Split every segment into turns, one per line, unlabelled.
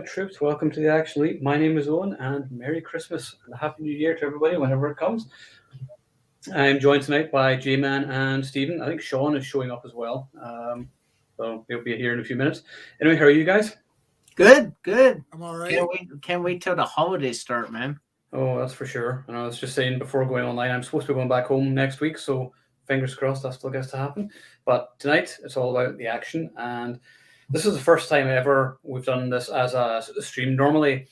troops, welcome to the Action League. My name is Owen, and Merry Christmas and Happy New Year to everybody whenever it comes. I'm joined tonight by J-Man and Stephen. I think Sean is showing up as well, so he'll be here in a few minutes. Anyway, how are you guys?
Good.
I'm all right.
Can't wait till the holidays start, man.
Oh, that's for sure. And I was just saying before going online, I'm supposed to be going back home next week, so fingers crossed that still gets to happen. But tonight, it's all about the action, and this is the first time ever we've done this as a stream. Normally,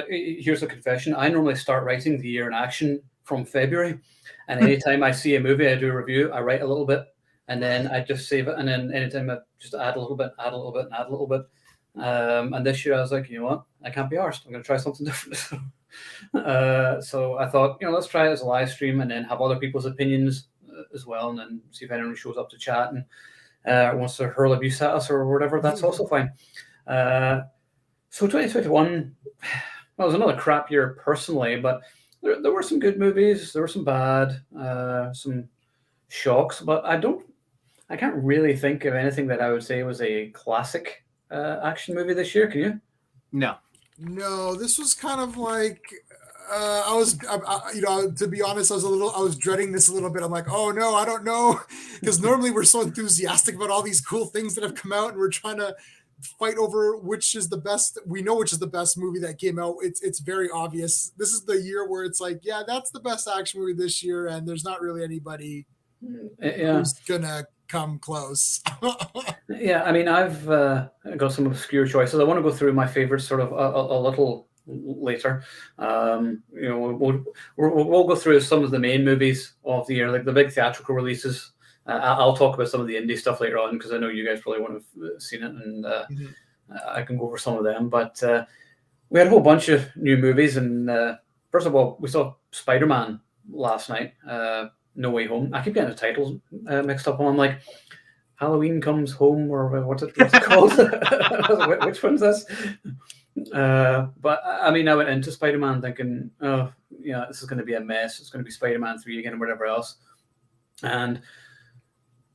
here's a confession. I normally start writing the year in action from February. And anytime I see a movie, I do a review, I write a little bit, and then I just save it. And then anytime I just add a little bit, and add a little bit. And this year I was like, you know what? I can't be arsed. I'm going to try something different. So I thought, let's try it as a live stream and then have other people's opinions as well. And then see if anyone shows up to chat and wants to hurl abuse at us or whatever. That's also fine. So 2021, well, it was another crap year personally, but there were some good movies. There were some bad, some shocks, but I can't really think of anything that I would say was a classic action movie this year. Can you?
No, this was kind of like to be honest, I was dreading this a little bit. I'm like, oh no, I don't know, because normally we're so enthusiastic about all these cool things that have come out, and we're trying to fight over which is the best. We know which is the best movie that came out. It's very obvious. This is the year where it's like, yeah, that's the best action movie this year, and there's not really anybody who's gonna come close.
Yeah, I mean, I've got some obscure choices. I want to go through my favorites sort of a little later. We'll go through some of the main movies of the year, like the big theatrical releases. I'll talk about some of the indie stuff later on because I know you guys probably won't have seen it, and I can go over some of them. But we had a whole bunch of new movies, and first of all, we saw Spider-Man last night, No Way Home. I keep getting the titles mixed up, and I'm like, Halloween Comes Home, or what's it called? Which one's this? But I mean, I went into Spider-Man thinking, oh, yeah, this is going to be a mess. It's going to be Spider-Man 3 again, or whatever else. And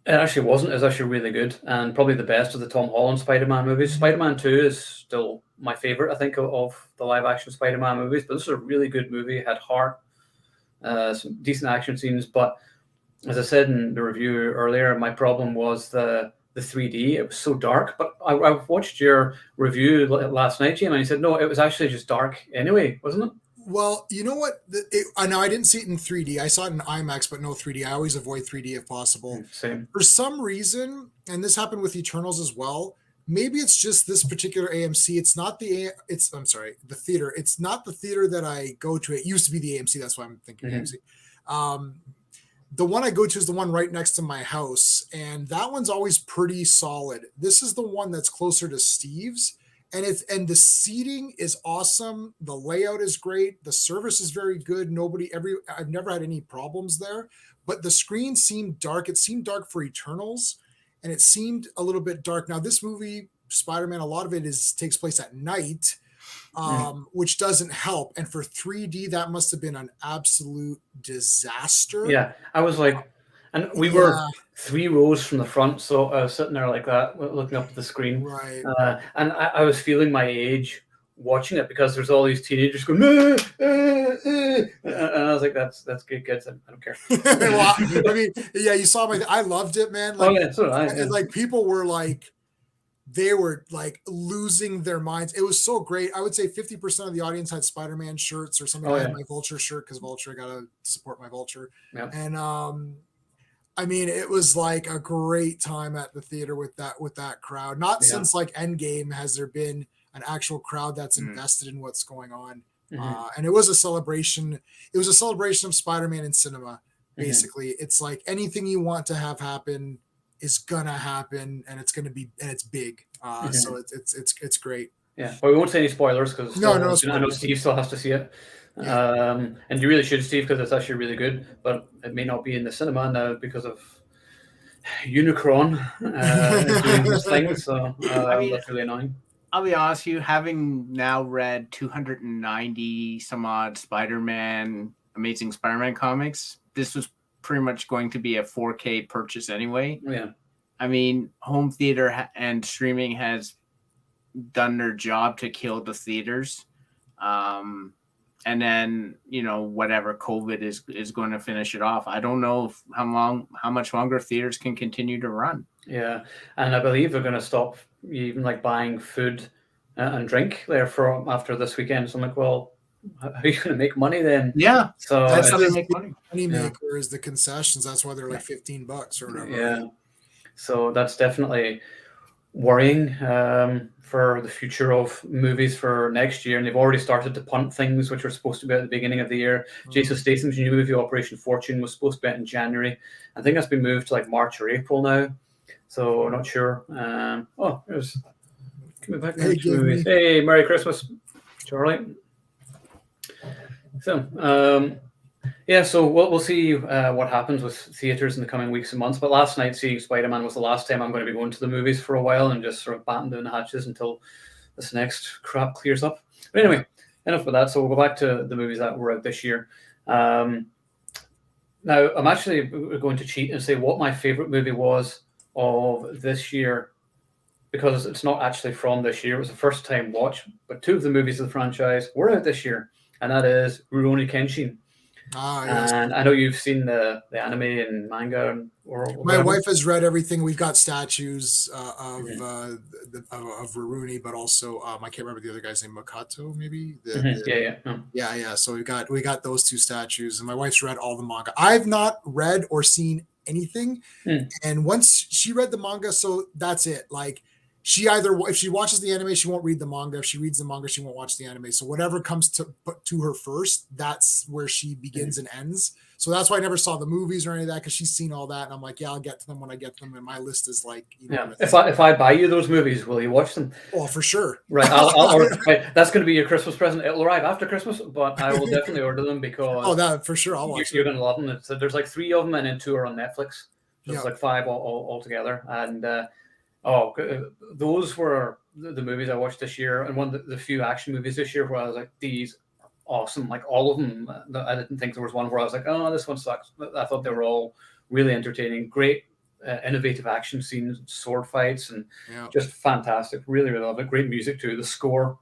it actually wasn't. It was actually really good, and probably the best of the Tom Holland Spider-Man movies. Spider-Man 2 is still my favorite, I think, of the live-action Spider-Man movies. But this is a really good movie. It had heart, some decent action scenes. But as I said in the review earlier, my problem was the 3D. It was so dark. But I watched your review last night, Jim, and you said, no, it was actually just dark anyway, wasn't it?
Well, you know what? I know I didn't see it in 3D. I saw it in IMAX, but no 3D. I always avoid 3D if possible.
Same.
For some reason, and this happened with Eternals as well, maybe it's just this particular AMC. I'm sorry, the theater. It's not the theater that I go to. It used to be the AMC. That's why I'm thinking AMC. The one I go to is the one right next to my house, and that one's always pretty solid. This is the one that's closer to Steve's. And the seating is awesome. The layout is great. The service is very good. I've never had any problems there, but the screen seemed dark. It seemed dark for Eternals, and it seemed a little bit dark. Now this movie, Spider-Man, a lot of it takes place at night, which doesn't help. And for 3D, that must have been an absolute disaster.
Yeah. I was like, and we were 3 rows from the front, so I was sitting there like that, looking up at the screen.
Right.
And I was feeling my age watching it because there's all these teenagers going, and I was like, that's good kids. I don't care.
Well, I mean, yeah, you saw I loved it, man. Like,
oh yeah, so did I. Yeah.
Like people were like, they were like losing their minds. It was so great. I would say 50% of the audience had Spider-Man shirts or something. I had my Vulture shirt because Vulture, I gotta support my Vulture.
Yeah.
And I mean, it was like a great time at the theater with that crowd. Not since like Endgame has there been an actual crowd that's invested in what's going on. And it was a celebration. It was a celebration of Spider-Man in cinema. Basically, it's like anything you want to have happen is gonna happen, and it's gonna be, and it's big. So it's great.
Yeah, but we won't say any spoilers because
no,
I know Steve still has to see it. Yeah. And you really should, Steve, because it's actually really good, but it may not be in the cinema now because of Unicron doing this thing. So I mean, that's really annoying.
I'll be honest with you, having now read 290 some odd Amazing Spider-Man comics, this was pretty much going to be a 4K purchase anyway.
Yeah.
I mean, home theater and streaming has done their job to kill the theaters. And then, whatever COVID is going to finish it off. I don't know how much longer theaters can continue to run.
Yeah, and I believe they're going to stop even like buying food and drink there for after this weekend. So I'm like, well, how are you going to make money then?
Yeah,
so
that's how they make money.
Money maker is the concessions. That's why they're like $15 or whatever.
Yeah, so that's definitely worrying for the future of movies for next year, and they've already started to punt things which were supposed to be at the beginning of the year. Jason Statham's new movie Operation Fortune was supposed to be out in January. I think that's been moved to like March or April now, so I'm not sure. There's coming back to movies. Hey, Merry Christmas, Charlie. So so we'll see what happens with theaters in the coming weeks and months. But last night, seeing Spider-Man was the last time I'm going to be going to the movies for a while, and just sort of batten down the hatches until this next crap clears up. But anyway, enough of that. So we'll go back to the movies that were out this year. Now, I'm actually going to cheat and say what my favorite movie was of this year, because it's not actually from this year. It was a first-time watch, but two of the movies of the franchise were out this year, and that is Rurouni Kenshin.
Yes.
And I know you've seen the anime and manga.
My wife has read everything. We've got statues of Rurouni, but also I can't remember the other guy's name, Makoto, maybe. Yeah. So we got those two statues, and my wife's read all the manga. I've not read or seen anything, and once she read the manga, so that's it. Like, she if she watches the anime, she won't read the manga. If she reads the manga, she won't watch the anime. So whatever comes to her first, that's where she begins and ends. So that's why I never saw the movies or any of that, because she's seen all that, and I'm like, yeah, I'll get to them when I get to them. And my list is like,
if I buy you those movies, will you watch them?
Oh, for sure.
Right, that's going to be your Christmas present. It'll arrive after Christmas, but I will definitely order them because
that for sure. I'll watch.
You're going to love them. There's like 3 of them, and then 2 are on Netflix. So it's like 5 all together, and. Those were the movies I watched this year, and one of the few action movies this year where I was like, these awesome, like all of them. I didn't think there was one where I was like, oh, this one sucks. I thought they were all really entertaining, great, innovative action scenes, sword fights, and just fantastic. Really, really love it. Great music too. The score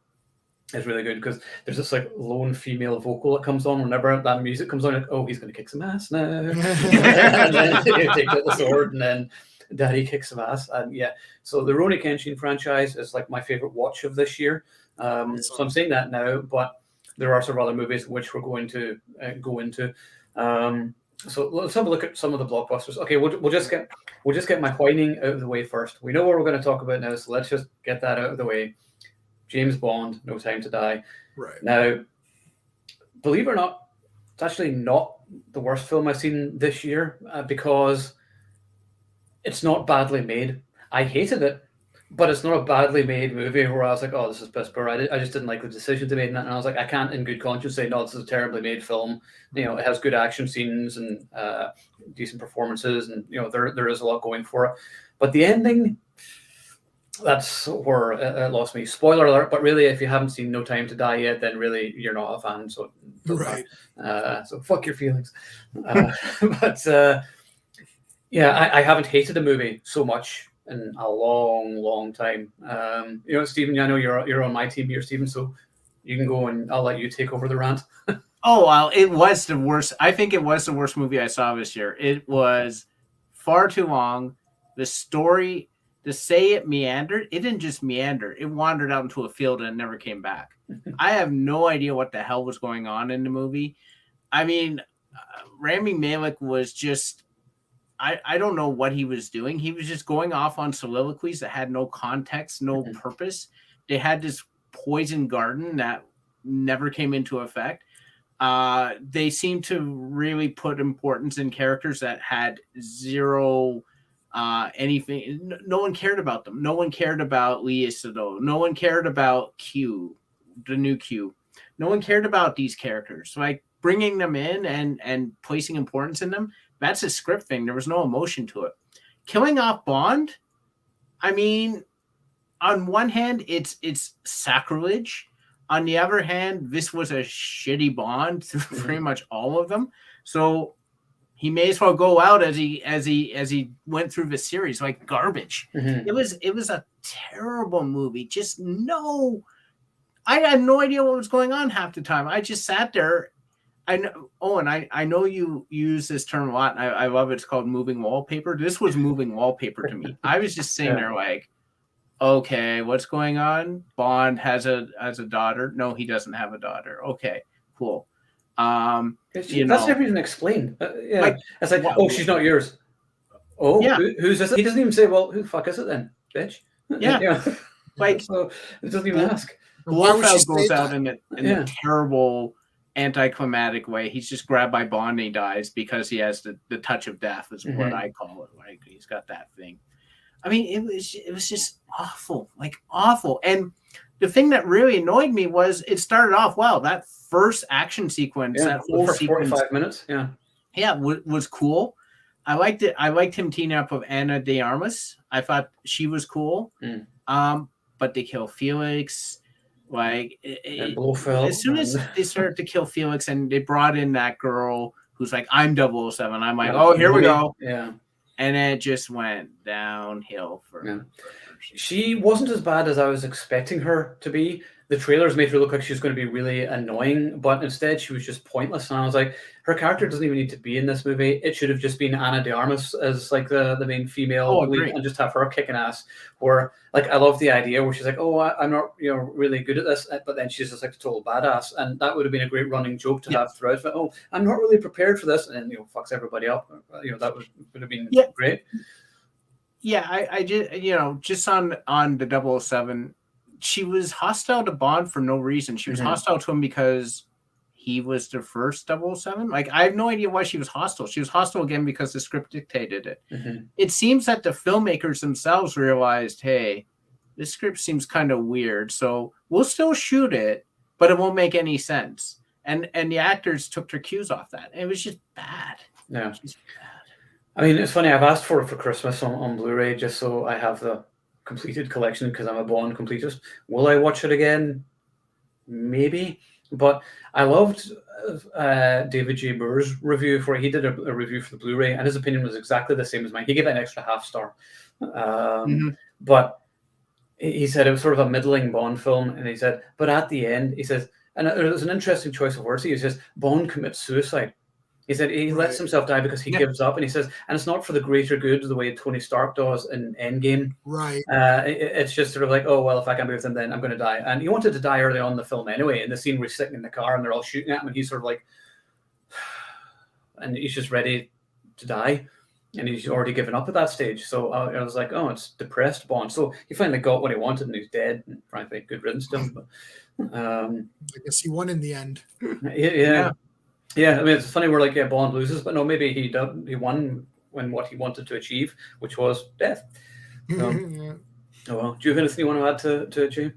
is really good because there's this like lone female vocal that comes on whenever that music comes on. Like, oh, he's going to kick some ass now. And then you take out the sword, and then Daddy kicks some ass. And so the Rurouni Kenshin franchise is like my favorite watch of this year. So I'm saying that now, but there are several other movies which we're going to go into. So let's have a look at some of the blockbusters. Okay, we'll just get my whining out of the way first. We know what we're going to talk about now, so let's just get that out of the way. James Bond, No Time to Die.
Right.
Now, believe it or not, it's actually not the worst film I've seen this year because it's not badly made. I hated it, but it's not a badly made movie where I was like, oh, this is piss poor. I just didn't like the decision to make that. And I was like, I can't in good conscience say, no, this is a terribly made film. It has good action scenes and decent performances, and there is a lot going for it. But the ending, that's where it lost me. Spoiler alert, but really, if you haven't seen No Time to Die yet, then really you're not a fan. So
right.
So fuck your feelings. I haven't hated a movie so much in a long, long time. Stephen, I know you're on my team here, Stephen, so you can go and I'll let you take over the rant.
Oh, well, it was the worst. I think it was the worst movie I saw this year. It was far too long. The story, to say it meandered, it didn't just meander. It wandered out into a field and never came back. I have no idea what the hell was going on in the movie. I mean, Rami Malek was just, I don't know what he was doing. He was just going off on soliloquies that had no context, no purpose. They had this poison garden that never came into effect. They seemed to really put importance in characters that had zero anything. No one cared about them. No one cared about Lee Sado. No one cared about Q, the new Q. No one cared about these characters. Like bringing them in and placing importance in them, that's a script thing. There was no emotion to it. Killing off Bond, I mean, on one hand, it's sacrilege. On the other hand, this was a shitty Bond through pretty much all of them. So he may as well go out as he went through the series like garbage. It was a terrible movie. Just no, I had no idea what was going on half the time. I just sat there. I know. Oh, and I know you use this term a lot. And I love it. It's called moving wallpaper. This was moving wallpaper to me. I was just sitting there like, okay, what's going on? Bond has a daughter. No, he doesn't have a daughter. Okay, cool.
That's never even explained. Yeah,
like,
it's like, oh, she's not yours. Oh,
yeah.
Who's this? He doesn't even say, well, who the fuck is it then, bitch?
Yeah. Like,
so it doesn't even ask.
Blofeld goes out in a terrible anticlimactic way. He's just grabbed by Bond and he dies because he has the touch of death, is what I call it. Like, he's got that thing. I mean, it was just awful, like awful. And the thing that really annoyed me was it started off well. That first action sequence, that whole sequence,
45 minutes,
was cool. I liked it. I liked him teaming up with Ana de Armas. I thought she was cool. But they kill Felix. Like, as soon as they started to kill Felix and they brought in that girl who's like, I'm 007. I'm like, oh, here we go.
Yeah.
And then it just went downhill for her.
She wasn't as bad as I was expecting her to be. The trailers made her look like she was going to be really annoying, but instead she was just pointless. And I was like, her character doesn't even need to be in this movie. It should have just been Ana de Armas as like the main female lead and just have her kicking ass. Where, like, I love the idea where she's like, oh, I'm not really good at this, but then she's just like a total badass, and that would have been a great running joke to have throughout. But, oh, I'm not really prepared for this, and then fucks everybody up. That would have been great.
Yeah, I just just on the 007. She was hostile to Bond for no reason. She was hostile to him because he was the first 007. Like, I have no idea why she was hostile. She was hostile again because the script dictated it. It seems that the filmmakers themselves realized, hey, this script seems kind of weird, so we'll still shoot it, but it won't make any sense. And the actors took their cues off that. It was just bad.
Yeah.
Just bad.
I mean, it's funny. I've asked for it for Christmas on Blu-ray just so I have the completed collection because I'm a Bond completist. Will I watch it again? Maybe. But I loved David J. Burr's review for it. He did a review for the Blu-ray, and his opinion was exactly the same as mine. He gave it an extra half star. But he said it was sort of a middling Bond film, and he said, but at the end, he says, and there's an interesting choice of words. He says, Bond commits suicide. He said he lets himself die because he gives up, and he says, and it's not for the greater good the way Tony Stark does in Endgame.
Right.
It's just sort of like, oh, well, if I can't be with him, then I'm going to die. And he wanted to die early on in the film anyway, in the scene where he's sitting in the car and they're all shooting at him, and he's sort of like, and he's just ready to die. And he's already given up at that stage. So I was like, oh, it's depressed Bond. So he finally got what he wanted, and he's dead. And frankly, good riddance to him. But,
I guess he won in the end.
Yeah, I mean, it's funny. We're like, yeah, Bond loses, but no, maybe he won when what he wanted to achieve, which was death. Oh well. Do you have anything you want to add to achieve?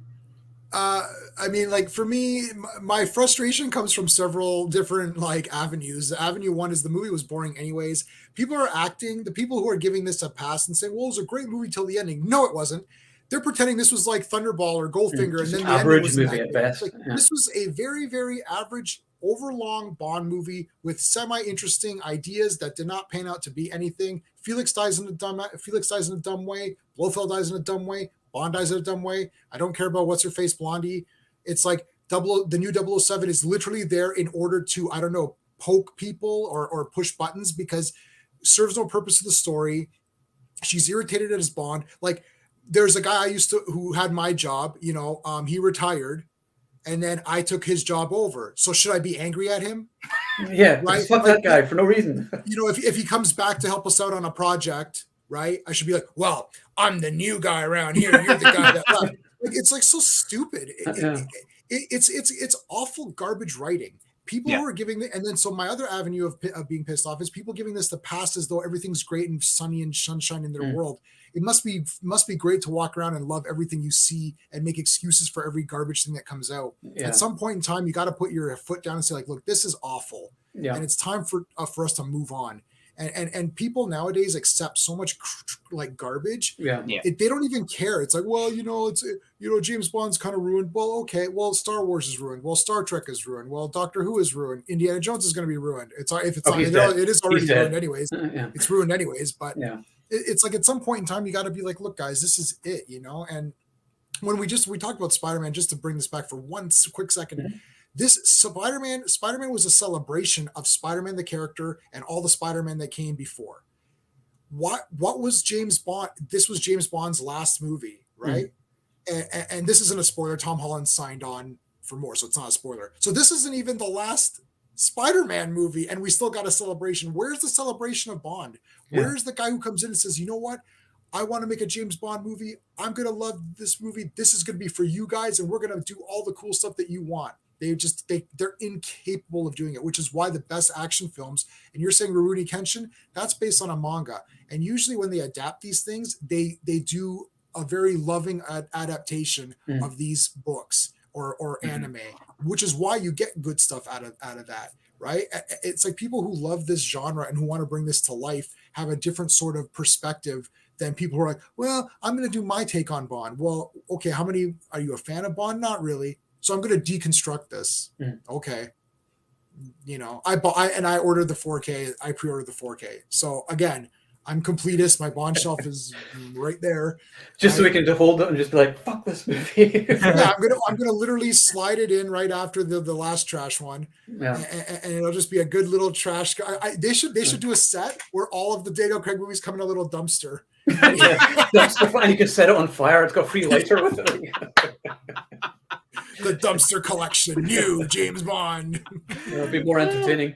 I mean, like, for me, my frustration comes from several different avenues. Avenue one is the movie was boring anyways. People are acting, the people who are giving this a pass and saying, well, it was a great movie till the ending. No, it wasn't. They're pretending this was like Thunderball or Goldfinger, and then the ending was
movie at best.
This was a very, very average, overlong Bond movie with semi-interesting ideas that did not pan out to be anything. Felix dies in a dumb way. Blofeld dies in a dumb way. Bond dies in a dumb way. I don't care about what's her face Blondie. It's like the new 007 is literally there in order to, I don't know, poke people or push buttons because it serves no purpose to the story. She's irritated at his Bond. Like, there's a guy who had my job, he retired. And then I took his job over. So should I be angry at him?
Yeah, right. Fuck that guy for no reason.
If he comes back to help us out on a project, right? I should be like, well, I'm the new guy around here. You're the guy that left. It's like so stupid. It's awful garbage writing. People who are giving and then so my other avenue of being pissed off is people giving this the pass as though everything's great and sunny and sunshine in their world. It must be great to walk around and love everything you see and make excuses for every garbage thing that comes out. At some point in time, you got to put your foot down and say, like, look, this is awful. And it's time for us to move on. And people nowadays accept so much like garbage. They don't even care. It's like, well, James Bond's kind of ruined. Well, okay. Well, Star Wars is ruined. Well, Star Trek is ruined. Well, Doctor Who is ruined. Indiana Jones is going to be ruined. It is already ruined anyways. It's ruined anyways. But it's like at some point in time you got to be like, look, guys, this is it, you know. And when we talked about Spider-Man, just to bring this back for one quick second,
Mhm.
this Spider-Man was a celebration of Spider-Man the character and all the Spider-Man that came before. What was James Bond? This was James Bond's last movie, right? And this isn't a spoiler. Tom Holland signed on for more, so it's not a spoiler. So this isn't even the last Spider-Man movie, and we still got a celebration. Where's the celebration of Bond? Where's the guy who comes in and says, you know what? I want to make a James Bond movie. I'm going to love this movie. This is going to be for you guys, and we're going to do all the cool stuff that you want. They're incapable of doing it, which is why the best action films, and you're saying Rurouni Kenshin, that's based on a manga. And usually when they adapt these things, they do a very loving adaptation of these books or anime, which is why you get good stuff out of that, right? It's like people who love this genre and who want to bring this to life have a different sort of perspective than people who are like, well, I'm going to do my take on Bond. Well, okay, are you a fan of Bond? Not really. So I'm going to deconstruct this. Okay. You know, I ordered the 4K. I pre-ordered the 4K. So again, I'm completist. My Bond shelf is right there.
Just so we can hold it and just be like, fuck this movie.
Yeah, I'm gonna literally slide it in right after the last trash one.
Yeah.
And it'll just be a good little trash. They should do a set where all of the Daniel Craig movies come in a little dumpster.
And you can set it on fire. It's got free lighter with it.
The dumpster collection, new James Bond.
It'll be more entertaining.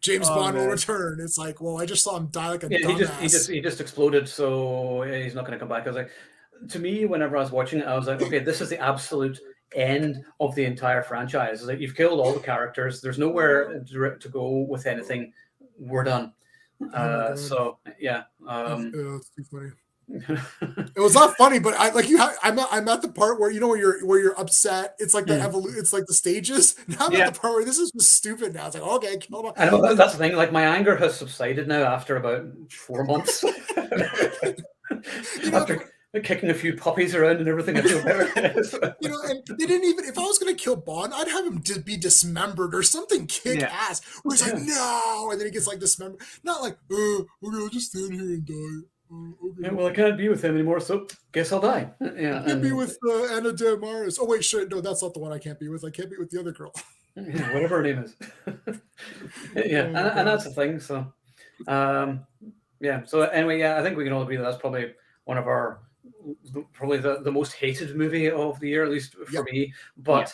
James Bond will return. It's like, well, I just saw him die like a dumbass.
He just exploded, so he's not going to come back. I was like, to me, whenever I was watching it, I was like, okay, this is the absolute end of the entire franchise. It's like, you've killed all the characters. There's nowhere to go with anything. We're done. So yeah,
it's too funny. It was not funny, but I'm at the part where where you're upset. It's like it's like the stages. Now I'm at the part where this is just stupid. Now it's like, okay, kill him.
I know that's the thing. Like, my anger has subsided now after about 4 months. After kicking a few puppies around and everything, I feel better.
And they didn't even. If I was going to kill Bond, I'd have him be dismembered or something kick ass. Where he's like, no, and then he gets like dismembered. Not like, okay, I'll just stand here and die. Okay.
Yeah, well, I can't be with him anymore, so guess I'll die. Yeah,
I can't be with Anna de Armas. Oh wait, shit, no, that's not the one I can't be with. I can't be with the other girl.
Yeah, whatever her name is. Yeah, and that's the thing. So, yeah. So anyway, yeah, I think we can all agree that that's probably one of our the most hated movie of the year, at least for me. But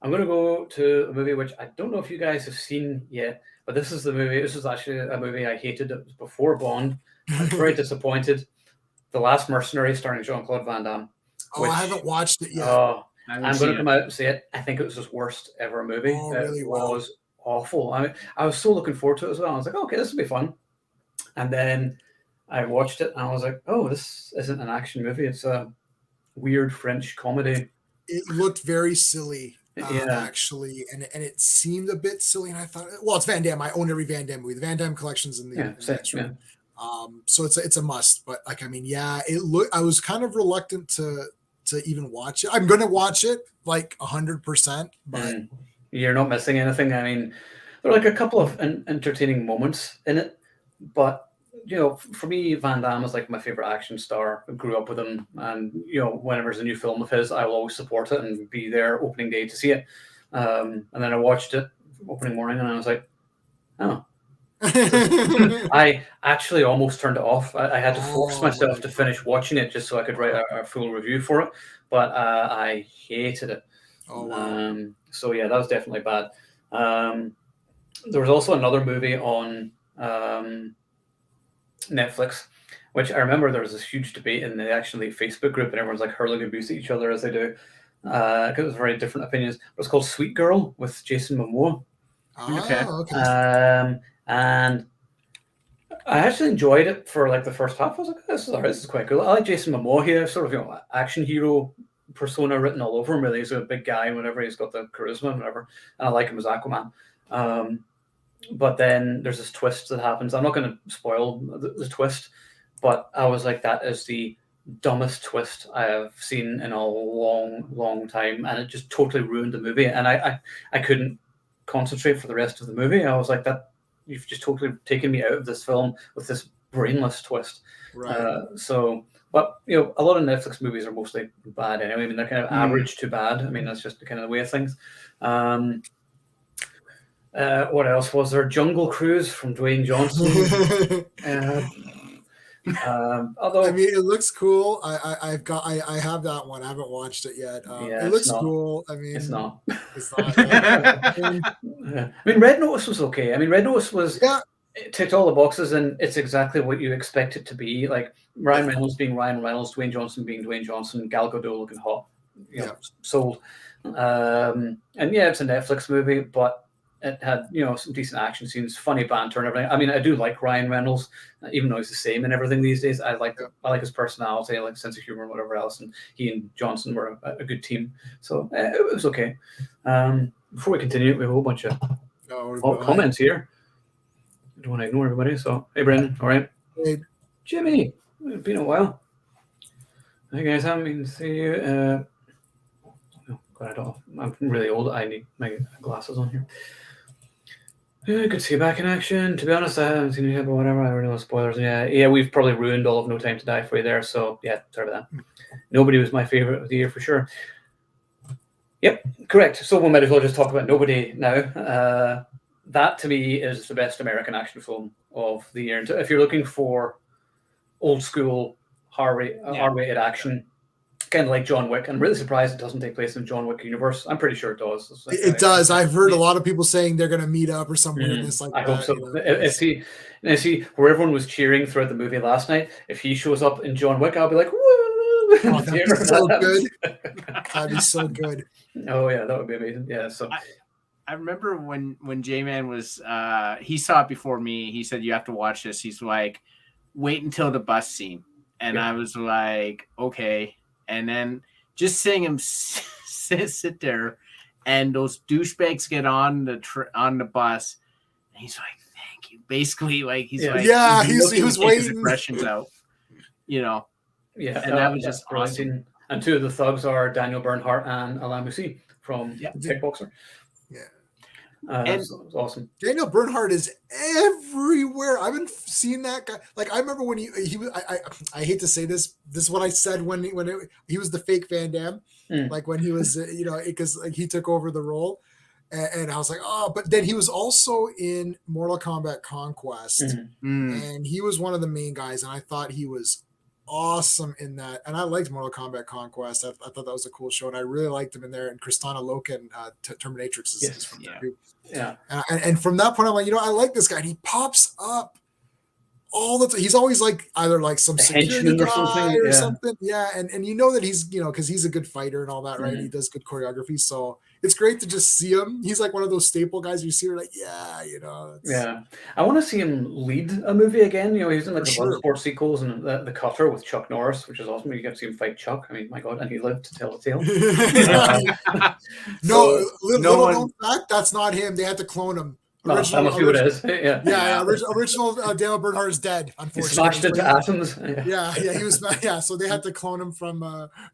I'm going to go to a movie which I don't know if you guys have seen yet, but this is the movie. This is actually a movie I hated before Bond. I'm very disappointed. The Last Mercenary, starring Jean-Claude Van Damme.
I haven't watched it yet.
I'm going to come out and say it. I think it was his worst ever movie. It was awful. I was so looking forward to it as well. I was like, okay, this will be fun. And then I watched it and I was like, oh, this isn't an action movie. It's a weird French comedy.
It looked very silly. Actually, and it seemed a bit silly. And I thought, well, it's Van Damme. I own every Van Damme movie. The Van Damme collection's in the next room. So it's a must. But like, I mean, I was kind of reluctant to even watch it. I'm going to watch it like 100%, but
you're not missing anything. I mean, there are like a couple of entertaining moments in it, but for me, Van Damme is like my favorite action star. I grew up with him, and whenever there's a new film of his, I will always support it and be there opening day to see it. And then I watched it opening morning, and I was like, oh. I actually almost turned it off. I had to force myself to finish watching it just so I could write a full review for it, but I hated it. So yeah, that was definitely bad. There was also another movie on Netflix, which I remember there was this huge debate in the Facebook group, and everyone's like hurling abuse at each other as they do, because it was very different opinions. It was called Sweet Girl with Jason Momoa.
Okay.
And I actually enjoyed it for like the first half. I was like, this is all right, this is quite cool. I like Jason Momoa here, sort of action hero persona written all over him. Really, he's a big guy and whatever. He's got the charisma and whatever, and I like him as Aquaman. But then there's this twist that happens. I'm not going to spoil the twist, but I was like, that is the dumbest twist I have seen in a long time, and it just totally ruined the movie. And I couldn't concentrate for the rest of the movie. I was like, that you've just totally taken me out of this film with this brainless twist.
Right.
But a lot of Netflix movies are mostly bad anyway. I mean, they're kind of average to bad. I mean, that's just kind of the way of things. What else was there? Jungle Cruise from Dwayne Johnson. Although
I mean, it looks cool. I have that one. I haven't watched it yet. It looks cool. I mean,
it's not.
It's not. Yeah.
I mean, Red Notice was okay. I mean, Red Notice was it ticked all the boxes, and it's exactly what you expect it to be. Like Ryan Reynolds being Ryan Reynolds, Dwayne Johnson being Dwayne Johnson, Gal Gadot looking hot. Sold. And it's a Netflix movie, but it had some decent action scenes, funny banter, and everything. I mean, I do like Ryan Reynolds, even though he's the same in everything these days. I like his personality, I like his sense of humor and whatever else. And he and Johnson were a good team, so it was okay. Before we continue, we have a whole bunch of comments here. I don't want to ignore everybody. So hey, Brendan, all right?
Hey,
Jimmy, it's been a while. Hey guys, I haven't been to see you. I'm really old. I need my glasses on here. Good to see you back in action. To be honest, I haven't seen you yet, but whatever. I already know spoilers. Yeah, we've probably ruined all of No Time to Die for you there. So yeah, sorry about that. Nobody was my favorite of the year for sure. Yep, correct. So we might as well just talk about Nobody now. That to me is the best American action film of the year. And if you're looking for old school R-rated action, kind of like John Wick. I'm really surprised it doesn't take place in John Wick universe. I'm pretty sure it does.
It does. I've heard a lot of people saying they're going to meet up or some weirdness like that.
I hope so. If he, where everyone was cheering throughout the movie last night, if he shows up in John Wick, I'll be like, woo!
Oh, that'd be so good. That'd be so good.
Oh yeah, that would be amazing. Yeah. So
I remember when J-Man was he saw it before me. He said, you have to watch this. He's like, wait until the bus scene. And I was like, okay. And then just seeing him sit there, and those douchebags get on the bus, and he's like, "Thank you." Basically, like he
was waiting.
His aggressions out, Yeah, and that was just awesome.
And two of the thugs are Daniel Bernhardt and Alain Moussi from Kickboxer.
Yeah.
And so it was awesome.
Daniel Bernhardt is everywhere. I've been seeing that guy. Like I remember when he was. I hate to say this. This is what I said when he was the fake Van Damme. Like when he was, because like he took over the role, and I was like, oh. But then he was also in Mortal Kombat Conquest, and he was one of the main guys, and I thought he was awesome in that. And I liked Mortal Kombat Conquest. I thought that was a cool show, and I really liked him in there. And Kristana Loken, Terminatrix is from there too.
Yeah.
And from that point, I'm like, I like this guy. And he pops up all the time. He's always like either like some security guy or something. Yeah. And you know that he's, because he's a good fighter and all that, right? He does good choreography. So it's great to just see him. He's like one of those staple guys you see. You're like,
yeah. I want to see him lead a movie again. He was in like the Bloodsport sequels and the Cutter with Chuck Norris, which is awesome. You get to see him fight Chuck. I mean, my God, and he lived to tell the tale.
Little known fact, that's not him. They had to clone him.
That must be what it is. Yeah.
Original Daniel Bernhardt is dead. Unfortunately,
he smashed into atoms.
Yeah, he was. Yeah, so they had to clone him from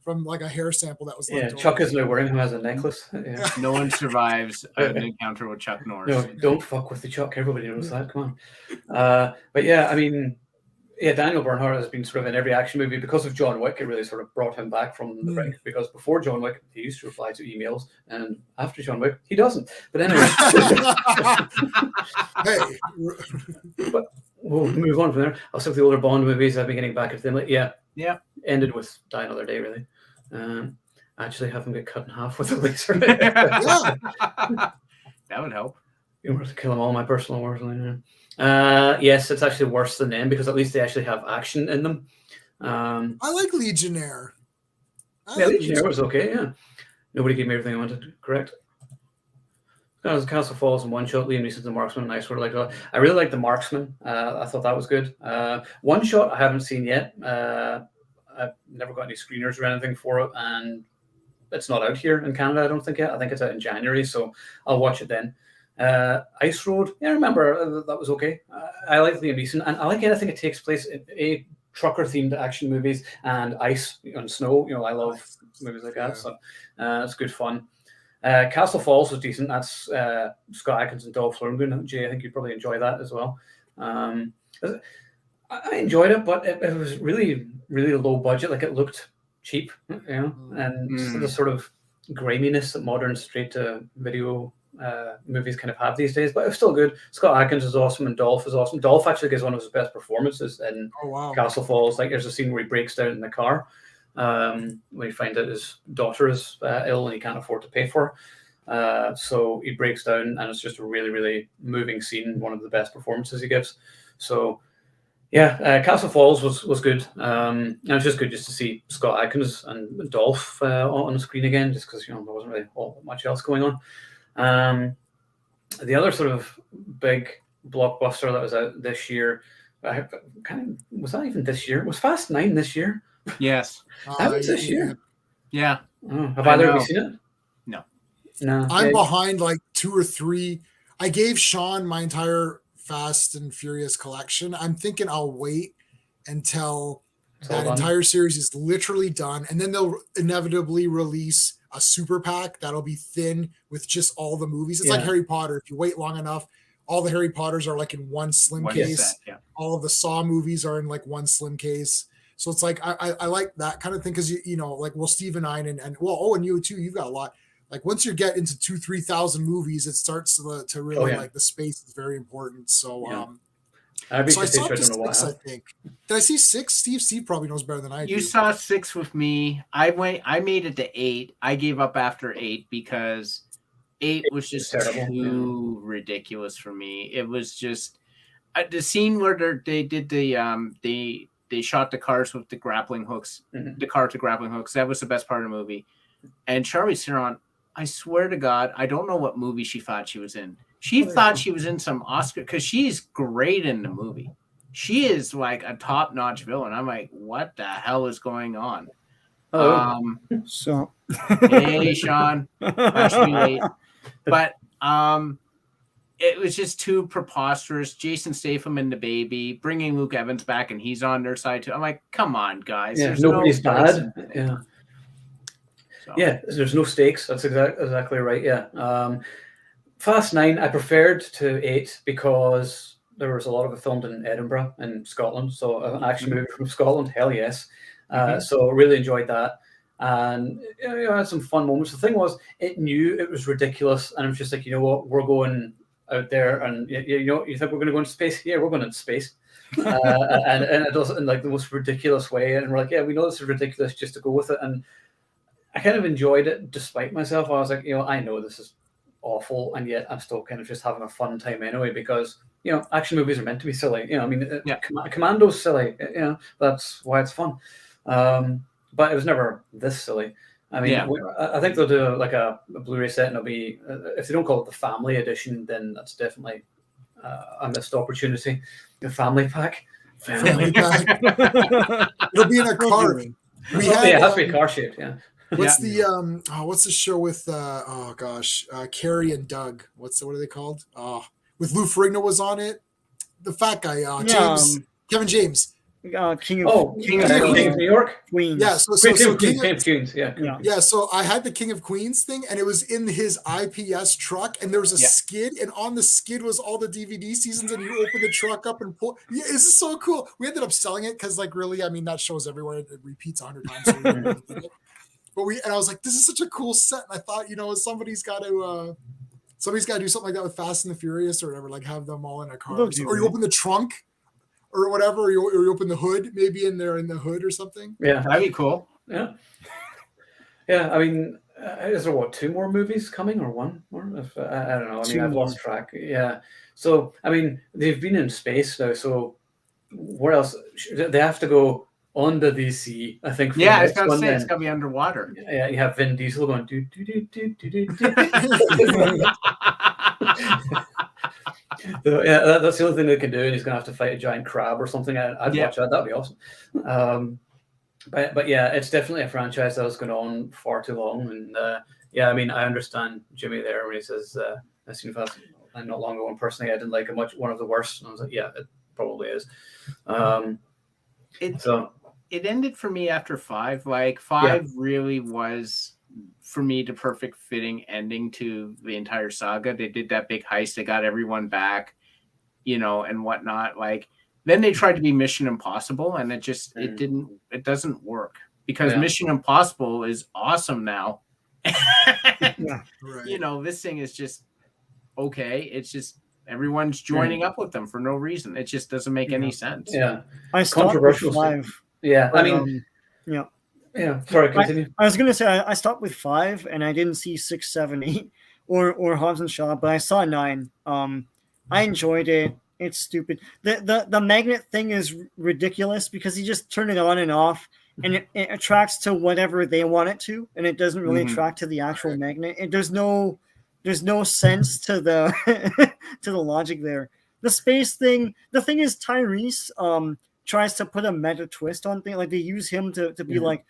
like a hair sample that was.
Chuck is now wearing him as a necklace. Yeah.
No one survives an encounter with Chuck Norris.
No, don't fuck with the Chuck. Everybody knows that. Come on. But yeah, I mean. Yeah, Daniel Bernhardt has been sort of in every action movie because of John Wick. It really sort of brought him back from the brink, because before John Wick, he used to reply to emails, and after John Wick, he doesn't. But anyway, but we'll move on from there. I'll stick with the older Bond movies. I've been getting back into them. Yeah. Ended with Die Another Day, really. Actually, have them get cut in half with a laser.
That would help.
You were to kill them all. My personal words. Yes, it's actually worse than them because at least they actually have action in them.
I like Legionnaire.
Legionnaire was okay. Yeah, nobody gave me everything I wanted. Correct. Castle Falls and One Shot. Liam Neeson's The Marksman. I sort of like that. I really like The Marksman. I thought that was good. One Shot I haven't seen yet. I've never got any screeners or anything for it, and it's not out here in Canada. I don't think yet. I think it's out in January, so I'll watch it then. Ice Road, I remember that was okay. I like Liam Neeson, and I like anything that takes place in a trucker-themed action movies and ice and snow. I love movies like that, so it's good fun. Castle Falls was decent. That's Scott Adkins and Dolph Lundgren. Jay, I think you'd probably enjoy that as well. I enjoyed it, but it was really, really low budget. Like it looked cheap, and just the sort of griminess that modern straight-to-video movies kind of have these days. But it was still good. Scott Adkins is awesome, and Dolph is awesome. Dolph actually gives one of his best performances in
Oh wow.
Castle Falls. Like there's a scene where he breaks down in the car when he finds out his daughter is ill and he can't afford to pay for her. So he breaks down, and it's just a really, really moving scene. One of the best performances he gives. So. Yeah, Castle Falls was good. And it was just good just to see Scott Adkins and Dolph on the screen again, just because there wasn't really all much else going on. The other sort of big blockbuster that was out this year, was that even this year? Was Fast 9 this year?
Yes.
That was this year.
Yeah.
Oh, have either of you seen it? No.
I'm behind like 2 or 3. I gave Sean my entire Fast and Furious collection. I'm thinking I'll wait until that entire series is literally done, and then they'll inevitably release a super pack that'll be thin with just all the movies. It's like Harry Potter. If you wait long enough, all the Harry Potters are like in one slim case. All of the Saw movies are in like one slim case. So it's like I like that kind of thing because like Steve and I and you too. You've got a lot. Like once you get into 2,000-3,000 movies, it starts to really like the space is very important. So, so I saw up to 6, I think. Did I see 6? Steve probably knows better than I do.
You saw 6 with me. I made it to 8. I gave up after 8 because 8 was just too ridiculous for me. It was just the scene where they did they shot the cars with the grappling hooks, the car to grappling hooks. That was the best part of the movie. And Charlize Theron, I swear to God, I don't know what movie she thought she was in. She thought she was in some Oscar because she's great in the movie. She is like a top-notch villain. I'm like, what the hell is going on?
So,
hey, Sean, catch me late. But it was just too preposterous. Jason Statham and the baby, bringing Luke Evans back, and he's on their side too. I'm like, come on, guys.
Yeah, nobody's bad. Yeah. So. Yeah, there's no stakes. That's exactly right. Yeah. Fast 9, I preferred to 8 because there was a lot of it filmed in Edinburgh in Scotland. So an action movie from Scotland, hell yes. So really enjoyed that. And I had some fun moments. The thing was, it knew it was ridiculous. And it was just like, you know what, we're going out there and you think we're going to go into space? Yeah, we're going into space. And it does it in like the most ridiculous way. And we're like, yeah, we know this is ridiculous, just to go with it. And I kind of enjoyed it despite myself. I was like, I know this is awful, and yet I'm still kind of just having a fun time anyway because, action movies are meant to be silly. Commando's silly. That's why it's fun. But it was never this silly. I mean, I think they'll do like a Blu-ray set, and it'll be, if they don't call it the family edition, then that's definitely a missed opportunity. The fammy pack.
Family pack. It'll be in a car.
It has to be car shaped. Yeah.
What's the what's the show with Carrie and Doug? What are they called? With Lou Ferrigno was on it. The fat guy, Kevin James.
King of
New York,
Queens. Yeah, so
King of Queens.
Yeah. So I had the King of Queens thing, and it was in his IPS truck, and there was a skid, and on the skid was all the DVD seasons, and you open the truck up and pull. Yeah, this is so cool. We ended up selling it because, like, really, I mean, that show's everywhere. It repeats 100 times. So and I was like, this is such a cool set, and I thought, somebody's got to do something like that with Fast and the Furious or whatever, like have them all in a car, or you open the trunk. Or whatever, or you open the hood, maybe in the hood or something.
Yeah,
that'd be cool.
Yeah. I mean, is there 2 more movies coming or 1 more? I don't know. I mean, I've lost track. Yeah. So I mean, they've been in space now. So where else? They have to go under the sea. I think.
Yeah, I was going to say it's going to be underwater.
Yeah, you have Vin Diesel going do do do do do do. So, that's the only thing they can do, and he's going to have to fight a giant crab or something. I'd watch that. That'd be awesome. But yeah, it's definitely a franchise that has gone on far too long. And I mean, I understand Jimmy there when he says, "I've seen Fast and not long ago, and personally, I didn't like it much. One of the worst." And I was like, "Yeah, it probably is."
It ended for me after 5. Like 5 really was, for me, the perfect fitting ending to the entire saga. They did that big heist. They got everyone back, and whatnot. Like then they tried to be Mission Impossible, and it doesn't work because Mission Impossible is awesome now.
Yeah.
Right.
You know, this thing is just okay. It's just everyone's joining up with them for no reason. It just doesn't make any sense.
Yeah,
I stopped with 5.
Yeah,
but,
I mean,
yeah.
Yeah, sorry, continue.
I was gonna say I stopped with 5, and I didn't see 6, 7, 8, or Hobbs and Shaw, but I saw 9. I enjoyed it. It's stupid. The magnet thing is ridiculous because you just turn it on and off, and it attracts to whatever they want it to, and it doesn't really attract to the actual magnet. There's no sense to the to the logic there. The space thing. The thing is, Tyrese tries to put a meta twist on things. Like they use him to be like,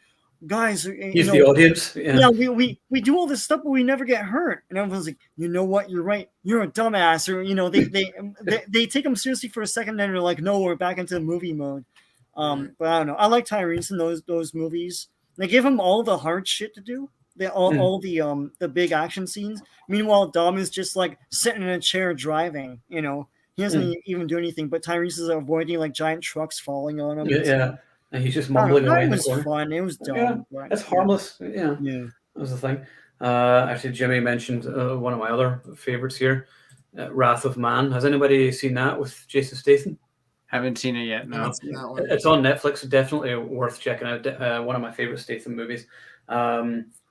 guys,
he's the audience.
Yeah, we do all this stuff, but we never get hurt. And everyone's like, you know what? You're right. You're a dumbass. Or they take him seriously for a second, then they're like, no, we're back into movie mode. But I don't know. I like Tyrese in those movies. They give him all the hard shit to do. All the big action scenes. Meanwhile, Dom is just like sitting in a chair driving. You know, he doesn't even do anything. But Tyrese is avoiding like giant trucks falling on him.
Yeah. And he's just mumbling away.
It was fun. It was dumb.
Yeah, it's harmless. Yeah,
that
was the thing. Actually, Jimmy mentioned one of my other favorites here, Wrath of Man. Has anybody seen that with Jason Statham?
Haven't seen it yet. No,
it's on Netflix. Definitely worth checking out. One of my favorite Statham movies.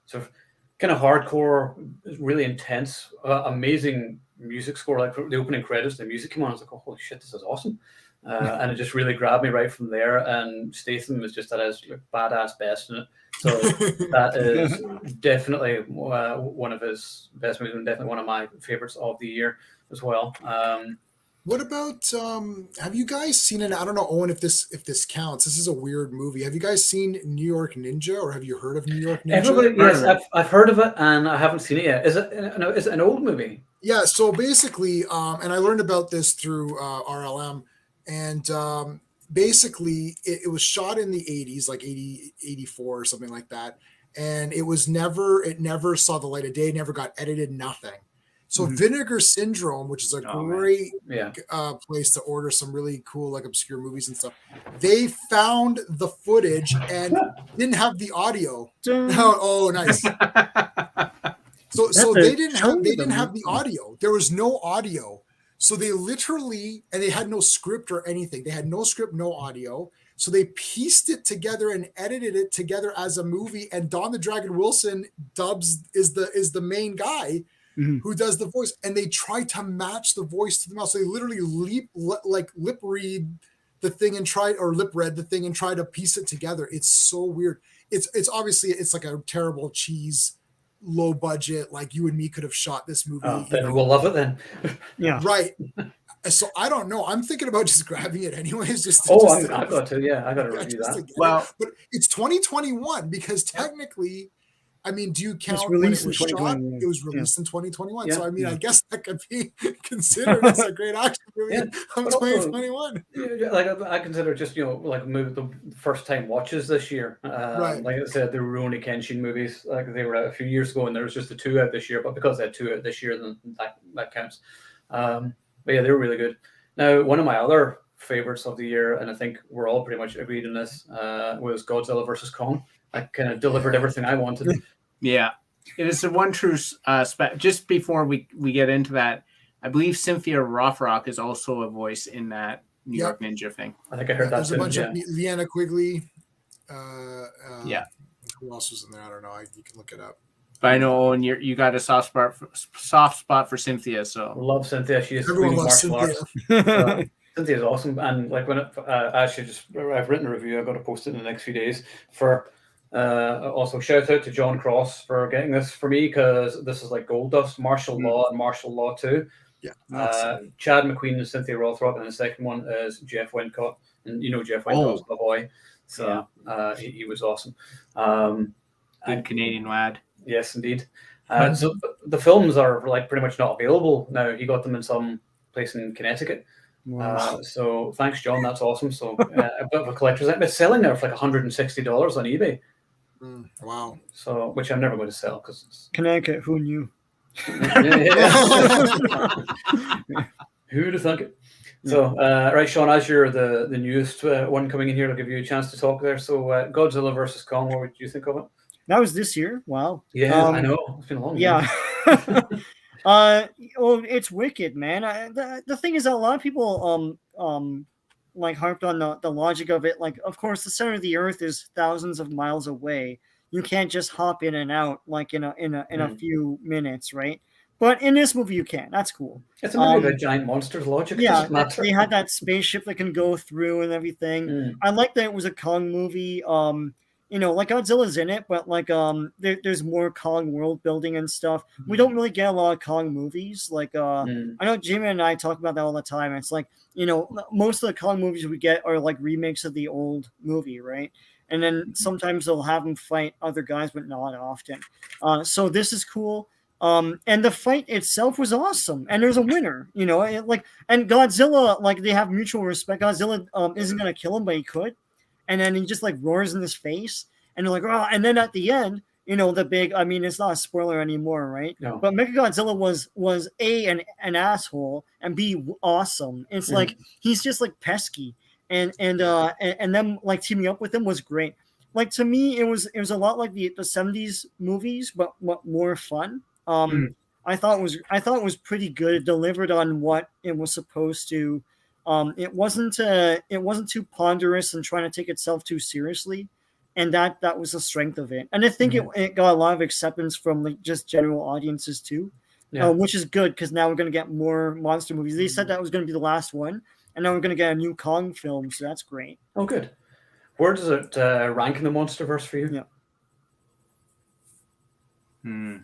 Sort of kind of hardcore, really intense, amazing music score. Like the opening credits, the music came on. I was like, oh, holy shit, this is awesome. And it just really grabbed me right from there. And Statham is just at his badass best in it. So that is definitely one of his best movies, and definitely one of my favorites of the year as well.
What about have you guys seen it? I don't know, Owen, if this counts. This is a weird movie. Have you guys seen New York Ninja, or have you heard of New York Ninja?
Everybody, yes, I've heard of it, and I haven't seen it yet. Is it an old movie?
Yeah. So basically, and I learned about this through RLM, and basically it was shot in the 80s, like 80, 84 or something like that, and it never saw the light of day, never got edited, nothing. So Vinegar Syndrome, which is a great place to order some really cool, like obscure movies and stuff. They found the footage and didn't have the audio. Oh, nice. So they didn't have the audio. There was no audio. So they literally, and they had no script or anything. They had no script, no audio. So they pieced it together and edited it together as a movie. And Don the Dragon Wilson is the main guy. Who does the voice, and they try to match the voice to the mouth. So they literally lip read the thing and lip read the thing and try to piece it together. It's so weird. It's obviously it's like a terrible cheese, low budget, like you and me could have shot this movie.
Then we'll love it then.
Yeah.
Right. So I don't know. I'm thinking about just grabbing it anyways.
I've got to. Yeah, I got to review that.
Well, but it's 2021 because technically. I mean, do you count when it was shot? It was released in 2021. Yeah. So, I mean, I guess that could be considered as a great action movie of 2021.
Like, I consider just, like the first time watches this year.
Right.
Like I said, the Rurouni Kenshin movies, like they were out a few years ago, and there was just the 2 out this year. But because they had 2 out this year, then that counts. But yeah, they were really good. Now, one of my other favorites of the year, and I think we're all pretty much agreed on this, was Godzilla versus Kong. I kind of delivered everything I wanted.
Yeah, it is the one true just before we get into that, I believe Cynthia Rothrock is also a voice in that New York Ninja thing.
I think I heard that.
There's a bunch of Leanna Quigley.
Yeah.
Who else was in there? I don't know. You can look it up.
But I know, and you got a soft spot for Cynthia. So
I love Cynthia. She is
everyone loves Cynthia.
Cynthia is awesome, and like when I've written a review. I've got to post it in the next few days for. Also, shout out to John Cross for getting this for me, because this is like gold dust, martial law and martial law 2.
Yeah.
Chad McQueen and Cynthia Rothrock, and the second one is Jeff Wincott, and Jeff Wincott's the boy, so he was awesome.
Good Canadian lad.
Yes, indeed. So the films are like pretty much not available now. He got them in some place in Connecticut. Wow. So thanks, John. That's awesome. So a bit of a collector's item. It's selling there for like $160 on eBay.
Wow.
So, which I'm never going to sell because
Connecticut. Who knew?
Who'd have thunk it? So, right, Sean, as you're the newest one coming in here, I'll give you a chance to talk there. So, Godzilla versus Kong, what would you think of it?
That was this year. Wow.
Yeah, I know. It's been a long
Yeah. Well, it's wicked, man. The thing is that a lot of people like harped on the logic of it. Like, of course, the center of the Earth is thousands of miles away. You can't just hop in and out like in a few minutes, right? But in this movie, you can. That's cool.
It's a movie about giant monsters. Logic
Yeah,
doesn't matter.
they had that spaceship that can go through and everything. I like that it was a Kong movie. You know, like Godzilla's in it, but like there's more Kong world building and stuff. We don't really get a lot of Kong movies. Like I know Jimmy and I talk about that all the time. It's like, you know, most of the Kong movies we get are like remakes of the old movie, right? And then sometimes they'll have them fight other guys, but not often. So this is cool. And the fight itself was awesome, and there's a winner, you know, and Godzilla, like, they have mutual respect. Godzilla isn't gonna kill him, but he could, and then he just like roars in his face, and they're like, oh, and then at the end, you know, the big, I mean, it's not a spoiler anymore, right?
No.
But Mechagodzilla was A, an asshole, and B, awesome. It's like he's just like pesky, and them like teaming up with him was great. Like, to me, it was a lot like the 70s movies, but more fun. I thought it was pretty good. It delivered on what it was supposed to. It wasn't too ponderous and trying to take itself too seriously, and that was the strength of it. And I think it got a lot of acceptance from like just general audiences too, which is good because now we're gonna get more monster movies. They said that was gonna be the last one, and now we're gonna get a new Kong film, so that's great.
Oh, good. Where does it rank in the MonsterVerse for you?
Yeah.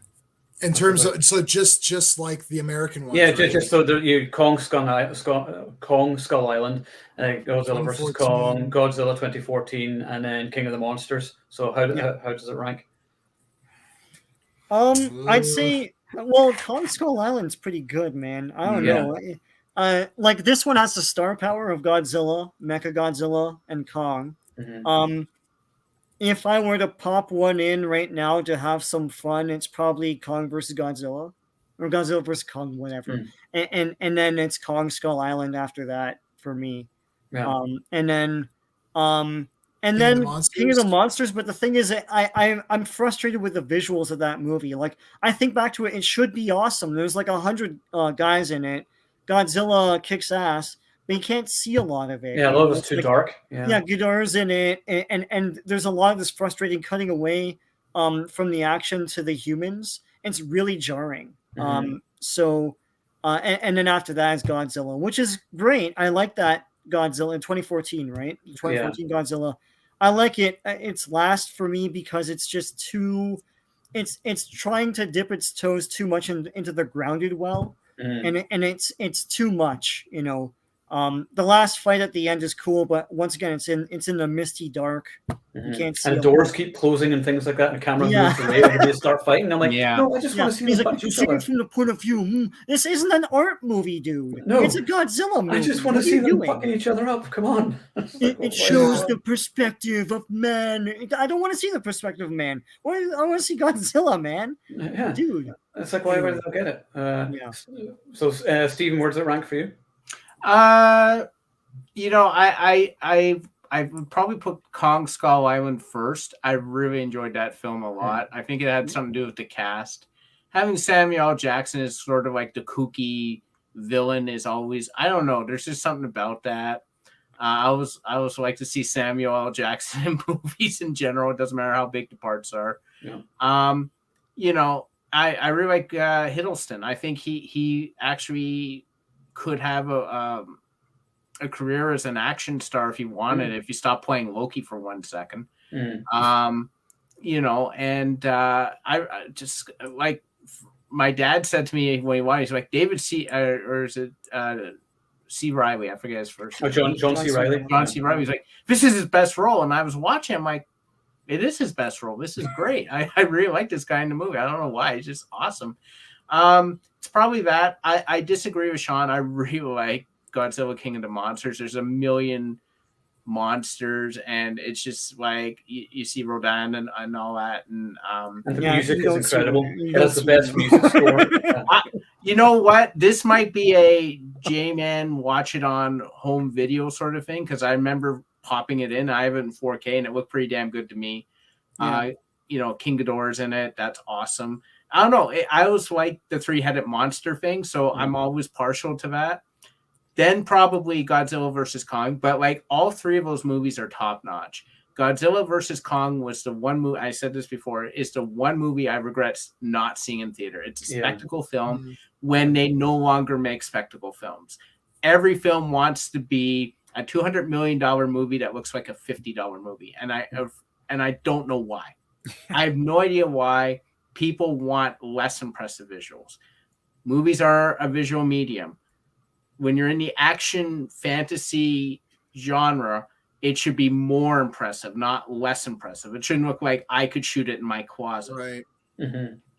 In terms of, so just like the American one.
Yeah,
right?
just so Kong Skull Island, Godzilla versus
2014.
Kong, Godzilla 2014, and then King of the Monsters. So how does it rank?
I'd say, well, Kong Skull Island's pretty good, man. I don't know. Like, this one has the star power of Godzilla, Mechagodzilla, and Kong. If I were to pop one in right now to have some fun, it's probably Kong versus Godzilla, or Godzilla versus Kong, whatever. And then it's Kong Skull Island after that for me.
Yeah.
And then King of the Monsters. But the thing is, I'm frustrated with the visuals of that movie. Like, I think back to it, it should be awesome. There's like 100 guys in it. Godzilla kicks ass. But you can't see a lot of it.
Yeah, a lot of it's too dark.
Yeah, Ghidorah's in it, and there's a lot of this frustrating cutting away from the action to the humans. It's really jarring. So then after that is Godzilla, which is great. I like that Godzilla in 2014, right? 2014 Godzilla. I like it. It's last for me because it's just too. It's trying to dip its toes too much into the grounded well, and it's too much, you know. The last fight at the end is cool, but once again, it's in the misty dark. You can't see.
And doors keep closing and things like that, and the camera moves away when they start fighting. I'm like, no, I just want to see them punch each other.
From the point of view, this isn't an art movie, dude.
No,
it's a Godzilla movie.
I just want to see them fucking each other up. Come on.
It shows the perspective of man. I don't want to see the perspective of man. I want to see Godzilla, man.
Yeah,
dude.
It's like, why would I get it? So, Stephen, where does it rank for you?
You know, I would probably put Kong Skull Island first. I really enjoyed that film a lot. I think it had something to do with the cast. Having Samuel L. Jackson as sort of like the kooky villain is always, I don't know, there's just something about that. I also like to see Samuel L. Jackson in movies in general. It doesn't matter how big the parts are. You know, I really like Hiddleston. I think he actually could have a career as an action star if he wanted, if he stopped playing Loki for 1 second. You know, and I just, like, my dad said to me when he watched, he's like, David C. Or is it C. Riley? I forget his first name.
John C. Riley.
John C. Riley. He's like, this is his best role. And I was watching him like, it is his best role. This is great. I really like this guy in the movie. I don't know why. He's just awesome. It's probably that. I disagree with Sean. I really like Godzilla King of the Monsters. There's a million monsters, and it's just like you see Rodan and all that, and
the music is incredible. It has the best music score.
You know what? This might be a J-Man watch it on home video sort of thing, because I remember popping it in. I have it in 4K and it looked pretty damn good to me.
Yeah.
King Ghidorah's in it. That's awesome. I don't know. I always like the three-headed monster thing, so I'm always partial to that. Then probably Godzilla versus Kong, but like all three of those movies are top-notch. Godzilla versus Kong was the one movie, I said this before, is the one movie I regret not seeing in theater. It's a spectacle film when they no longer make spectacle films. Every film wants to be a $200 million movie that looks like a $50 movie. And I don't know why. I have no idea why people want less impressive visuals. Movies are a visual medium. When you're in the action fantasy genre, it should be more impressive, not less impressive. It shouldn't look like I could shoot it in my closet.
Right.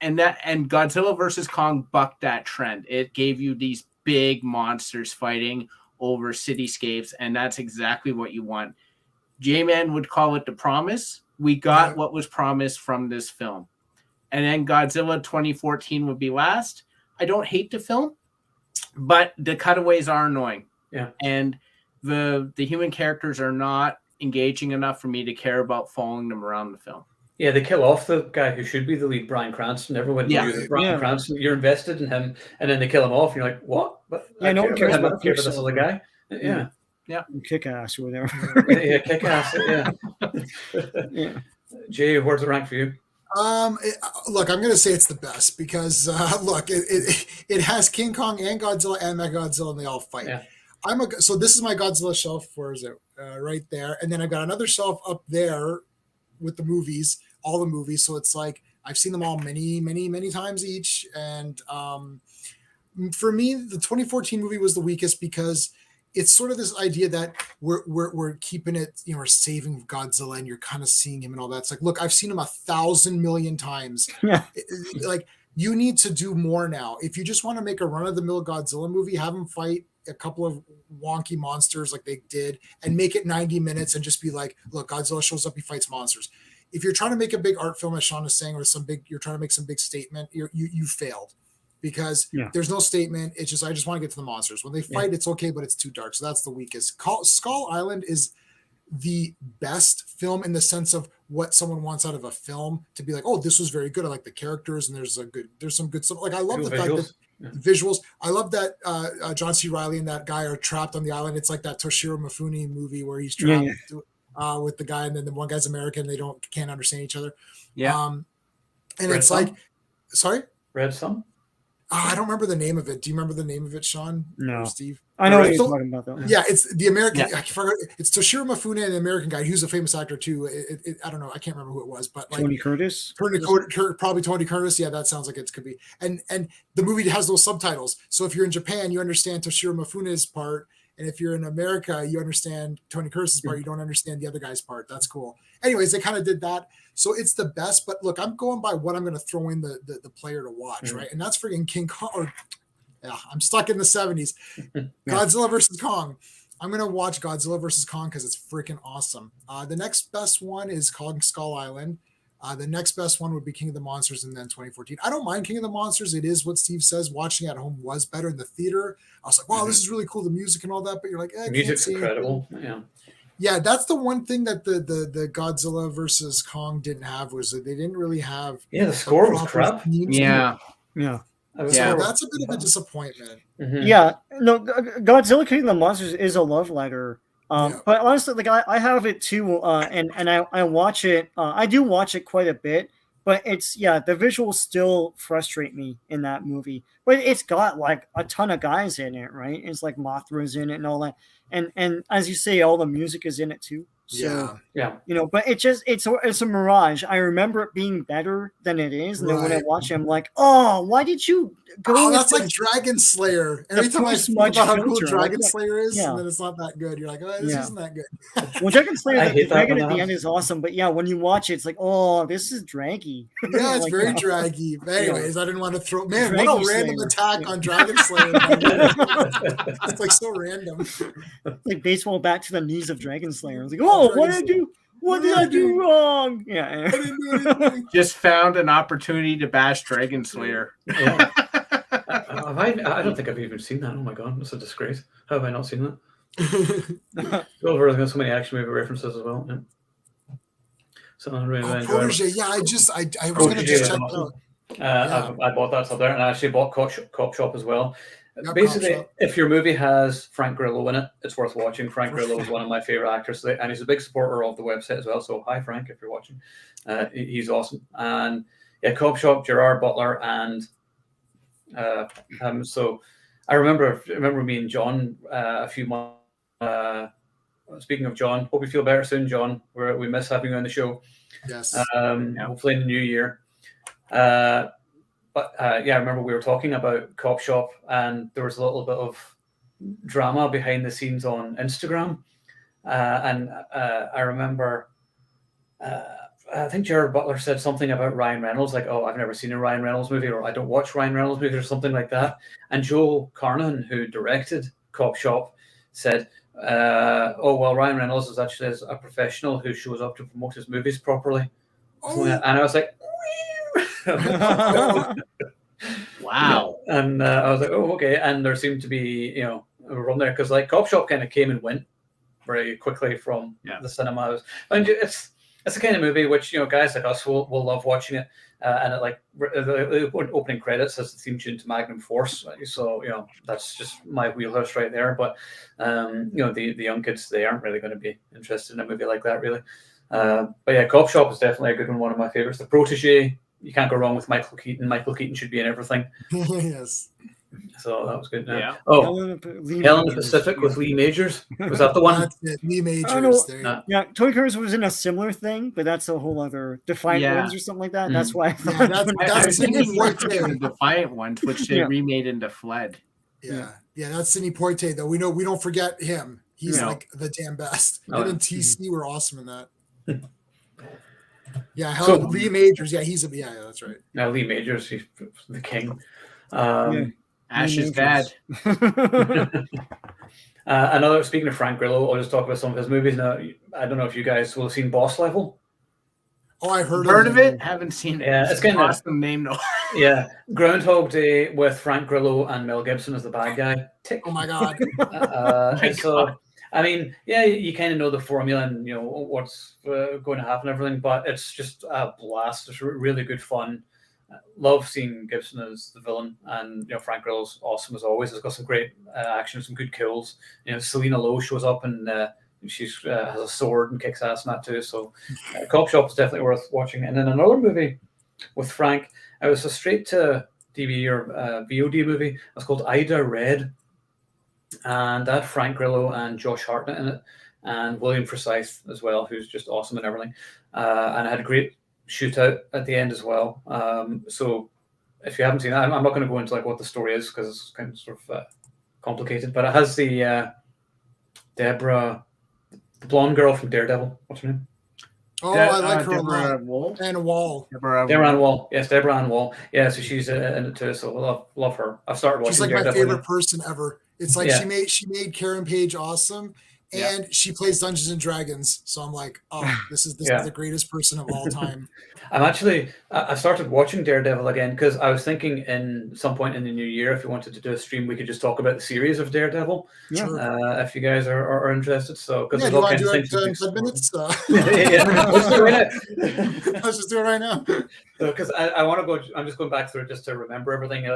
And Godzilla versus Kong bucked that trend. It gave you these big monsters fighting over cityscapes, and that's exactly what you want. J-Man would call it the promise. We got what was promised from this film. And then Godzilla 2014 would be last. I don't hate the film, but the cutaways are annoying.
Yeah.
And the human characters are not engaging enough for me to care about following them around the film.
Yeah, they kill off the guy who should be the lead, Bryan Cranston. Everyone knew that Bryan Cranston. You're invested in him, and then they kill him off. And you're like, what? But
no one cares about
this other guy. Yeah.
Kick ass or whatever.
Yeah, kick ass. Yeah. Jay, where's the rank for you?
Look, I'm going to say it's the best because look, it has King Kong and Godzilla and Mechagodzilla, and they all fight.
Yeah.
So this is my Godzilla shelf. Where is it? Right there, and then I've got another shelf up there with the movies, all the movies. So it's like I've seen them all many times each. And for me, the 2014 movie was the weakest because it's sort of this idea that we're keeping it, we're saving Godzilla and you're kind of seeing him and all that. It's like, look, I've seen him 1,000 million times.
Yeah.
Like, you need to do more now. If you just want to make a run-of-the-mill Godzilla movie, have him fight a couple of wonky monsters like they did and make it 90 minutes and just be like, look, Godzilla shows up, he fights monsters. If you're trying to make a big art film, as Sean is saying, or you're trying to make some big statement, you failed. Because there's no statement. It's just, I just want to get to the monsters. When they fight, it's okay, but it's too dark. So that's the weakest. Skull Island is the best film in the sense of what someone wants out of a film, to be like, oh, this was very good. I like the characters and there's some good stuff. Like, I love the fact that visuals. I love that John C. Reilly and that guy are trapped on the island. It's like that Toshiro Mifune movie where he's trapped with the guy, and then the one guy's American. They can't understand each other. Yeah. And
Red
it's
Sun?
like, sorry?
Red Sun?
I don't remember the name of it. Do you remember the name of it, Sean?
No.
Or Steve?
I know what you're talking about, though.
Yeah, it's the American. I forgot, it's Toshiro Mifune, and the American guy. Who's a famous actor too. I don't know. I can't remember who it was, but like
Tony Curtis.
Probably Tony Curtis. Yeah, that sounds like it could be. And the movie has those subtitles. So if you're in Japan, you understand Toshiro Mifune's part, and if you're in America, you understand Tony Curtis's part. You don't understand the other guy's part. That's cool. Anyways, they kind of did that. So it's the best. But look, I'm going by what I'm going to throw in the player to watch, right? And that's freaking King Kong. I'm stuck in the 70s. Godzilla versus Kong. I'm going to watch Godzilla versus Kong because it's freaking awesome. The next best one is Kong Skull Island. The next best one would be King of the Monsters, and then 2014. I don't mind King of the Monsters. It is what Steve says. Watching at home was better. In the theater, I was like, wow, this is really cool, the music and all that. But you're like,
the music's incredible.
Yeah, that's the one thing that the Godzilla versus Kong didn't have, was that they didn't really have.
Yeah, the score was crap.
Yeah.
So that's a bit of a disappointment.
Yeah, no, Godzilla King of the Monsters is a love letter. But honestly, like I have it too, and I watch it. I do watch it quite a bit, but it's the visuals still frustrate me in that movie. But it's got like a ton of guys in it, right? It's like Mothra's in it and all that, and as you say, all the music is in it too. So but it's a mirage. I remember it being better than it is, and then when I watch it, I'm like, oh, why did you go?
Oh, that's like Dragon Slayer. Every time I think about how cool Dragon Slayer is, and then it's not that good. You're like, oh, this isn't that good.
Well, Dragon Slayer, the dragon at the end is awesome, but when you watch it, it's like, oh, this is draggy.
Yeah, it's
like,
very draggy. But anyways, I didn't want to throw. Man, what a random attack on Dragon Slayer! It's like so random.
Like baseball bat to the knees of Dragon Slayer. I was like, oh. What did I do? What did I do wrong? Yeah.
I didn't do anything.
Just found an opportunity to bash Dragon Slayer.
I don't think I've even seen that. Oh my god, that's a disgrace. How have I not seen that? Silver has got so many action movie references as well. Yeah. So I really enjoyed
Protege.
it.
Yeah, I was gonna just check it out.
I bought that up there, and I actually bought Cop Shop as well.
Yeah,
Basically,
Cop Shop.
if your movie has Frank Grillo in it, it's worth watching. Frank Grillo is one of my favorite actors, and he's a big supporter of the website as well. So hi, Frank, if you're watching. He's awesome. And yeah, Cop Shop, Gerard Butler, and so I remember me and John a few months. Speaking of John, hope you feel better soon, John. We miss having you on the show.
Yes.
Hopefully in the new year. But I remember we were talking about Cop Shop, and there was a little bit of drama behind the scenes on Instagram. And I remember, I think Gerard Butler said something about Ryan Reynolds, like, "Oh, I've never seen a Ryan Reynolds movie," or "I don't watch Ryan Reynolds movies," or something like that. And Joe Carnahan, who directed Cop Shop, said, "Oh, well, Ryan Reynolds is actually a professional who shows up to promote his movies properly." And I was like,
Wow.
And I was like, oh, okay. And there seemed to be, a run there because like Cop Shop kind of came and went very quickly from the cinemas. And it's the kind of movie which, guys like us will love watching it. And it the opening credits has the theme tune to Magnum Force. So, that's just my wheelhouse right there. But, the young kids, they aren't really going to be interested in a movie like that, really. But yeah, Cop Shop is definitely a good one of my favorites. The Protege, you can't go wrong with Michael Keaton. Michael Keaton should be in everything.
Yes.
So that was good.
Yeah.
Oh, Helen of the Pacific with Lee Majors. Was that the one?
That's it. Lee Majors.
Yeah, Toy Cars was in a similar thing, but that's a whole other Defiant Ones or something like that. Mm-hmm. That's why I thought
that's Sidney Poitier.
The Defiant Ones, which they remade into Fled.
Yeah, that's Sidney Poitier, though. We don't forget him. He's like the damn best. Him and TC were awesome in that. Yeah, Lee Majors. Yeah, that's right.
Yeah, Lee Majors, he's the king.
Ash's dad.
Speaking of Frank Grillo, I'll just talk about some of his movies. Now, I don't know if you guys will have seen Boss Level.
Oh, I
heard of it. Haven't seen it.
Yeah, it's kind of
awesome name though.
Yeah, Groundhog Day with Frank Grillo and Mel Gibson as the bad guy. Tick.
Oh my god.
I mean, yeah, you kind of know the formula and what's going to happen and everything, but it's just a blast. It's really good fun. Love seeing Gibson as the villain, and Frank Grillo's awesome as always. It's got some great action, some good kills. Selena Lowe shows up and she's has a sword and kicks ass in that too. So, Cop Shop is definitely worth watching. And then another movie with Frank, it was a straight to DVD or VOD movie. It's called Ida Red. And that had Frank Grillo and Josh Hartnett in it, and William Forsythe as well, who's just awesome and everything. And I had a great shootout at the end as well. So if you haven't seen that, I'm not going to go into like what the story is because it's kind of sort of complicated. But it has the Deborah, the blonde girl from Daredevil. What's her name?
Oh, I like her
Deborah
a lot. Ann Wall.
Deborah Ann Wall. Yes, Deborah Ann Wall. Yeah, so she's in it too. So love her. I've started watching.
She's like
Daredevil
my favorite person ever. It's like
Yeah.
she made Karen Page awesome, and she plays Dungeons and Dragons. So I'm like, oh, this is the greatest person of all time.
I started watching Daredevil again because I was thinking in some point in the new year, if you wanted to do a stream, we could just talk about the series of Daredevil.
Yeah.
Sure.
If you guys are interested. So because
do you want to do it in 10 minutes?
Let's do it right now.
Let's just do it right now.
Because I want to go. I'm just going back through it just to remember everything.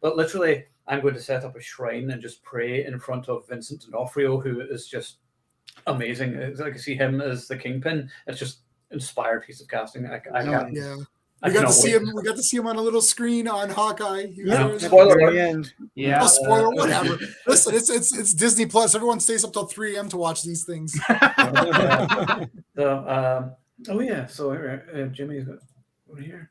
But literally, I'm going to set up a shrine and just pray in front of Vincent D'Onofrio, who is just amazing. It's like you see him as the Kingpin. It's just inspired piece of casting. I can't.
Yeah. We got to see him. We got to see him on a little screen on Hawkeye.
Spoiler alert.
End.
Yeah.
No spoiler, whatever. Listen, it's Disney Plus. Everyone stays up till 3 a.m. to watch these things.
So Jimmy's got over here.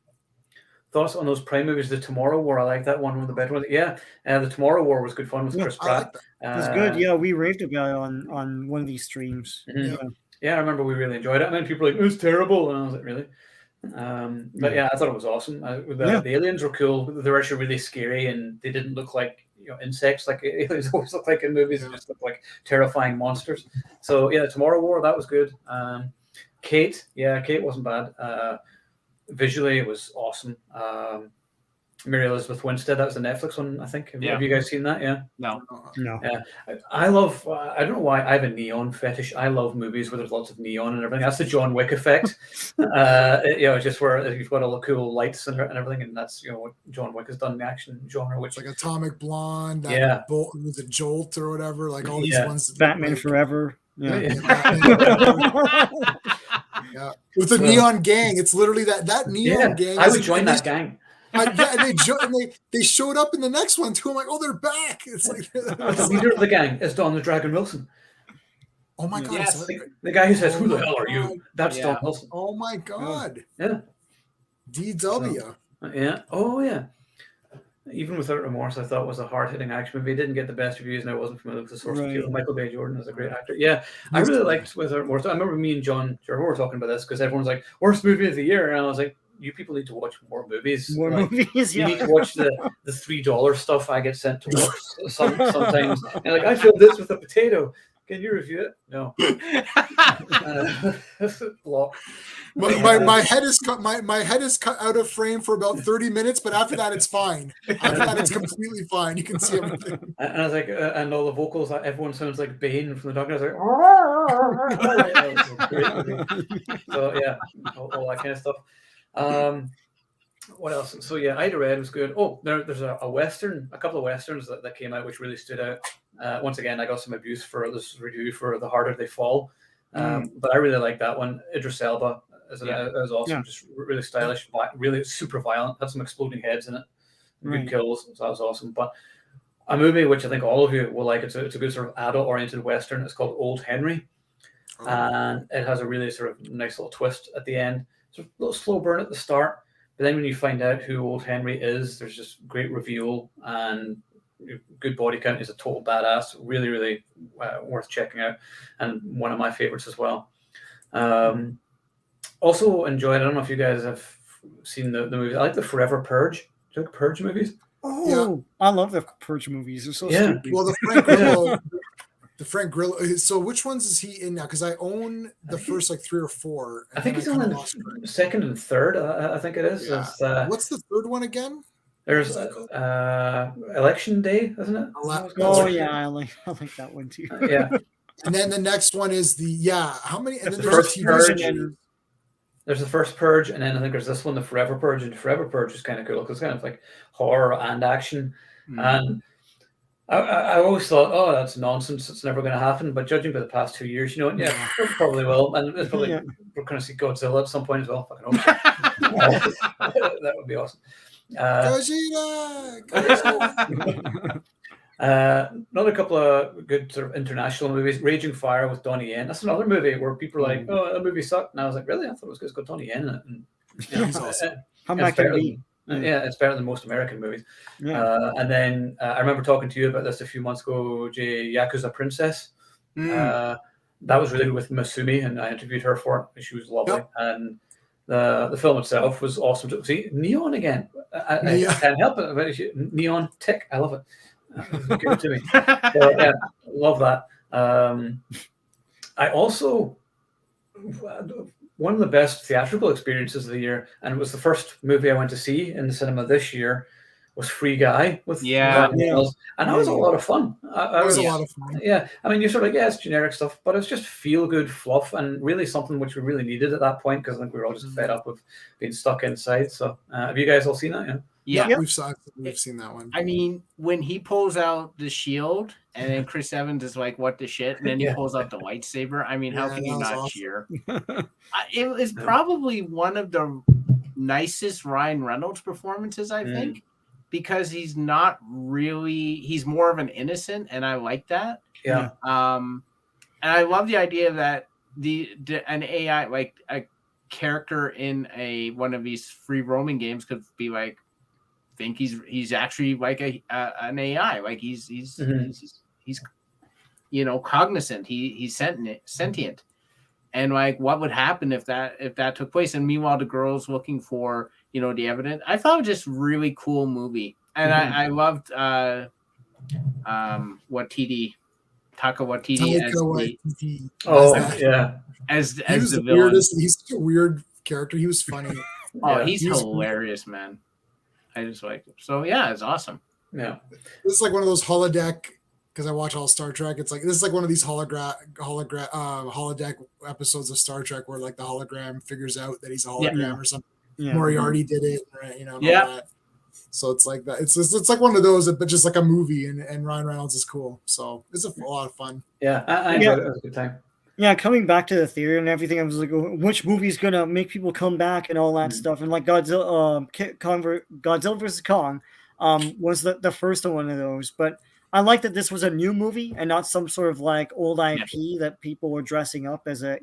Thoughts on those Prime movies? The Tomorrow War. I like that one of the better ones. Yeah, the Tomorrow War was good fun with Chris Pratt.
It was good. Yeah, we raved about it on one of these streams.
Mm-hmm. Yeah, I remember we really enjoyed it. And then people were like, it was terrible. And I was like, really? But yeah, I thought it was awesome. The aliens were cool. They were actually really scary and they didn't look like insects like aliens always look like in movies. They just look like terrifying monsters. So yeah, Tomorrow War, that was good. Kate wasn't bad. Visually, it was awesome. Mary Elizabeth Winstead. That was the Netflix one, I think. Have you guys seen that? Yeah.
No.
No.
Yeah, I love. I don't know why I have a neon fetish. I love movies where there's lots of neon and everything. That's the John Wick effect. Just where you've got all the cool lights and everything, and that's what John Wick has done in the action genre. Which
like Atomic Blonde, was it Jolt or whatever? Like all these ones.
Batman Forever. Yeah.
Yeah. With the neon gang, it's literally that neon gang.
I would join that gang.
They showed up in the next one too. I'm like, oh, they're back. It's like
the leader of the gang is Don the Dragon Wilson.
Oh my god!
Yes.
The guy who says, "Who the hell are you?" That's Don Wilson.
Oh my god!
Yeah.
DW.
Yeah. Oh yeah. Even Without Remorse, I thought was a hard-hitting action movie. It didn't get the best reviews, and I wasn't familiar with the source material. Michael Bay Jordan is a great actor. Yeah, I really liked Without Remorse. I remember me and John Jervo were talking about this because everyone's like, "Worst movie of the year," and I was like, "You people need to watch more movies.
More movies.
You need to watch the $3 stuff I get sent to watch sometimes." And like, I filled this with a potato. Can you review it? No. Block.
My head is cut. My head is cut out of frame for about 30 minutes, but after that, it's fine. After that, it's completely fine. You can see everything.
And I was like, and all the vocals, everyone sounds like Bane from the Doctor. I was like, so yeah, all that kind of stuff. What else? So yeah, Ida Red was good. Oh, there's a western, a couple of westerns that came out which really stood out. Once again, I got some abuse for this review for The Harder They Fall, but I really like that one. Idris Elba is awesome, just really stylish, really super violent. Had some exploding heads in it, good kills. So that was awesome. But a movie which I think all of you will like. It's a good sort of adult-oriented western. It's called Old Henry, and it has a really sort of nice little twist at the end. It's a little slow burn at the start, but then when you find out who Old Henry is, there's just great reveal and good body count. He's a total badass. Really, really worth checking out, and one of my favorites as well. Also enjoyed. I don't know if you guys have seen the movies. I like the Forever Purge. Do you like Purge movies?
Oh, yeah. I love the Purge movies. They're so stupid.
Well, the Frank Grillo. The Frank Grillo. So which ones is he in now? Because I own the first like 3 or 4.
I think he's on the second and third. I think it is.
Yeah. What's the third one again?
There's Election Day, isn't it?
Yeah, I like that one too.
Yeah. And then the next one is how many? And then
there's the first Purge. There's the first Purge, and then I think there's this one, the Forever Purge. And Forever Purge is kind of cool because it's kind of like horror and action. And I always thought, oh, that's nonsense. It's never going to happen. But judging by the past 2 years, you know what? Yeah, it probably will. And it's probably we're going to see Godzilla at some point as well. Fucking hope. That would be awesome. Another couple of good sort of international movies. Raging Fire with Donnie Yen. That's another movie where people are like, "Oh, that movie sucked," and I was like, "Really? I thought it was good. It's got Donnie Yen in it." And, it's better than most American movies. And then I remember talking to you about this a few months ago, Jay, Yakuza Princess. That was really good with Masumi, and I interviewed her for it. She was lovely, and the film itself was awesome. See, neon again. I can't help it. Neon tick. I love it. Give it to me. So, yeah, love that. I also one of the best theatrical experiences of the year, and it was the first movie I went to see in the cinema this year, was Free Guy with and that was a lot of fun. It was a lot of fun. Yeah, I mean, you're sort of like, it's generic stuff, but it's just feel good fluff and really something which we really needed at that point because I think we were all just fed up with being stuck inside. So, have you guys all seen that?
Yeah, we've seen that one.
I mean, when he pulls out the shield and then Chris Evans is like, "What the shit?" and then he pulls out the lightsaber. I mean, how can you not cheer? It was probably one of the nicest Ryan Reynolds performances, I think, because he's not really. He's more of an innocent, and I like that.
Yeah.
And I love the idea that an AI, like a character in one of these free roaming games, could be like. Think he's actually like an AI, like he's cognizant, he's sentient, and like what would happen if that took place? And meanwhile, the girl's looking for the evidence. I thought it was just really cool movie, and I loved Taika Waititi as the villain.
He's such a weird character. He was funny.
He's hilarious, man. I just liked it. So yeah, it's awesome.
Yeah.
This is like one of those holodeck, because I watch all Star Trek. It's like this is like one of these holodeck episodes of Star Trek where like the hologram figures out that he's a hologram or something.
Yeah.
Moriarty did it, right? And all
Yeah.
that. So it's like that. It's like one of those, but just like a movie, and Ryan Reynolds is cool. So it's a lot of fun.
Yeah, I enjoyed it. It was a good time.
Yeah, coming back to the theater and everything, I was like, which movie's gonna make people come back and all that stuff? And like Godzilla, Godzilla vs. Kong, was the first one of those. But I like that this was a new movie and not some sort of like old IP that people were dressing up as a,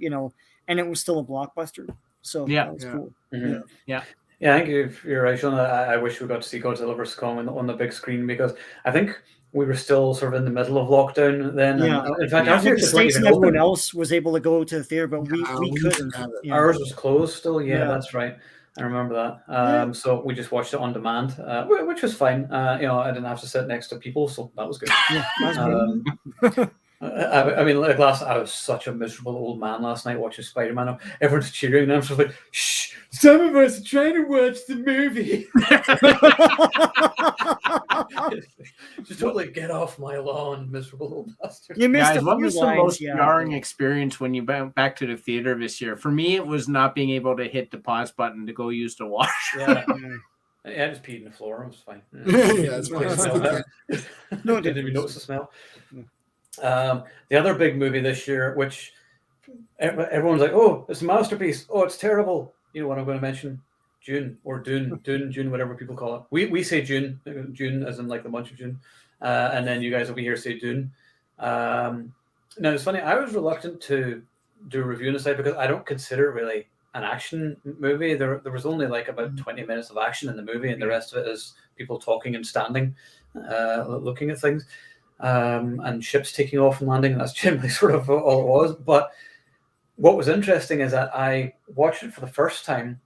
and it was still a blockbuster. So that was cool.
Mm-hmm.
Yeah.
Yeah, I think you're right, Sean. I wish we got to see Godzilla vs. Kong on the big screen, because I think we were still sort of in the middle of lockdown then.
Yeah.
And in fact,
Yeah,
our
the
theaters weren't
States
even
and everyone
open.
else was able to go to the theater, but we couldn't.
have it.
Yeah.
Ours was closed still. Yeah,
Yeah.
that's right. I remember that. So we just watched it on demand, which was fine. I didn't have to sit next to people, so that was good.
Yeah, that's good.
I mean, like I was such a miserable old man last night watching Spider-Man. Everyone's cheering, and I'm just like, shh, some of us are trying to watch the movie. Just totally get off my lawn, miserable old bastard.
You missed
Guys,
a
what
few
was the
lines,
most
yeah.
jarring experience when you went back to the theater this year? For me, it was not being able to hit the pause button to go use the wash.
Yeah. I just peed in the floor. It was fine.
Yeah, it's fine.
No, didn't even notice the smell. The other big movie this year, which everyone's like, oh, it's a masterpiece. Oh, it's terrible. You know what I'm going to mention? June or Dune, whatever people call it. We say June as in like the month of June. And then you guys over here say Dune. Now, it's funny. I was reluctant to do a review on the site because I don't consider it really an action movie. There was only like about 20 minutes of action in the movie, and the rest of it is people talking and standing, looking at things, and ships taking off and landing. And that's generally sort of all it was. But what was interesting is that I watched it for the first time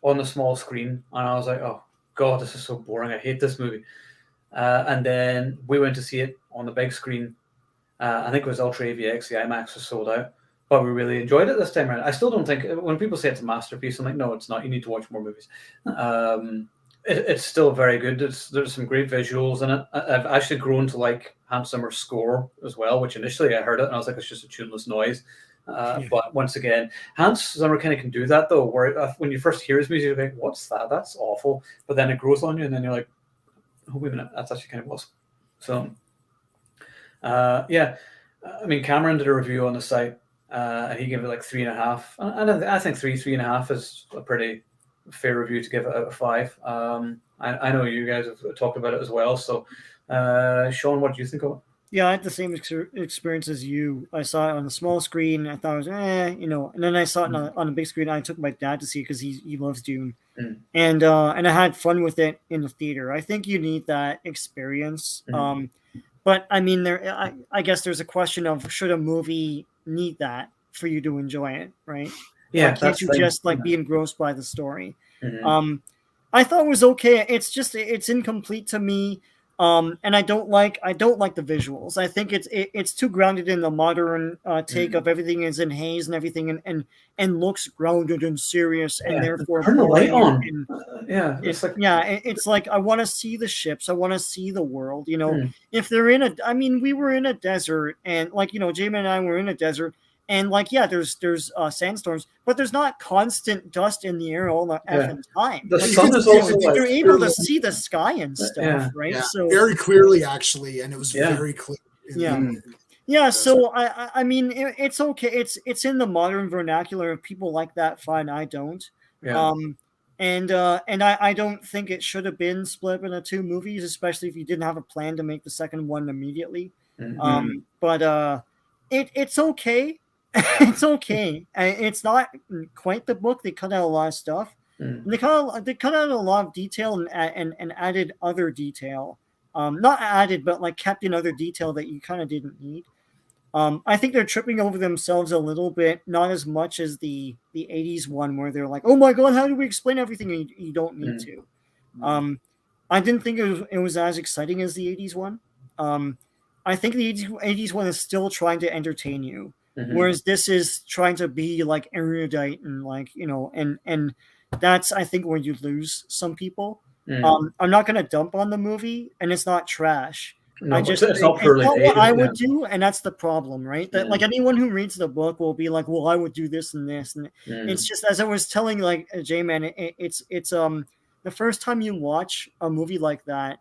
on the small screen, and I was like, oh God, this is so boring. I hate this movie. And then we went to see it on the big screen. I think it was Ultra AVX, the IMAX was sold out. But we really enjoyed it this time around. I still don't think, when people say it's a masterpiece, I'm like, no, it's not. You need to watch more movies. It's still very good. There's some great visuals in it. I've actually grown to like Hans Zimmer's score as well, which initially I heard it and I was like, it's just a tuneless noise. But once again, Hans Zimmer kind of can do that though, where when you first hear his music, you're like, what's that? That's awful. But then it grows on you and then you're like, oh, wait a minute, that's actually kind of awesome. So, I mean, Cameron did a review on the site. And he gave it like 3.5. And I think 3.5 is a pretty fair review to give it out of 5. I know you guys have talked about it as well. So, Sean, what do you think of it?
Yeah, I had the same experience as you. I saw it on the small screen. I thought it was, and then I saw it on the big screen. I took my dad to see it because he loves Dune, and I had fun with it in the theater. I think you need that experience. But I mean, I guess there's a question of, should a movie need that for you to enjoy it, right?
Yeah,
can't you just like be engrossed by the story? I thought it was okay. It's incomplete to me. And I don't like the visuals. I think it's too grounded in the modern take of everything is in haze and everything and looks grounded and serious and therefore
turn the light on.
It's like I want to see the ships. I want to see the world. If they're we were in a desert and like Jamin and I were in a desert. And like, there's sandstorms, but there's not constant dust in the air all the effing time.
The sun is also
you're able to see the sky and stuff, right?
Yeah,
so
very clearly, actually, and it was very clear.
So I mean, it's okay. It's in the modern vernacular. If people like that, fine. I don't. And I don't think it should have been split up into 2 movies, especially if you didn't have a plan to make the second one immediately. But it's okay. It's okay. It's not quite the book. They cut out a lot of stuff. They cut out a lot of detail and added other detail. Not added, but like kept in other detail that you kind of didn't need. I think they're tripping over themselves a little bit, not as much as the 80s one where they're like, oh my God, how do we explain everything? And you don't need to. I didn't think it was as exciting as the 80s one. I think the 80s one is still trying to entertain you. Whereas this is trying to be like erudite and like, and that's, I think, where you lose some people. I'm not going to dump on the movie, and it's not trash.
No,
I
but
just
it's not
it's
poorly
not
made.
what I
Yeah.
would do, and that's the problem, right? That
Yeah.
like anyone who reads the book will be like, well, I would do this and this, and it's just as I was telling like J-Man, it's the first time you watch a movie like that,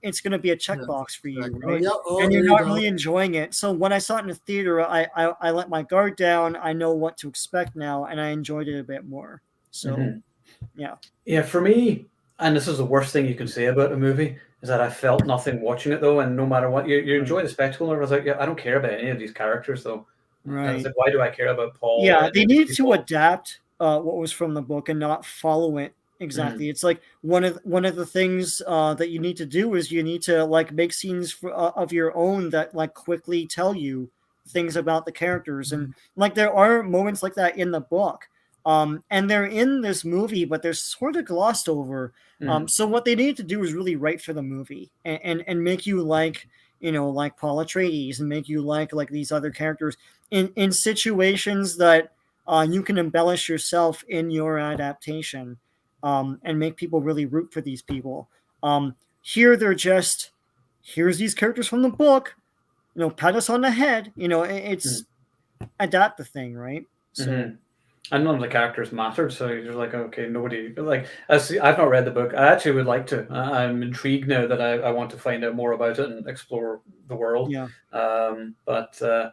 it's going to be a checkbox for you,
Oh,
right?
yeah. Oh,
And
there
you're
you
not
go.
really enjoying it. So when I saw it in the theater, I let my guard down. I know what to expect now, and I enjoyed it a bit more. So yeah.
Yeah, for me, and this is the worst thing you can say about a movie, is that I felt nothing watching it though, and no matter what, you enjoy the spectacle. And I was like, yeah, I don't care about any of these characters though. And I was
Right.
like, why do I care about Paul?
Yeah,
Or any
they
of these
needed to
people?
adapt what was from the book and not follow it exactly. It's like one of the things that you need to do is you need to like make scenes of your own that like quickly tell you things about the characters, and like there are moments like that in the book, and they're in this movie, but they're sort of glossed over. So what they need to do is really write for the movie and make you like like Paul Atreides and make you like these other characters in situations that you can embellish yourself in your adaptation, and make people really root for these people. Here they're just, here's these characters from the book, pat us on the head. It's adapt the thing, right? So
And none of the characters mattered, so you're like, okay, nobody like. I've not read the book. I actually would like to. I'm intrigued now that I want to find out more about it and explore the world.
yeah.
But the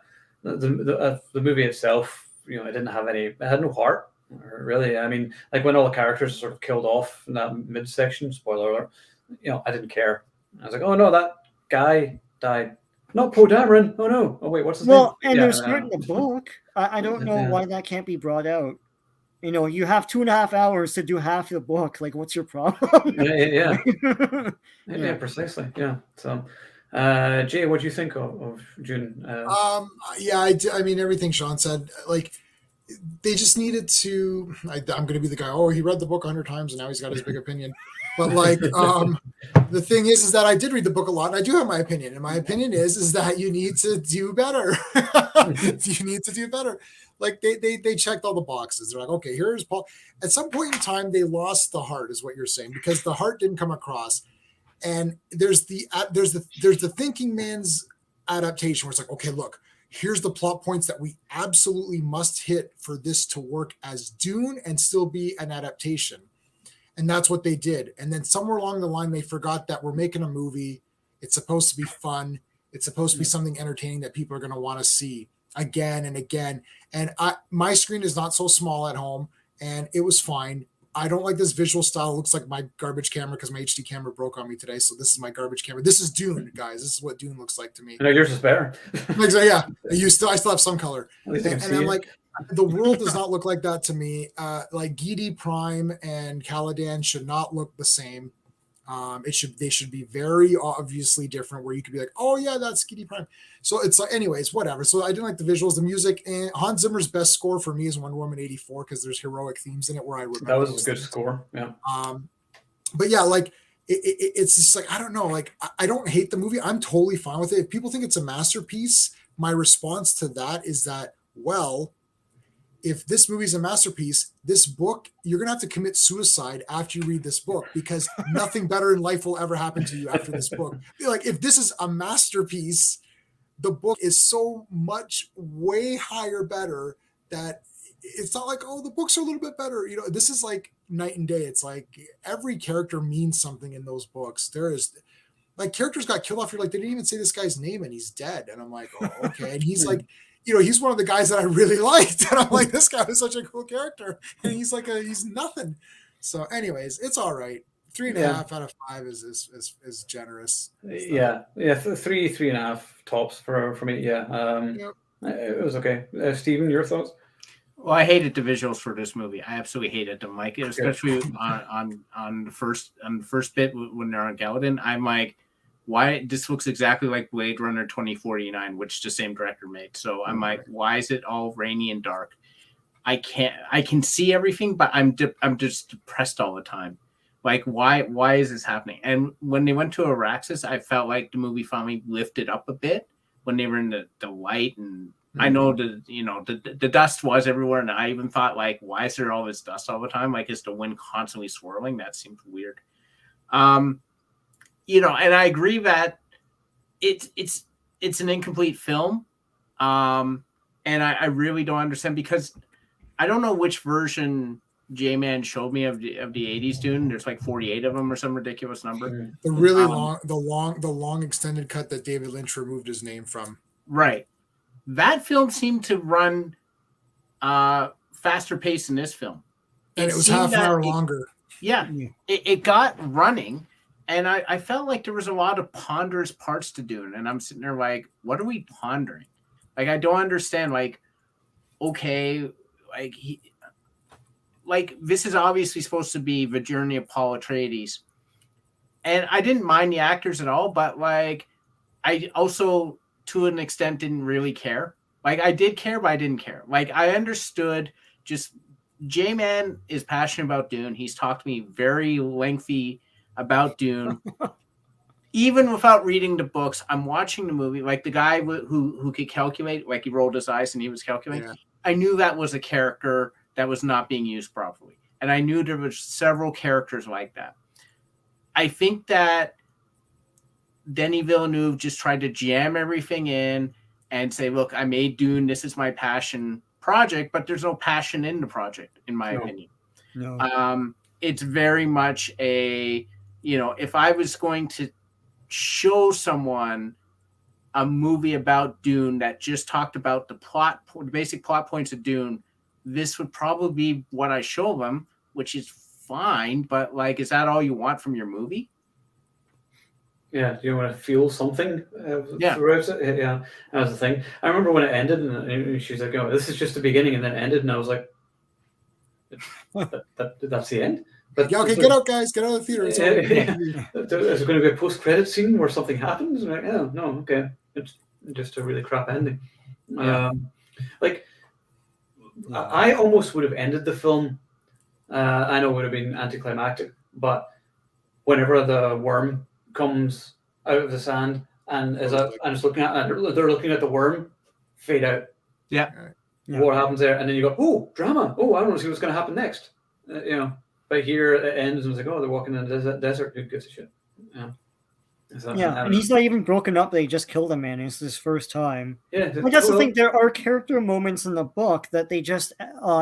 movie itself, it didn't have any. It had no heart, really. I mean, like when all the characters sort of killed off in that midsection. Spoiler alert. I didn't care. I was like, oh no, that guy died. Not Poe Dameron. Oh no. Oh wait, what's his name?
Well, and
Yeah,
there's part in the book. I don't know why that can't be brought out. You have 2.5 hours to do half the book. Like, what's your problem?
Yeah, precisely. Yeah. So, Jay, what do you think of June?
Yeah, I mean everything Sean said. Like, they just needed to. I'm going to be the guy. Oh, he read the book 100 times and now he's got his big opinion. But like, the thing is that I did read the book a lot, and I do have my opinion. And my opinion is that you need to do better. You need to do better. Like they checked all the boxes. They're like, okay, here's Paul. At some point in time, they lost the heart, is what you're saying, because the heart didn't come across. And there's the thinking man's adaptation where it's like, okay, look, here's the plot points that we absolutely must hit for this to work as Dune and still be an adaptation. And that's what they did. And then somewhere along the line, they forgot that we're making a movie. It's supposed to be fun. It's supposed to be something entertaining that people are going to want to see again and again. And my screen is not so small at home, and it was fine. I don't like this visual style. It looks like my garbage camera because my HD camera broke on me today. So this is my garbage camera. This is Dune, guys. This is what Dune looks like to me.
No, yours is better.
Yeah, I still have some color.
And
I'm like, the world does not look like that to me. Like Gidi Prime and Caladan should not look the same. They should be very obviously different, where you could be like, oh yeah, that's Gidi Prime. So it's like, anyways, whatever. So I didn't like the visuals, the music, and Hans Zimmer's best score for me is Wonder Woman 84 because there's heroic themes in it where I remember.
That was a good score. Yeah.
But yeah, like it's just like, I don't know, like I don't hate the movie. I'm totally fine with it. If people think it's a masterpiece, my response to that is that, well, if this movie is a masterpiece, this book, you're going to have to commit suicide after you read this book, because nothing better in life will ever happen to you after this book. Like, if this is a masterpiece, the book is so much way higher better that it's not like, oh, the books are a little bit better. This is like night and day. It's like every character means something in those books. There is like characters got killed off. You're like, they didn't even say this guy's name and he's dead. And I'm like, oh, okay. And he's like, he's one of the guys that I really liked. And I'm like, this guy is such a cool character. And he's like, he's nothing. So anyways, it's all right. 3.5 out of 5 is generous.
Yeah. 3.5 tops for me. Yeah. It was okay. Stephen, your thoughts?
Well, I hated the visuals for this movie. I absolutely hated them, Mike, especially on the first bit when they're on Gallatin. I'm like, why this looks exactly like Blade Runner 2049, which the same director made. So I'm like, why is it all rainy and dark? I can see everything, but I'm just depressed all the time. Like, why is this happening? And when they went to Araxis, I felt like the movie finally lifted up a bit when they were in the light. And I know the dust was everywhere, and I even thought, like, why is there all this dust all the time? Like, is the wind constantly swirling? That seems weird. You know, and I agree that it's an incomplete film. And I really don't understand, because I don't know which version J-Man showed me of the 80s Dune. There's like 48 of them or some ridiculous number.
The really long extended cut that David Lynch removed his name from.
Right. That film seemed to run faster pace than this film.
And it was half an hour longer.
Yeah. It got running, and I felt like there was a lot of ponderous parts to Dune, and I'm sitting there like, what are we pondering? Like, I don't understand. Like, okay, like this is obviously supposed to be the journey of Paul Atreides, and I didn't mind the actors at all, but like, I also, to an extent, didn't really care. Like, I did care, but I didn't care. Like, I understood. Just J-Man is passionate about Dune. He's talked to me very lengthy about Dune. Even without reading the books, I'm watching the movie. Like, the guy who could calculate, like, he rolled his eyes and he was calculating. Yeah. I knew that was a character that was not being used properly. And I knew there were several characters like that. I think that Denis Villeneuve just tried to jam everything in and say, look, I made Dune. This is my passion project, but there's no passion in the project, in my opinion. No. It's very much a, you know, if I was going to show someone a movie about Dune that just talked about the basic plot points of Dune, this would probably be what I show them, which is fine. But like, is that all you want from your movie?
Yeah, do you want to feel something throughout it? Yeah, that was the thing. I remember when it ended, and she's like, "Oh, this is just the beginning," and then it ended, and I was like, "That's the end." But
yeah, okay, get out, guys, get out of the theater.
Is there going to be a post-credit scene where something happens? Like, oh, no, okay, it's just a really crap ending. Yeah. I almost would have ended the film. I know it would have been anticlimactic, but whenever the worm comes out of the sand and it's looking at, and they're looking at the worm fade out.
Yeah.
What happens there? And then you go, oh, drama. Oh, I want to see what's going to happen next. You know, but here it ends and it's like, oh, they're walking in the desert. Who gives a shit? Yeah.
And he's not even broken up. They just killed a man. It's his first time.
Yeah,
like, that's the thing. There are character moments in the book that they just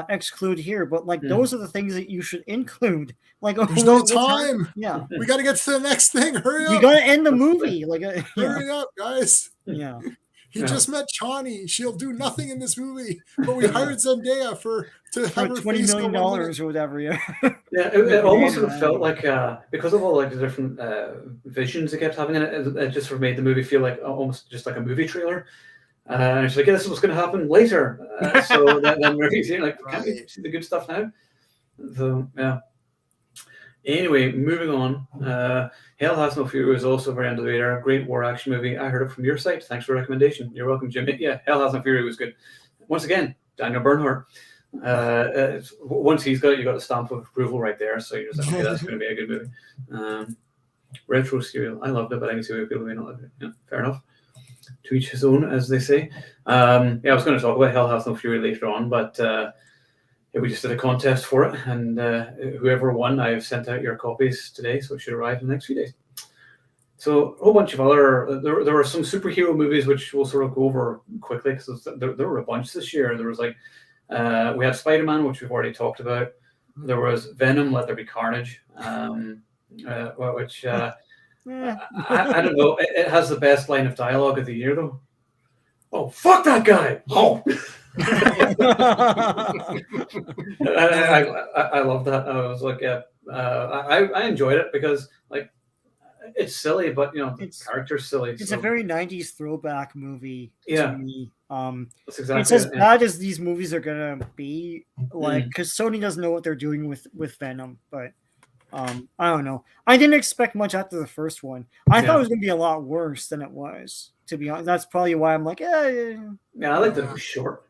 exclude here, but like those are the things that you should include. Like,
there's no time.
Yeah,
we got to get to the next thing. Hurry up!
We got to end the movie. Like,
hurry up, guys.
Yeah.
He just met Chani. She'll do nothing in this movie, but we hired Zendaya to have her
$20 million or whatever. Yeah.
Yeah, it almost sort of felt like because of all like the different visions it kept having in it, it just sort of made the movie feel like almost just like a movie trailer. And she's like, yeah, this is what's going to happen later. So then Murphy's here, like, can't we see the good stuff now? So yeah. Anyway, moving on. Hell Has No Fury was also very under the radar. Great war action movie. I heard it from your site. Thanks for the recommendation. You're welcome, Jimmy. Yeah, Hell Has No Fury was good. Once again, Daniel Bernhardt. Once he's got it, you got a stamp of approval right there. So you're just like, okay, that's going to be a good movie. Retro serial. I loved it, but I can see why people may not like it. Yeah, fair enough. To each his own, as they say. I was going to talk about Hell Has No Fury later on, but we just did a contest for it, and whoever won, I've sent out your copies today, so it should arrive in the next few days. So a whole bunch of other, there were some superhero movies which we'll sort of go over quickly, because there were a bunch this year. There was like, we had Spider-Man, which we've already talked about. There was Venom, Let There Be Carnage, which I don't know. It has the best line of dialogue of the year, though. Oh, fuck that guy! Oh. I love that. I was like, yeah, I enjoyed it because like it's silly, but you know the character's silly.
It's a very 90s throwback movie
to
me.
That's exactly
it's as bad as these movies are gonna be, like, because Sony doesn't know what they're doing with Venom, but I don't know. I didn't expect much after the first one. I thought it was gonna be a lot worse than it was. To be honest, that's probably why I'm like, yeah.
I like that it was short.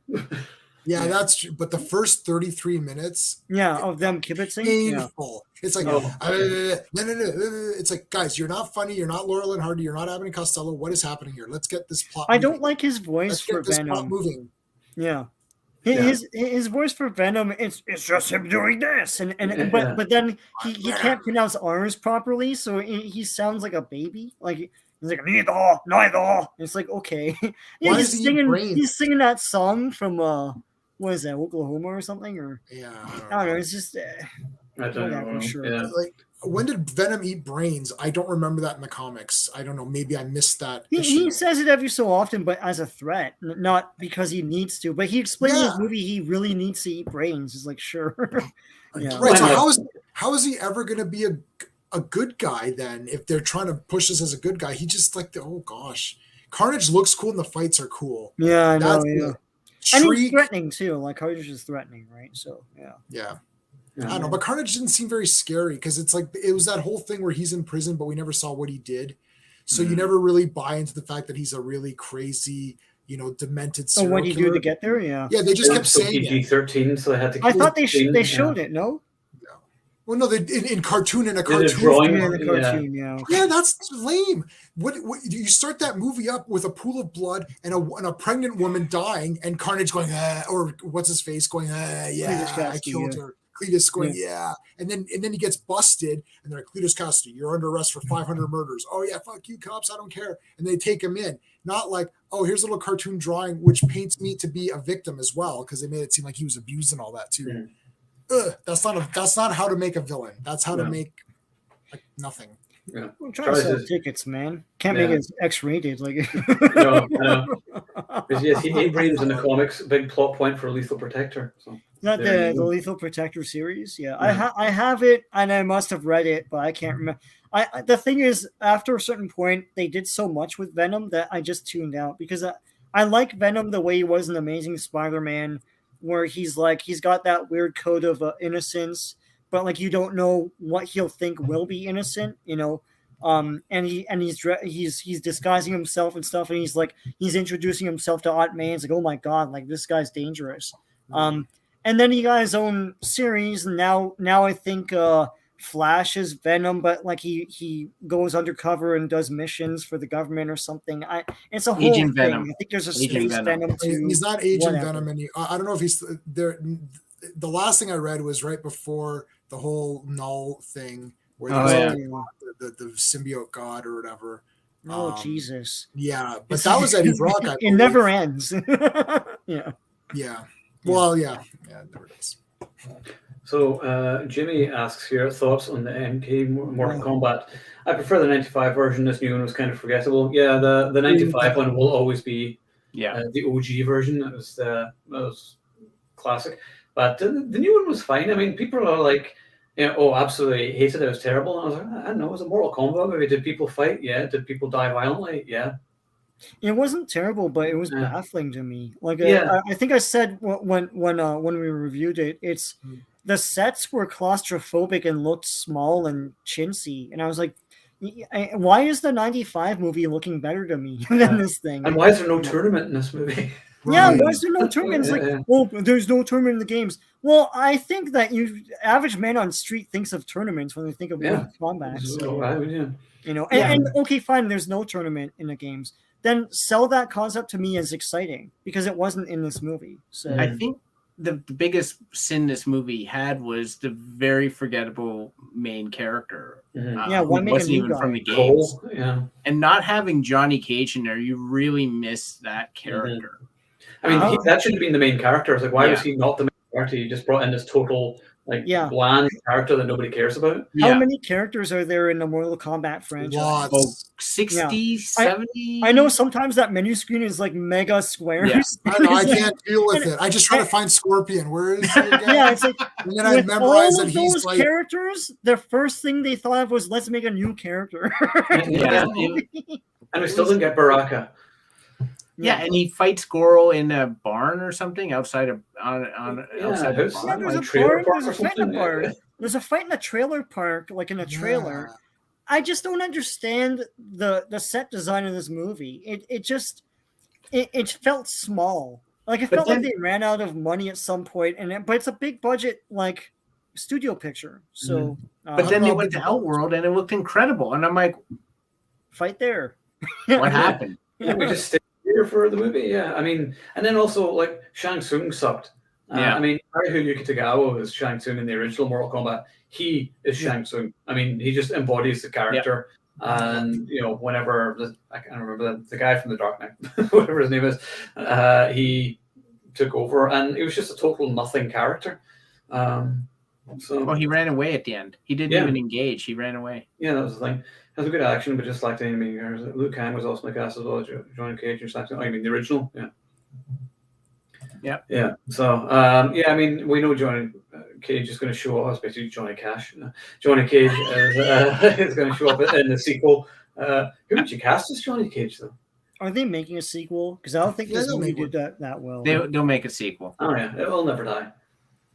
Yeah, that's true. But the first 33 minutes,
of them kibitzing,
painful. It's like, no. It's like, guys, you're not funny. You're not Laurel and Hardy. You're not Abbott and Costello. What is happening here? Let's get this plot.
I don't like his voice for
this
Venom.
plot moving.
Yeah, His voice for Venom, it's just him doing this, but then he can't pronounce R's properly, so he sounds like a baby. Like he's like neither. It's like okay, yeah,
Why does he eat brains?
he's singing that song from what is that, Oklahoma or something, or
Yeah,
I don't know. It's just
I don't know.
Sure.
Yeah.
like when did Venom eat brains? I don't remember that in the comics. I don't know. Maybe I missed that.
He says it every so often, but as a threat, not because he needs to. But he explained in his movie he really needs to eat brains. It's like sure,
yeah. Right. So how is he ever going to be a good guy then? If they're trying to push this as a good guy, he just like oh gosh, Carnage looks cool and the fights are cool.
Yeah, I know. Yeah. And he's
Shriek,
threatening too. Like Carnage is threatening, right? So
yeah. I don't know, but Carnage didn't seem very scary because it's like it was that whole thing where he's in prison, but we never saw what he did. So you never really buy into the fact that he's a really crazy, demented serial
what he do to get there? Yeah.
Yeah, they just kept saying
PG-13, so they had to.
I thought they showed it. No.
Well, no, they in cartoon in a
cartoon.
Drawing
in a cartoon, yeah.
Yeah, that's lame. What you start that movie up with a pool of blood and a pregnant woman dying and Carnage going or what's his face going yeah, I killed her. Cletus going and then he gets busted and they're like, Cletus Cassidy, you're under arrest for 500 murders. Oh yeah, fuck you cops, I don't care. And they take him in. Not like, oh, here's a little cartoon drawing which paints me to be a victim as well because they made it seem like he was abused and all that too.
Mm.
That's not how to make a villain. That's how to make like nothing.
Yeah.
I'm trying to sell tickets, man. Can't make it X-rated. Like
no. Yes, he breathes in the comics. Big plot point for Lethal Protector. So
not the Lethal Protector series. Yeah, I have it, and I must have read it, but I can't remember. The thing is, after a certain point, they did so much with Venom that I just tuned out because I like Venom the way he was in Amazing Spider-Man, where he's got that weird code of innocence, but like you don't know what he'll think will be innocent, and he's disguising himself and stuff, and he's introducing himself to Aunt May. It's like, oh my god, like this guy's dangerous. And then he got his own series, and now I think Flash is Venom, but like he goes undercover and does missions for the government or something. It's a whole
Agent
thing.
Venom.
I think there's a Space Venom too.
He's not Agent Venom anymore. I don't know if he's there. The last thing I read was right before the whole Null thing, where the symbiote god or whatever.
Oh Jesus!
Yeah, but that was Eddie Brock.
It never ends. Yeah.
Yeah. Well, yeah, never does.
So Jimmy asks here thoughts on the MK Mortal Kombat. I prefer the 95 version. This new one was kind of forgettable. Yeah, the 95 one will always be the OG version. That was classic. But the new one was fine. I mean, people are like, absolutely hated it. It was terrible. And I was like, I don't know. Was it Mortal Kombat? Maybe did people fight? Yeah. Did people die violently? Yeah.
It wasn't terrible, but it was baffling to me. Like I think I said when we reviewed it, it's the sets were claustrophobic and looked small and chintzy, and I was like, why is the 95 movie looking better to me than this thing?
And why is there no tournament in this movie?
Yeah, why is there no tournament? It's like, well, there's no tournament in the games. Well, I think that average man on street thinks of tournaments when they think of Mortal Kombat. So, and okay, fine, there's no tournament in the games. Then sell that concept to me as exciting because it wasn't in this movie. So
I think the biggest sin this movie had was the very forgettable main character.
Why make
wasn't
a new
even
guy?
from the games.
And
not having Johnny Cage in there, you really miss that character.
I mean, that should have been the main character. I was like, why was he not the main character? You just brought in this total bland character that nobody cares about.
How many characters are there in the Mortal Kombat franchise?
Oh, 60, 70?
I know sometimes that menu screen is like mega squares.
Yeah. I can't deal with it. I just try to find Scorpion. Where is he again?
Yeah, it's like
and then I memorize that he's
like characters. The first thing they thought of was let's make a new character.
And we still didn't get Baraka.
Yeah, and he fights Goro in a barn or something outside outside the barn.
There's a barn. There's a fight in a barn. There's a fight in a trailer park, like in a trailer. I just don't understand the set design of this movie. It felt small. Like it felt like they ran out of money at some point, but it's a big budget like studio picture. So,
but then they went to Outworld and it looked incredible, and I'm like,
fight there.
What happened?
We just stayed here for the movie. Yeah, I mean, and then also like Shang Tsung sucked.
Yeah.
I mean, Haruhi Kitagawa is Shang Tsung in the original Mortal Kombat. He is Shang Tsung. I mean, he just embodies the character. And whenever I can't remember the guy from The Dark Knight, whatever his name is, he took over, and it was just a total nothing character.
Well, he ran away at the end. He didn't even engage. He ran away.
Yeah, that was the thing. It was a good action, but just like Amy, Liu Kang was also in the cast as well. Johnny Cage or something. I mean, the original. Yeah. So, I mean, we know Johnny Cage is going to show up. Especially Johnny Cash. Johnny Cage is going to show up in the sequel. Who would you cast as Johnny Cage, though?
Are they making a sequel? Because I don't think this movie did that well.
They'll make a sequel.
Oh yeah, it will never die.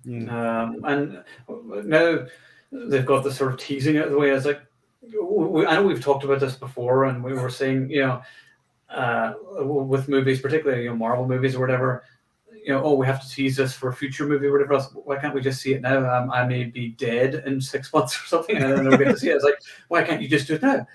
Yeah.
And now they've got this sort of teasing out of the way. It's like, I know we've talked about this before, and we were saying, with movies, particularly Marvel movies or whatever, we have to tease this for a future movie or whatever else. Why can't we just see it now? I may be dead in 6 months or something, and then we'll get to see it. It's like, why can't you just do it now?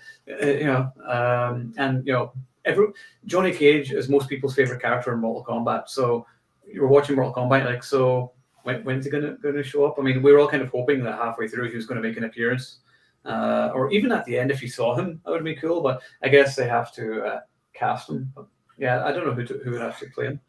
Johnny Cage is most people's favorite character in Mortal Kombat. So you're watching Mortal Kombat, like, so when's he gonna show up? I mean, we were all kind of hoping that halfway through he was going to make an appearance, or even at the end if you saw him, that would be cool. But I guess they have to cast him. But yeah, I don't know who would actually play him.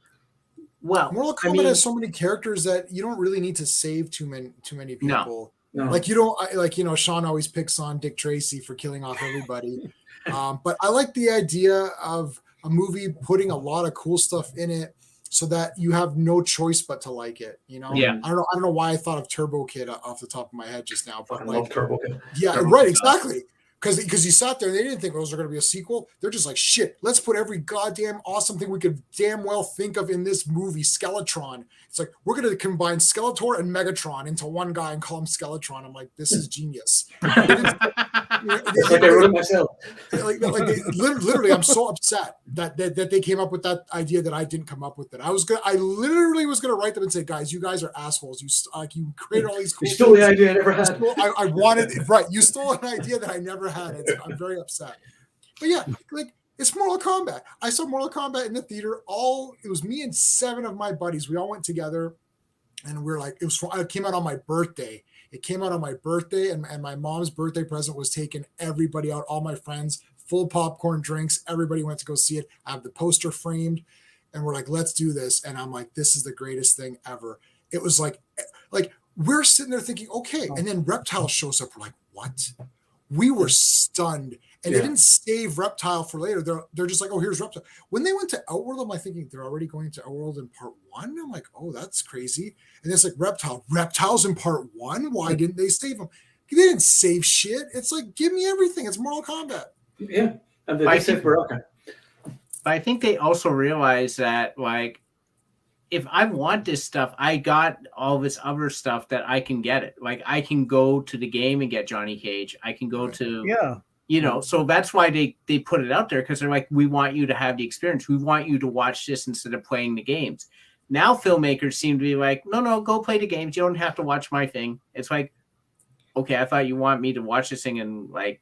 Well,
Mortal Kombat has so many characters that you don't really need to save too many people.
No.
Like you don't Sean always picks on Dick Tracy for killing off everybody. But I like the idea of a movie putting a lot of cool stuff in it so that you have no choice but to like it.
Yeah.
I don't know why I thought of Turbo Kid off the top of my head just now, but
I love Turbo Kid.
Yeah,
Turbo
right,
Kid.
exactly. Because he sat there and they didn't think, was there going to be a sequel? They're just like, shit, let's put every goddamn awesome thing we could damn well think of in this movie, Skeletron. It's like, we're going to combine Skeletor and Megatron into one guy and call him Skeletron. I'm like, this is genius.
It's like I wrote it myself.
Literally, I'm so upset that they came up with that idea that I didn't come up with it. I literally was gonna write them and say, guys, you guys are assholes. You created all these cool
You stole the idea I never had.
I wanted it, right. You stole an idea that I never had. I'm very upset. But yeah, like, it's Mortal Kombat. I saw Mortal Kombat in the theater. It was me and 7 of my buddies. We all went together, and we were like, it came out on my birthday. It came out on my birthday, and my mom's birthday present was taking everybody out, all my friends, full popcorn, drinks. Everybody went to go see it. I have the poster framed, and we're like, let's do this. And I'm like, this is the greatest thing ever. It was like we're sitting there thinking, okay. And then Reptile shows up. We're like, what? We were stunned. And they didn't save Reptile for later. They're just like, oh, here's Reptile. When they went to Outworld, I'm like thinking they're already going to Outworld in part 1. I'm like, oh, that's crazy. And it's like Reptile's in part 1. Why didn't they save him? They didn't save shit. It's like, give me everything. It's Mortal Kombat.
Yeah, and they saved Baraka.
But I think they also realize that, like, if I want this stuff, I got all this other stuff that I can get it. Like, I can go to the game and get Johnny Cage. I can go to so that's why they put it out there, because they're like, we want you to have the experience. We want you to watch this instead of playing the games. Now filmmakers seem to be like, no, go play the games. You don't have to watch my thing. It's like, okay, I thought you want me to watch this thing and, like,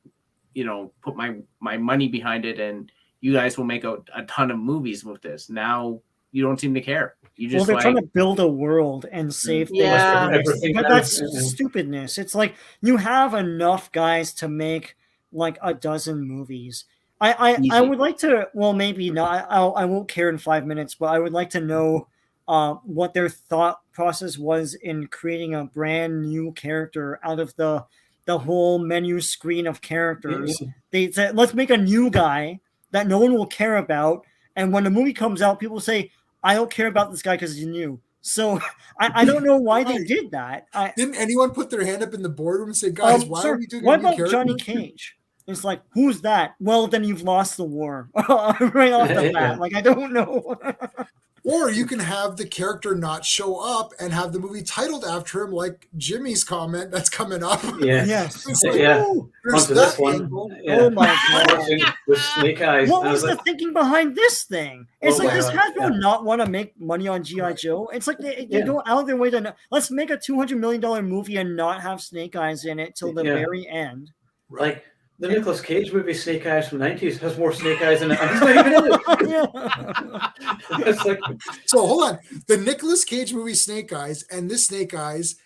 put my money behind it, and you guys will make a ton of movies with this. Now you don't seem to care. You just
they're trying to build a world and save things. But that's stupidness. It's like, you have enough guys to make like a dozen movies. I would like to, well, maybe not. I won't care in 5 minutes, but I would like to know what their thought process was in creating a brand new character out of the whole menu screen of characters. They said, let's make a new guy that no one will care about. And when the movie comes out, people say, I don't care about this guy because he's new. So I don't know why they did that.
Didn't anyone put their hand up in the boardroom and say, guys, why are we doing
what about Johnny Cage? It's like, who's that? Well, then you've lost the war right off the bat. Like, I don't know.
Or you can have the character not show up and have the movie titled after him, like Jimmy's comment that's coming up.
Yes.
Like, oh, there's that angle.
Oh my god.
With Snake Eyes.
What was the thinking behind this thing? It's like, does Hasbro not want to make money on G.I. Joe? It's like they go out of their way to let's make a $200 million movie and not have Snake Eyes in it till the very end.
Like, The Nicolas Cage movie Snake Eyes from the 90s has more snake eyes in it, and he's not even in it.
Yeah.
It's like,
So hold on. The Nicolas Cage movie Snake Eyes and this Snake Eyes,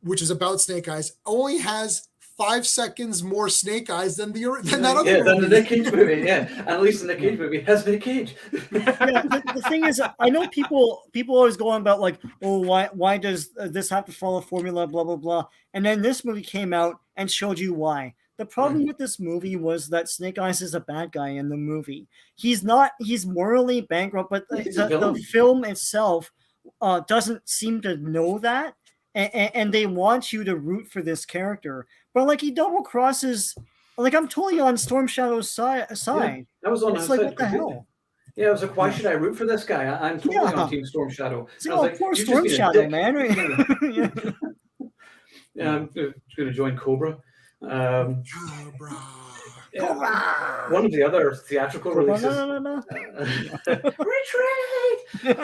which is about Snake Eyes, only has 5 seconds more Snake Eyes than that other movie.
than the Nick Cage movie, yeah. And at least the Nick Cage movie has Nick Cage.
Yeah, the thing is, I know people always go on about like, oh, why does this have to follow formula, blah blah blah, and then this movie came out and showed you why. The problem with this movie was that Snake Eyes is a bad guy in the movie. He's not. He's morally bankrupt, but the film itself doesn't seem to know that, and they want you to root for this character. But like he double crosses. Like I'm totally on Storm Shadow's side.
Yeah, that was on.
It's like what the hell.
Yeah, I was like, why should I root for this guy? I'm totally on Team Storm Shadow.
So, like, poor Storm Shadow, man. Right?
Yeah, I'm going to join Cobra.
Cobra.
Yeah. One of the other theatrical releases.
No.
Retreat!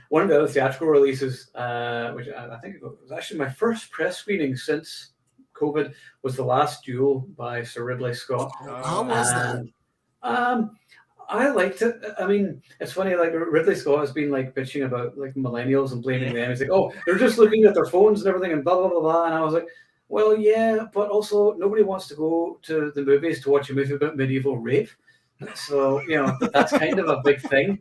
One of the other theatrical releases, which I think was actually my first press screening since COVID, was The Last Duel by Sir Ridley Scott.
How was that?
I liked it. I mean, it's funny, like Ridley Scott has been like bitching about like millennials and blaming them. He's like, oh, they're just looking at their phones and everything and blah, blah, blah, blah. And I was like, well, yeah, but also nobody wants to go to the movies to watch a movie about medieval rape. So, you know, that's kind of a big thing.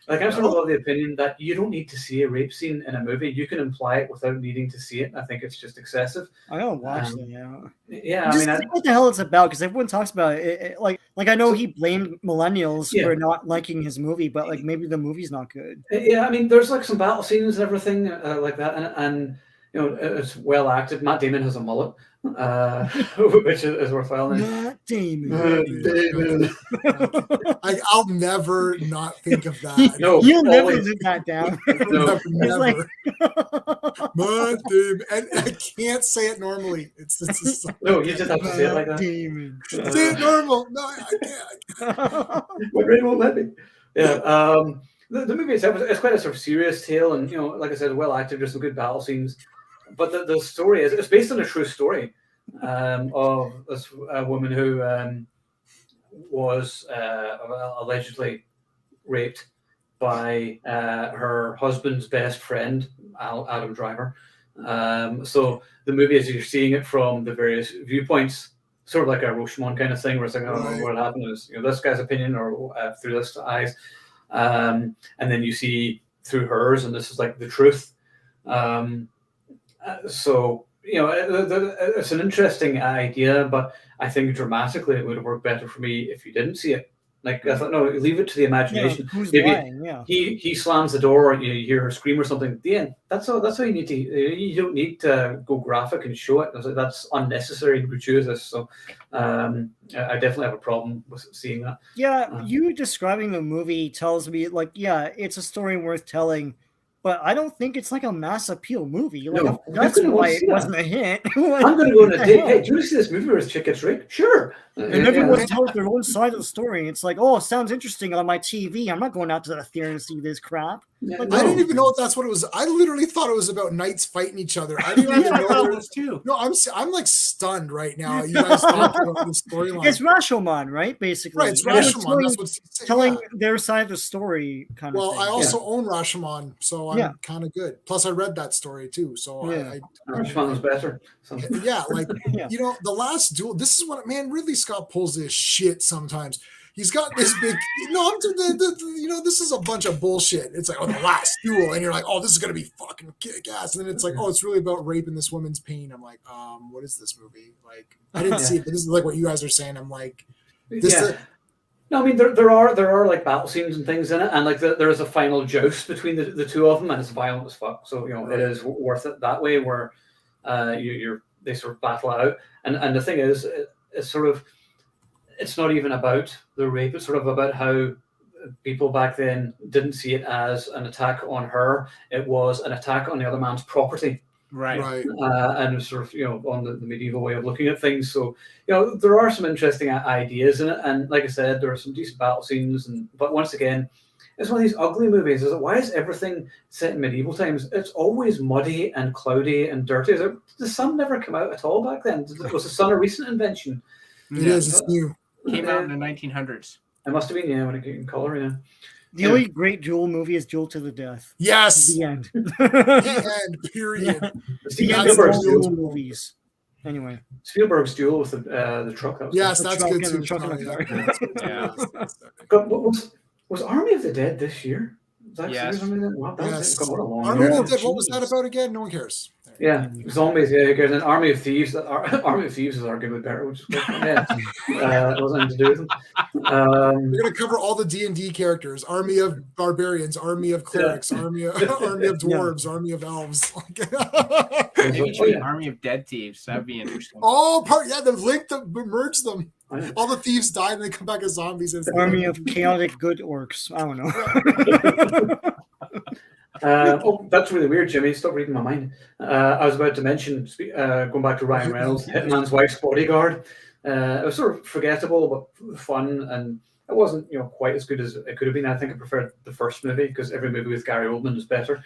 Like I'm sort of the opinion that you don't need to see a rape scene in a movie. You can imply it without needing to see it. I think it's just excessive.
I don't watch it. Yeah.
Yeah, I mean,
what the hell it's about, because everyone talks about it. Like I know he blamed millennials for not liking his movie, but like maybe the movie's not good.
Yeah, I mean, there's like some battle scenes and everything like that, and you know, it's well acted. Matt Damon has a mullet, which is worthwhile.
Matt Damon.
I'll never not think of that.
No,
you'll never live that down.
Never.
Like...
Matt Damon. And I can't say it normally. It's
no, you just have to say it like that.
Damon.
Say it normal. No, I can't.
My brain won't let me. Yeah. The movie itself is quite a sort of serious tale, and you know, like I said, well acted. There's some good battle scenes. But the story it's based on a true story of this woman who was allegedly raped by her husband's best friend, Adam Driver. So the movie, as you're seeing it from the various viewpoints, sort of like a Rashomon kind of thing, where it's like, I don't know what happened is, you know, this guy's opinion or through this eyes, and then you see through hers, and this is like the truth. So, you know, it's an interesting idea, but I think dramatically it would have worked better for me if you didn't see it. Like, I thought, no, leave it to the imagination.
Yeah, who's
maybe
lying? Yeah.
he slams the door, or you hear her scream or something. At the end, that's all you need to. You don't need to go graphic and show it. That's unnecessary and gratuitous. So, I definitely have a problem with seeing that.
Yeah, you describing the movie tells me, like, yeah, it's a story worth telling. But I don't think it's like a mass appeal movie. Like,
No,
that's why it wasn't a hit.
I'm going to go on a date. Hey, do you want to see this movie where his chick gets raped? Sure.
And everyone tells their own side of the story. It's like, oh, it sounds interesting on my TV. I'm not going out to the theater to see this crap.
Yeah,
I didn't even know if that's what it was. I literally thought it was about knights fighting each other. I didn't even know
this too.
No, I'm like stunned right now. You guys talking about the storyline.
It's Rashomon, right? Basically,
Right, it's Rashomon. That's what's
telling their side of the story, kind of.
Well,
thing.
I also own Rashomon, so I'm kind of good. Plus, I read that story too, so
Rashomon was better. So.
Yeah, like you know, The Last Duel. This is what Ridley Scott pulls this shit sometimes. He's got this big, you know, this is a bunch of bullshit. It's like, oh, The Last Duel, and you're like, oh, this is gonna be fucking kick-ass, and then it's like, oh, it's really about raping this woman's pain. I'm like, what is this movie? Like, I didn't see it, but this is like what you guys are saying. I'm like, this.
No, I mean there are like battle scenes and things in it, and like there is a final joust between the two of them, and it's violent as fuck. So you know it is worth it that way, where they sort of battle out, and the thing is, it's sort of. It's not even about the rape. It's sort of about how people back then didn't see it as an attack on her. It was an attack on the other man's property.
Right.
And sort of, you know, on the medieval way of looking at things. So, you know, there are some interesting ideas in it. And like I said, there are some decent battle scenes. But once again, it's one of these ugly movies. Is it, why is everything set in medieval times? It's always muddy and cloudy and dirty. Did the sun never come out at all back then? Was the sun a recent invention?
It is. It's new.
Came out in the 1900s.
It must have been, yeah, when it came in color, yeah.
The only great Duel movie is Duel to the Death.
Yes.
The end.
The end. Period.
Yeah.
Steve
The end of
Spielberg's
all
Duel.
Duel movies. Anyway.
Spielberg's Duel with the truck. That was
Yes,
good.
that's
truck
good
and
too.
the truck and the
Oh,
car.
yeah, that's good.
Yeah.
God, was Army of the Dead this year? Was that
Yes.
Wow, that's
Yes.
God, what a long
Army
year.
of the Dead, what was that about again? No one cares.
Yeah, zombies. Yeah, and then Army of Thieves. Army of Thieves is arguably better, which is good. Yeah, it wasn't to do with them.
We're gonna cover all the D&D characters: army of barbarians, army of clerics, army of dwarves, army of elves.
Maybe it should be Army of Dead Thieves. That'd be interesting.
The link to merge them. All the thieves die and they come back as zombies.
Army of chaotic good orcs. I don't know.
That's really weird, Jimmy. Stop reading my mind. I was about to mention, going back to Ryan Reynolds, Hitman's Wife's Bodyguard. It was sort of forgettable but fun, and it wasn't quite as good as it could have been. I think I preferred the first movie because every movie with Gary Oldman is better.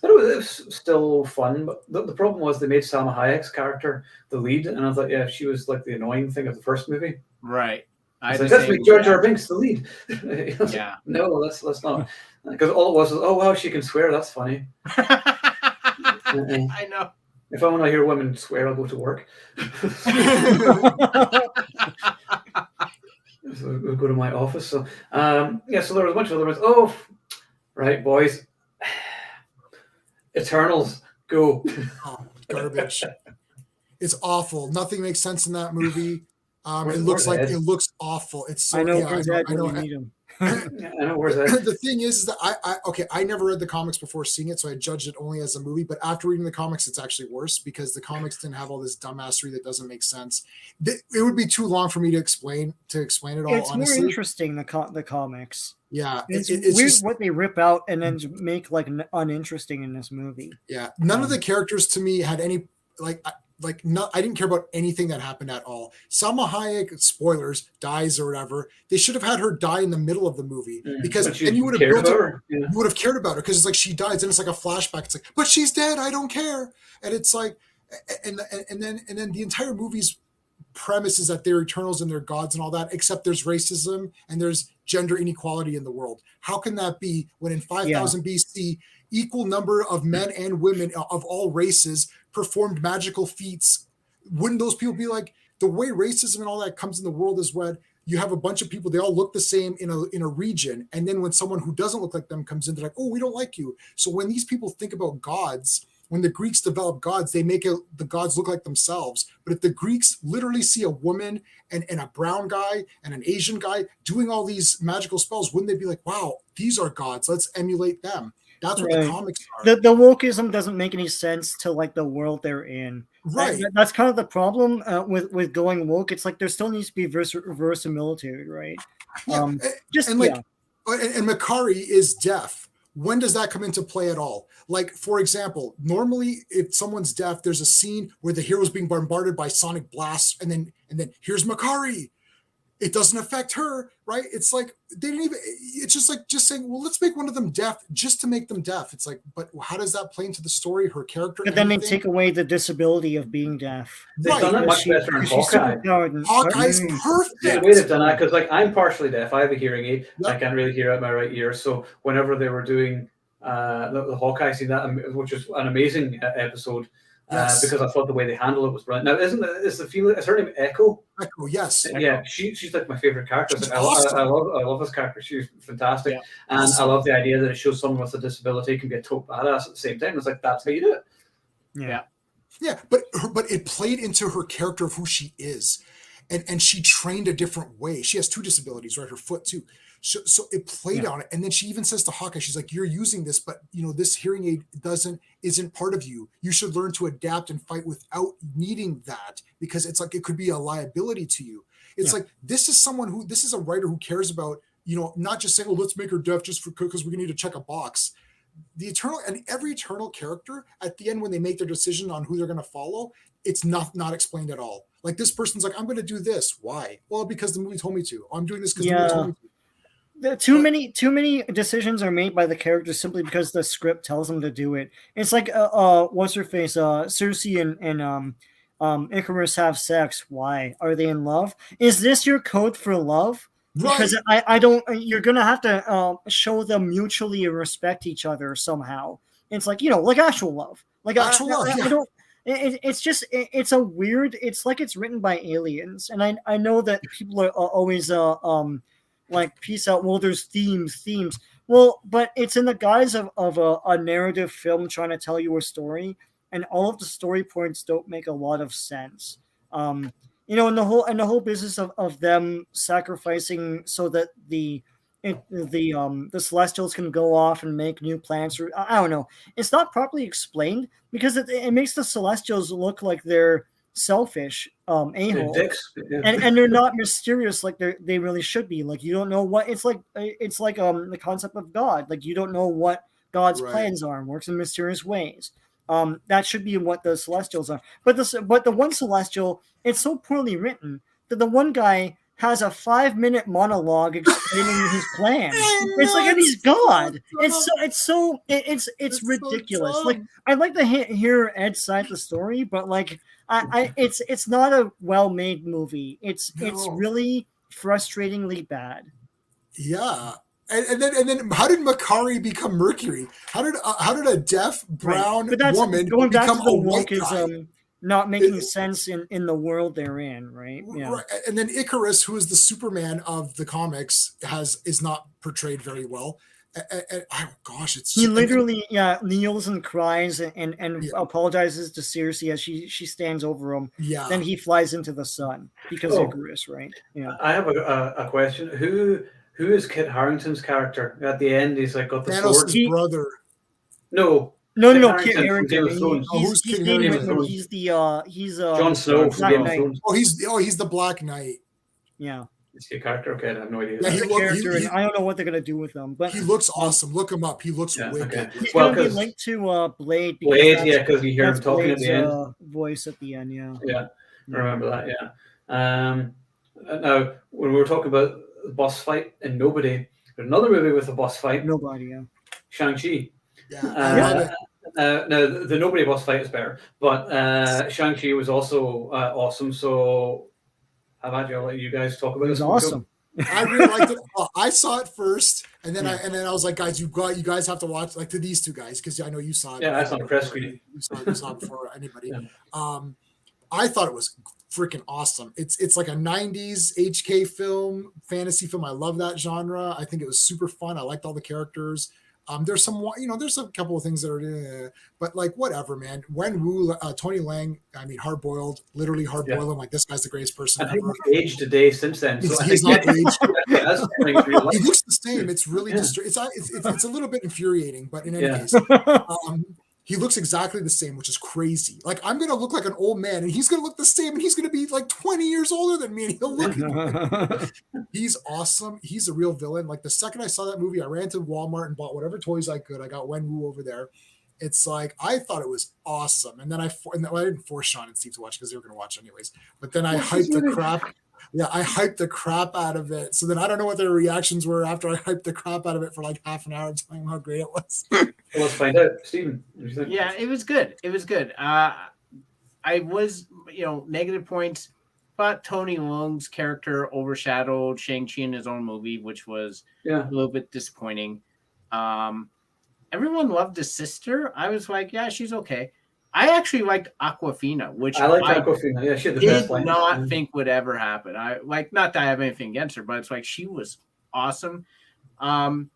But it was still fun. But the problem was they made Salma Hayek's character the lead, and I thought, yeah, she was like the annoying thing of the first movie.
Right.
Let's make Jar Jar Binks the lead.
Yeah.
No, let's not. Because all it was, oh wow, she can swear. That's funny.
I know.
If I want to hear women swear, I'll go to work. So I'll go to my office. So so there was a bunch of other ones. Oh, right, boys. Eternals, go.
Oh, garbage. It's awful. Nothing makes sense in that movie. It looks awful. It's so.
I know.
I know.
You need him.
I know where's that.
The thing is that I never read the comics before seeing it, so I judged it only as a movie. But after reading the comics, it's actually worse because the comics didn't have all this dumbassery that doesn't make sense. It would be too long for me to explain it all.
It's
honestly.
more interesting the comics.
Yeah,
It's
it's
weird
just,
what they rip out and then make like uninteresting in this movie.
yeah. None of the characters to me had any I didn't care about anything that happened at all. Salma Hayek, spoilers, dies or whatever. They should have had her die in the middle of the movie because then you would have built her. You would have cared about her because it's like she dies and it's like a flashback. It's like, but she's dead. I don't care. And it's like, and then the entire movie's premise is that they're Eternals and they're gods and all that. Except there's racism and there's gender inequality in the world. How can that be when in 5000 BC, equal number of men and women of all races performed magical feats? Wouldn't those people be like, the way racism and all that comes in the world is when you have a bunch of people, they all look the same in a region, and then when someone who doesn't look like them comes in, they're like, oh, we don't like you. So when these people think about gods, when the Greeks develop gods, they make the gods look like themselves. But if the Greeks literally see a woman and a brown guy and an Asian guy doing all these magical spells, wouldn't they be like, wow, these are gods, let's emulate them? That's what the comics are.
The wokeism doesn't make any sense to like the world they're in.
Right.
That's kind of the problem with going woke. It's like there still needs to be verisimilitude, right?
Yeah. And Makari is deaf. When does that come into play at all? Like, for example, normally if someone's deaf, there's a scene where the hero's being bombarded by sonic blasts, and then here's Makari. It doesn't affect her, right? It's like they didn't even. It's just like saying, well, let's make one of them deaf just to make them deaf. It's like, but how does that play into the story? Her character.
But then they take away the disability of being deaf.
They've done it much better in Hawkeye.
Hawkeye's perfect.
The way they've done that, because like I'm partially deaf, I have a hearing aid. Yep. I can't really hear out my right ear. So whenever they were doing the Hawkeye scene, which was an amazing episode. Because I thought the way they handle it was brilliant. Now, is her name Echo?
Echo, yes.
Yeah, she's like my favorite character. Like, I love this character. She's fantastic, and I love the idea that it shows someone with a disability can be a total badass at the same time. It's like that's how you do it.
Yeah, but it played into her character of who she is, and she trained a different way. She has two disabilities, right? Her foot too. So it played on it, and then she even says to Hawkeye, she's like, "You're using this, but this hearing aid isn't part of you. You should learn to adapt and fight without needing that, because it's like it could be a liability to you." It's like this is a writer who cares about not just saying, "Oh, let's make her deaf just because we need to check a box." Every Eternal character at the end, when they make their decision on who they're going to follow, it's not explained at all. Like this person's like, "I'm going to do this. Why?" Well, because the movie told me to. I'm doing this because the movie told me to.
Too many decisions are made by the characters simply because the script tells them to do it. It's like what's her face? Cersei and Icarus have sex. Why? Are they in love? Is this your code for love? Because I don't. You're gonna have to show them mutually respect each other somehow. It's like like actual love. Like
Actual love,
I
yeah.
don't. It's just it's a weird. It's like it's written by aliens, and I know that people are always like peace out. Well, there's themes. Well, but it's in the guise of a narrative film trying to tell you a story, and all of the story points don't make a lot of sense. And the whole business of them sacrificing so that the Celestials can go off and make new planets. Or I don't know. It's not properly explained because it makes the Celestials look like they're selfish a-holes.
Yeah.
And they're not mysterious like they really should be. Like you don't know what it's like the concept of God. Like you don't know what God's plans are and works in mysterious ways. That should be what the Celestials are. But the one Celestial, it's so poorly written that the one guy has a 5-minute monologue explaining his plan. It's like, and he's God. It's ridiculous.
So
like I'd like to hear Ed's side of the story, but like it's not a well-made movie. It's really frustratingly bad.
Yeah. And then how did Makari become Mercury? How did a deaf brown woman
going back
become
to the
a white guy?
wokeism not making sense in the world they're in, right? Yeah.
Right. And then Icarus, who is the Superman of the comics, is not portrayed very well. Gosh, it's
he literally kneels and cries and apologizes to Cersei as she stands over him.
Yeah.
Then he flies into the sun because Icarus, right? Yeah.
I have a question. Who is Kit Harington's character? At the end, he's like got the sword.
Thanos' brother.
No,
Kit Harington.
Who's Kit Harington?
He's
Jon Snow from Game of Thrones.
He's the Black Knight.
Yeah.
Is he a character? Okay, I have no idea.
Yeah,
I don't know what they're gonna do with him, but
he looks awesome. Look him up. He looks wicked.
Okay.
He's gonna be linked to Blade.
Because you hear him talking
Blade's,
at the end.
Voice at the end, yeah.
Yeah, I remember that. Yeah. Now, when we were talking about the boss fight in Nobody, there's another movie with a boss fight.
Nobody, yeah.
Shang-Chi.
Yeah.
Now, the Nobody boss fight is better, but Shang-Chi was also awesome. So, I'll let you guys talk about
it. It was awesome.
I really liked it. I saw it first, and then I was like, guys, you guys have to watch, like, to these two guys, because I know you saw it.
Yeah, I saw the press screening.
You saw it before anybody.
Yeah.
I thought it was freaking awesome. It's like a 90s HK film, fantasy film. I love that genre. I think it was super fun. I liked all the characters. There's there's a couple of things that are, but like whatever, man. Wenwu, Tony Leung, I mean, hard-boiled, literally hard-boiled. I'm like, this guy's the greatest person
I think
ever.
he's aged a day since then.
He's not aged.
He
looks the same. It's really it's a little bit infuriating, but in any case, he looks exactly the same, which is crazy. Like, I'm gonna look like an old man, and he's gonna look the same, and he's gonna be like 20 years older than me, and he'll look. He's awesome. He's a real villain. Like, the second I saw that movie, I ran to Walmart and bought whatever toys I could. I got Wenwu over there. It's like, I thought it was awesome, and then I didn't force Sean and Steve to watch because they were gonna watch anyways. But then I hyped the crap. Yeah, I hyped the crap out of it. So then I don't know what their reactions were after I hyped the crap out of it for like half an hour, telling them how great it was.
Well, let's find out. Steven, what do you think?
Yeah, it was good. It was good. I was, negative points, but Tony Leung's character overshadowed Shang-Chi in his own movie, which was a little bit disappointing. Everyone loved his sister. I was like, yeah, she's okay. I actually liked Aquafina, which
I liked Aquafina. Yeah, she had the best line.
Did not think would ever happen. I like, not that I have anything against her, but it's like she was awesome. No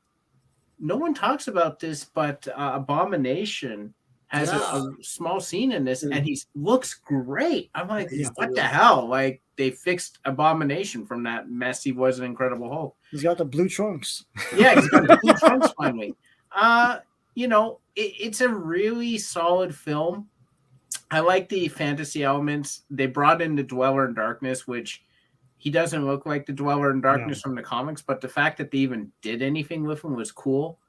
one talks about this, but Abomination has a small scene in this, and he looks great. I'm like, what the hell? Like, they fixed Abomination from that mess he was in Incredible Hulk.
He's got the blue trunks.
Yeah, he's got the blue trunks finally. It's a really solid film. I like the fantasy elements. They brought in the Dweller in Darkness, which he doesn't look like the Dweller in Darkness from the comics, but the fact that they even did anything with him was cool.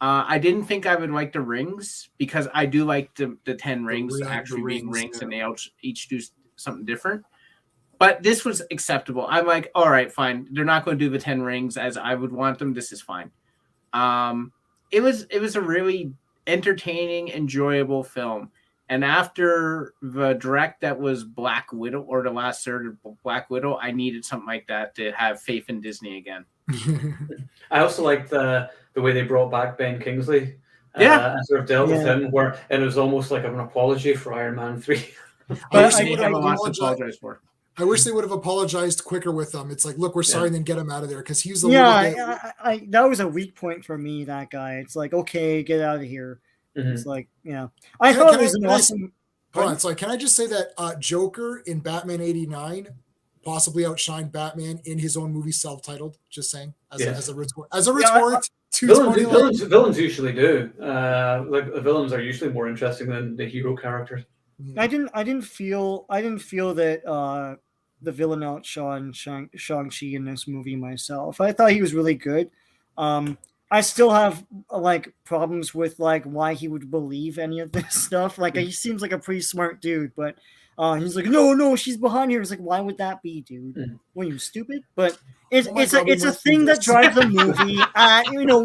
I didn't think I would like the rings, because I do like the 10 rings actually being rings, and they each do something different. But this was acceptable. I'm like, all right, fine. They're not going to do the 10 rings as I would want them. This is fine. It was a really entertaining, enjoyable film. And after the direct that was Black Widow, or the last third of Black Widow, I needed something like that to have faith in Disney again.
I also liked the way they brought back Ben Kingsley.
Yeah.
And sort of dealt with him, where it was almost like an apology for Iron Man 3.
I
wish they have a lot to apologize for.
I wish they would have apologized quicker with them. It's like, look, we're sorry, and then get him out of there, because he was a
that was a weak point for me. That guy. It's like, okay, get out of here. Mm-hmm. It's like, I thought it was an awesome.
Hold on, it's like, can I just say that Joker in Batman '89 possibly outshined Batman in his own movie, self-titled? Just saying, as a retort.
Villains usually do. Like the villains are usually more interesting than the hero characters.
I didn't feel that the villain outshone Shang-Chi in this movie myself. I thought he was really good. I still have like problems with like why he would believe any of this stuff. Like he seems like a pretty smart dude, but he's like, no, she's behind here. It's like, why would that be, dude? Were you stupid? But it's a thing that drives the movie.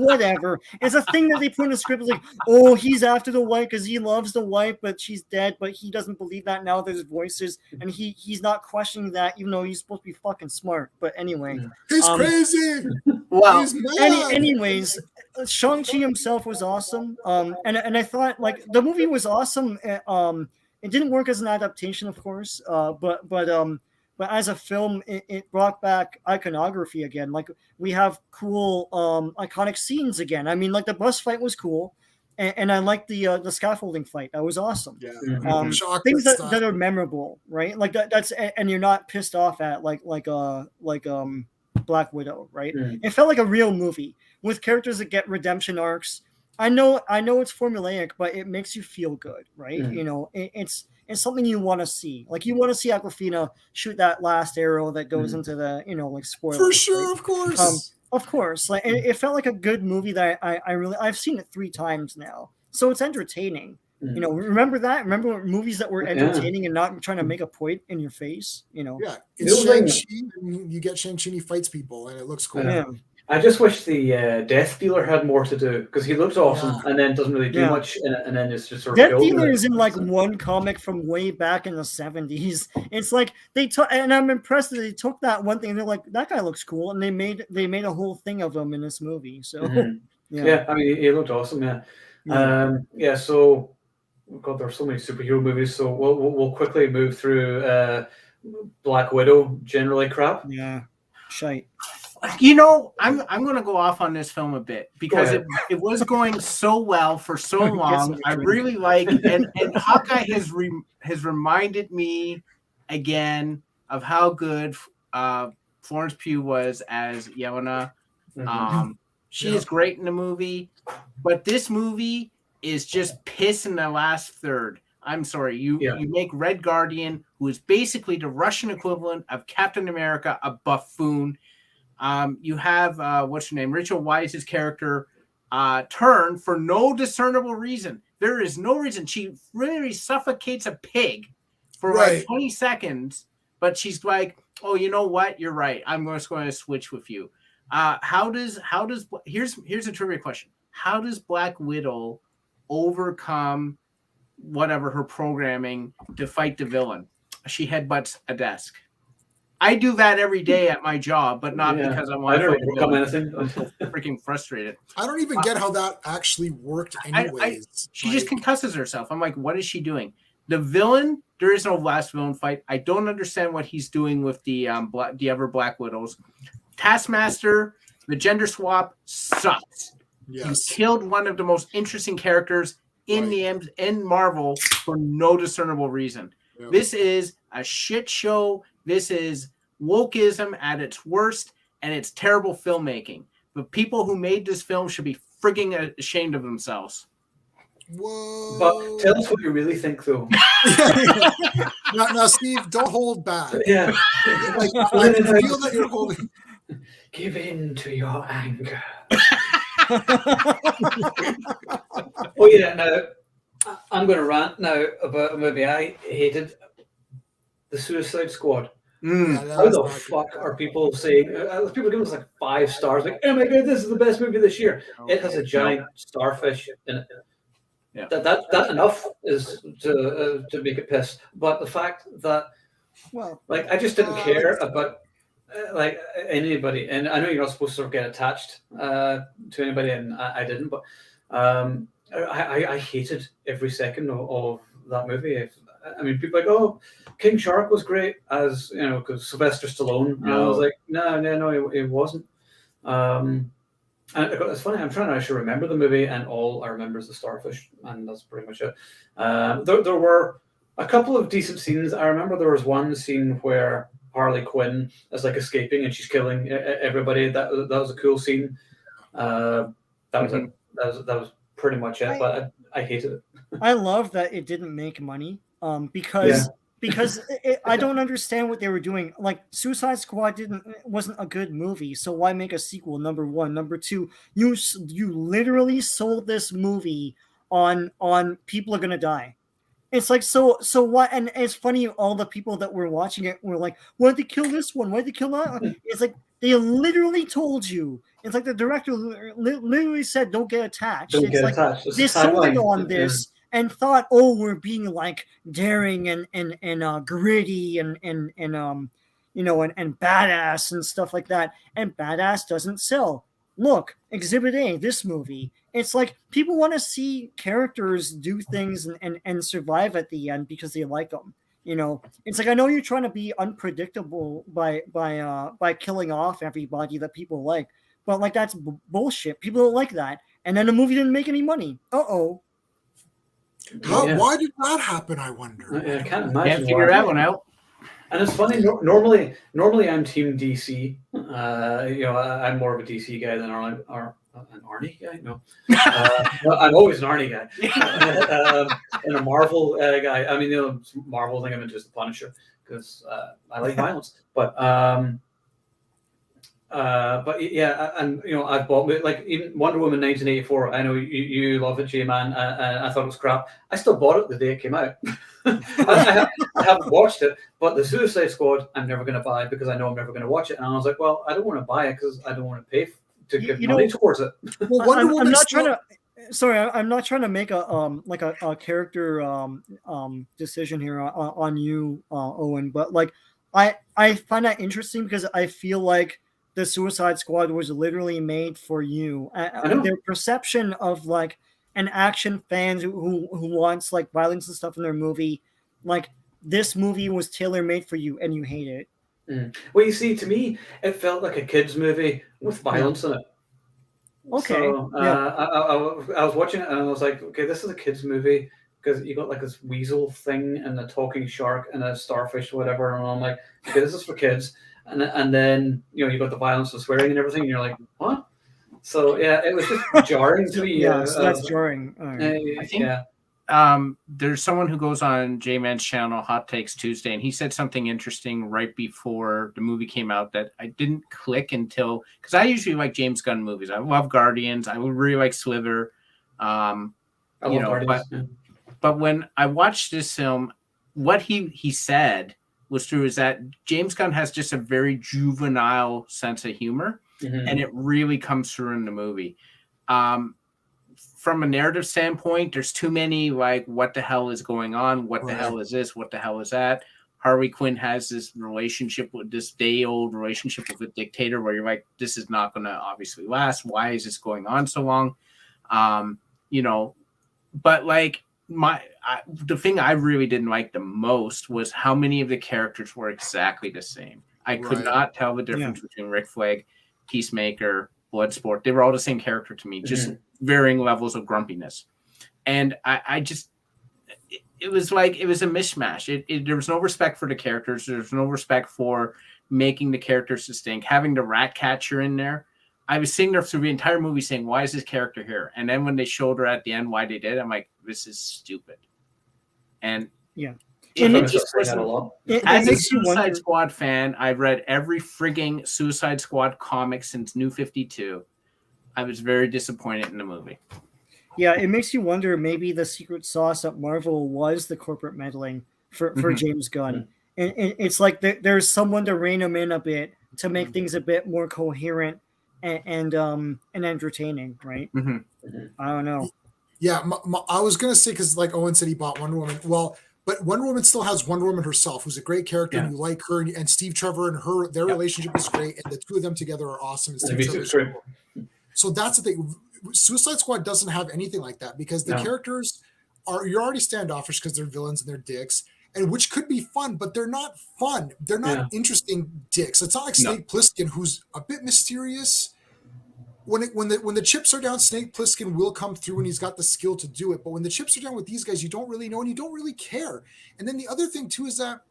Whatever. It's a thing that they put in the script. It's like, oh, he's after the wife because he loves the wife, but she's dead. But he doesn't believe that now. There's voices, and he's not questioning that, even though he's supposed to be fucking smart. But anyway,
he's crazy.
Well, anyways, Shang-Chi himself was awesome. And I thought like the movie was awesome. It didn't work as an adaptation, of course, but as a film, it brought back iconography again. Like we have cool, iconic scenes again. I mean, like the bus fight was cool, and I liked the scaffolding fight. That was awesome. Yeah. Things that are memorable, right? Like that's and you're not pissed off at like Black Widow, right? It felt like a real movie with characters that get redemption arcs. I know it's formulaic, but it makes you feel good, right? It's something you want to see. Like you want to see Awkwafina shoot that last arrow that goes into the, like spoilers.
For sure,
right?
of course.
Of course. Like it felt like a good movie that I've seen it 3 times now. So it's entertaining. Remember that? Remember movies that were entertaining and not trying to make a point in your face, Yeah,
it's Shang-Chi, and you get Shang-Chi and he fights people and it looks cool.
Yeah.
I just wish the Death Dealer had more to do, because he looks awesome and then doesn't really do much in it, and then it's just sort of
Death Dealer is in like one comic from way back in the 70s. It's like they took, and I'm impressed that they took that one thing and they're like, that guy looks cool, and they made a whole thing of him in this movie. So
yeah, I mean, he looked awesome. So God, there are so many superhero movies, so we'll quickly move through Black Widow. Generally crap.
Yeah, shite.
I'm going to go off on this film a bit because it was going so well for so long. I really like, and Hawkeye has reminded me again of how good Florence Pugh was as Yelena. She is great in the movie, but this movie is just piss in the last third. I'm sorry. You make Red Guardian, who is basically the Russian equivalent of Captain America, a buffoon. You have what's her name? Rachel Weisz's character turn for no discernible reason. There is no reason. She really suffocates a pig for like 20 seconds, but she's like, "Oh, you know what? You're right. I'm just going to switch with you." Here's a trivia question. How does Black Widow overcome whatever her programming to fight the villain? She headbutts a desk. I do that every day at my job, but not because I want to fight the villain. I'm so freaking frustrated.
I don't even get how that actually worked anyways.
She just concusses herself. I'm like, what is she doing? The villain, there is no last villain fight. I don't understand what he's doing with the other Black Widows. Taskmaster, the gender swap sucks. Yes. You killed one of the most interesting characters in Marvel for no discernible reason. Yep. This is a shit show. This is wokeism at its worst, and it's terrible filmmaking. The people who made this film should be frigging ashamed of themselves.
Whoa!
But tell us what you really think, though.
now, Steve, don't hold back.
Yeah,
I can feel that you're holding.
Give in to your anger. Oh yeah, now I'm going to rant now about a movie I hated, The Suicide Squad.
Mm.
Yeah,
How
that's
the
not good.
fuck are people saying? People giving us like 5 stars. Like, oh my god, this is the best movie this year. It has a giant starfish in it.
Yeah.
That enough is to make it piss. But the fact that
Well,
like I just didn't care
That's-
about like anybody, and I know you're not supposed to sort of get attached to anybody, and I didn't, but I hated every second of that movie. I mean, people are like, oh, King Shark was great as you know because Sylvester Stallone, and I was
No.
like, no, it wasn't. Um, and it's funny. I'm trying to actually remember the movie, and all I remember is the starfish, and that's pretty much it. There were a couple of decent scenes. I remember there was one scene where Harley Quinn is like escaping and she's killing everybody. That was a cool scene. That was it. That was pretty much it. But I hated it.
I love that it didn't make money.
Yeah.
Because I don't understand what they were doing. Like Suicide Squad wasn't a good movie, so why make a sequel? Number one, number two, you literally sold this movie on people are gonna die. It's like so what? And it's funny, all the people that were watching it were like, "Why'd they kill this one? Why'd they kill that one?" It's like they literally told you. It's like the director literally said, "Don't get attached."
Don't
It's
get
like
attached. It's
they
a
sold it
tagline.
on this and thought, "Oh, we're being like daring and gritty and you know and badass and stuff like that." And badass doesn't sell. Look, Exhibit A, this movie. It's like people want to see characters do things and survive at the end because they like them. You know, it's like I know you're trying to be unpredictable by killing off everybody that people like, but like that's bullshit. People don't like that, and then the movie didn't make any money. Oh.
Yeah.
Why did that happen? I wonder.
I can't imagine.
Can't figure
why.
that one out.
And it's funny. Normally I'm Team DC. I'm more of a DC guy than an Arnie guy. No, well, I'm always an Arnie guy. And a Marvel guy. I mean, Marvel thing. I'm just the Punisher because I like violence. But yeah, and I've bought like even Wonder Woman 1984. I know you love it, J-Man. I thought it was crap. I still bought it the day it came out. I haven't watched it, but the Suicide Squad I'm never going to buy because I know I'm never going to watch it. And I was like, well, I don't want to buy it because I don't want to pay to give money towards it.
Well, Wonder
I'm not
still-
trying to. Sorry, I'm not trying to make a character decision here on you, Owen. But like, I find that interesting because I feel like the Suicide Squad was literally made for you. Their perception of like an action fan who wants like violence and stuff in their movie, like this movie was tailor made for you, and you hate it.
Well, you see, to me, it felt like a kids' movie with violence in it.
Okay.
So I was watching it and I was like, okay, this is a kids' movie because you got like this weasel thing and a talking shark and a starfish, or whatever. And I'm like, okay, this is for kids. And then you got the violence and swearing and everything, and you're like, what? So yeah, it was just jarring to me.
Yeah, so that's jarring. All right.
I think there's someone who goes on J-Man's channel, Hot Takes Tuesday, and he said something interesting right before the movie came out that I didn't click until, because I usually like James Gunn movies. I love Guardians. I would really like Slither.
I love Guardians.
But when I watched this film, what he said was true, is that James Gunn has just a very juvenile sense of humor, and it really comes through in the movie. From a narrative standpoint, there's too many like, what the hell is going on? What the hell is this? What the hell is that? Harley Quinn has this relationship with this day-old relationship with a dictator where you're like, this is not going to obviously last. Why is this going on so long? But like the thing I really didn't like the most was how many of the characters were exactly the same. I could not tell the difference between Rick Flag, Peacemaker, Bloodsport. They were all the same character to me, just varying levels of grumpiness. And I just, it was a mishmash. There was no respect for the characters. There was no respect for making the characters distinct. Having the rat catcher in there, I was sitting there through the entire movie saying, why is this character here? And then when they showed her at the end why they did, I'm like, this is stupid. And it just wasn't. As a Suicide Squad fan, I've read every frigging Suicide Squad comic since New 52. I was very disappointed in the movie.
Yeah, it makes you wonder, maybe the secret sauce at Marvel was the corporate meddling for James Gunn. it's like there's someone to rein them in a bit to make things a bit more coherent and entertaining, right? I don't know.
Yeah, I was gonna say because like Owen said he bought Wonder Woman. Well, but Wonder Woman still has Wonder Woman herself, who's a great character, and you like her, and Steve Trevor and their relationship is great, and the two of them together are awesome. And Steve Trevor's cool. So that's the thing. Suicide Squad doesn't have anything like that because the characters you're already standoffish because they're villains and they're dicks, and which could be fun, but they're not fun. They're not interesting dicks. It's not like Snake Plissken, who's a bit mysterious. When the chips are down, Snake Plissken will come through and he's got the skill to do it. But when the chips are down with these guys, you don't really know and you don't really care. And then the other thing too is that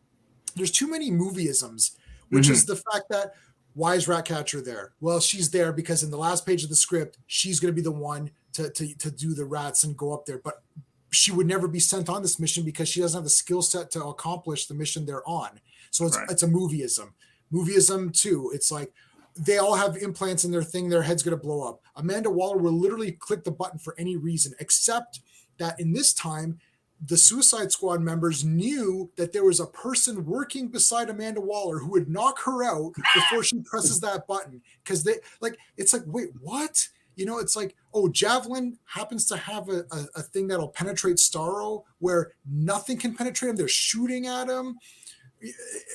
there's too many movieisms, which is the fact that why is Ratcatcher there? Well, she's there because in the last page of the script, she's going to be the one to do the rats and go up there. But she would never be sent on this mission because she doesn't have the skill set to accomplish the mission they're on. So it's a movieism. Movieism too. It's like, they all have implants in their thing. Their head's going to blow up. Amanda Waller will literally click the button for any reason, except that in this time, the Suicide Squad members knew that there was a person working beside Amanda Waller who would knock her out before she presses that button. Because it's like, wait, what? You know, it's like, oh, Javelin happens to have a thing that'll penetrate Starro where nothing can penetrate him. They're shooting at him.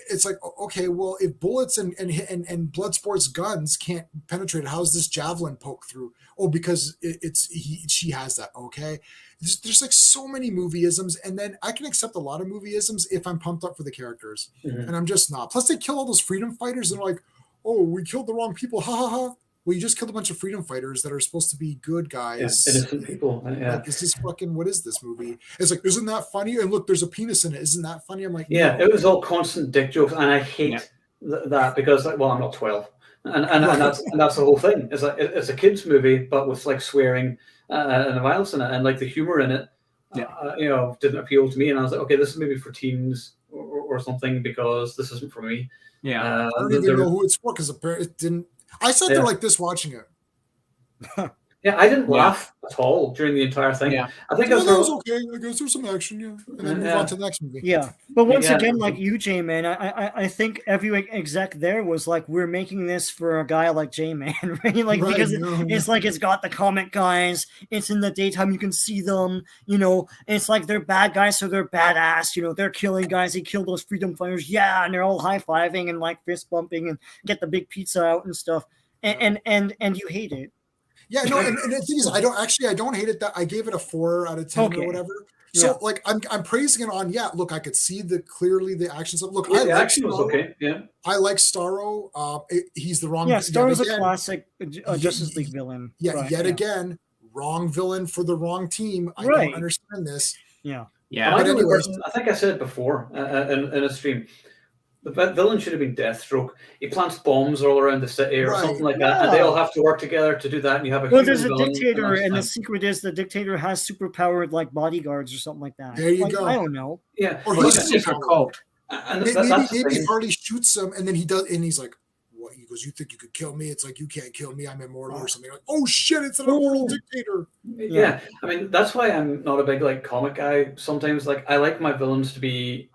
It's like, okay, well, if bullets and Bloodsport's guns can't penetrate it, how's this javelin poke through? Oh, because she has that. Okay, there's like so many movieisms, and then I can accept a lot of movieisms if I'm pumped up for the characters, and I'm just not. Plus, they kill all those freedom fighters, and like, oh, we killed the wrong people, ha ha ha. Well, you just killed a bunch of freedom fighters that are supposed to be good guys.
Innocent people.
Like, is this fucking, what is this movie? It's like, isn't that funny? And look, there's a penis in it. Isn't that funny? I'm like,
no. It was all constant dick jokes, and I hate that because, like, well, I'm not 12, and that's the whole thing. It's like it's a kids movie, but with like swearing and the violence in it, and like the humor in it, didn't appeal to me. And I was like, okay, this is maybe for teens or something because this isn't for me.
I don't even know who it's for because it didn't. I sat there like this watching it.
I didn't laugh at all during the entire thing. I think
that was okay. I guess there's some action, and then move on to the next movie.
But once again, like you, J-Man, I think every exec there was like, we're making this for a guy like J-Man, right? Like because it's like it's got the comic guys. It's in the daytime, you can see them. You know, it's like they're bad guys, so they're badass. You know, they're killing guys. They kill those freedom fighters, and they're all high fiving and like fist bumping and get the big pizza out and stuff. And you hate it.
Yeah, no, and the thing is, I don't hate it that I gave it a 4 out of 10 or whatever. So like I'm praising it on, look, I could see clearly the action stuff. Look,
the action was okay. Yeah.
I like Starro. He's the wrong
Starro's a classic Justice League villain.
Yet again, wrong villain for the wrong team. I don't understand this.
Yeah.
But anyways,
I think I said it before in a stream. The villain should have been Deathstroke. He plants bombs all around the city or something like that, and they all have to work together to do that. And you have
there's a dictator, and the secret is the dictator has superpowered like bodyguards or something like that.
There you go.
I don't know.
Yeah,
or he's
a secret cult.
Maybe Harley shoots him, and then he does, and he's like, "What?" He goes, "You think you could kill me? It's like you can't kill me. I'm immortal or something." Like, oh shit, it's an immortal dictator.
Yeah, I mean that's why I'm not a big like comic guy. Sometimes like I like my villains to be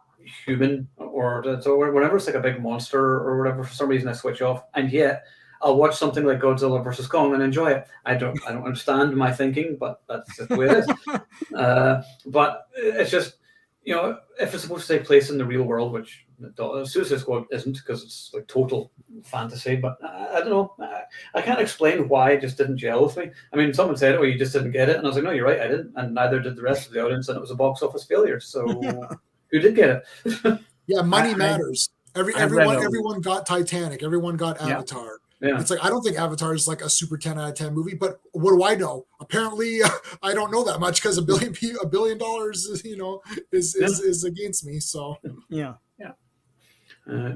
human or whenever it's like a big monster or whatever, for some reason I switch off, and yet I'll watch something like Godzilla versus Kong and enjoy it. I don't understand my thinking, but that's the way it is. But it's just, if it's supposed to take place in the real world, which Suicide Squad isn't because it's like total fantasy, but I don't know. I can't explain why it just didn't gel with me. I mean, someone said, "Oh, you just didn't get it," and I was like, "No, you're right, I didn't," and neither did the rest of the audience, and it was a box office failure. So. Who did get it?
Money matters. Everyone got Titanic. Everyone got Avatar.
Yeah.
It's like I don't think Avatar is like a super 10 out of 10 movie, but what do I know? Apparently, I don't know that much because $1 billion, is against me. So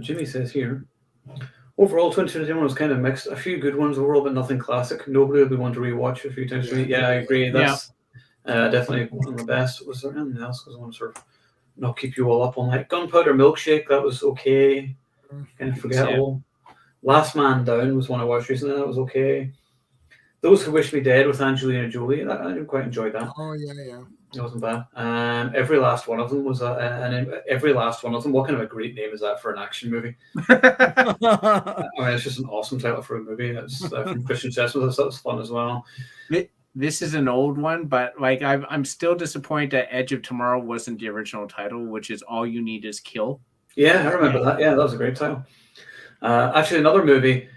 Jimmy says here, overall, 2021 was kind of mixed. A few good ones overall, but nothing classic. Nobody will be one to rewatch a few times. I agree. That's definitely one of the best. Was there anything else? Because I want to sort of not keep you all up on that. Gunpowder Milkshake, that was okay. Kind of forgettable. Last Man Down was one I watched recently. That was okay. Those Who Wish Me Dead with Angelina Jolie. I quite enjoyed that.
Oh yeah.
It wasn't bad. Every last one of them was every last one of them. What kind of a great name is that for an action movie? I mean, it's just an awesome title for a movie. It's from Christian Chestnut. That was fun as well.
This is an old one, but like I'm still disappointed that Edge of Tomorrow wasn't the original title, which is All You Need Is Kill.
Yeah, I remember that. Yeah, that was a great title. Actually, another movie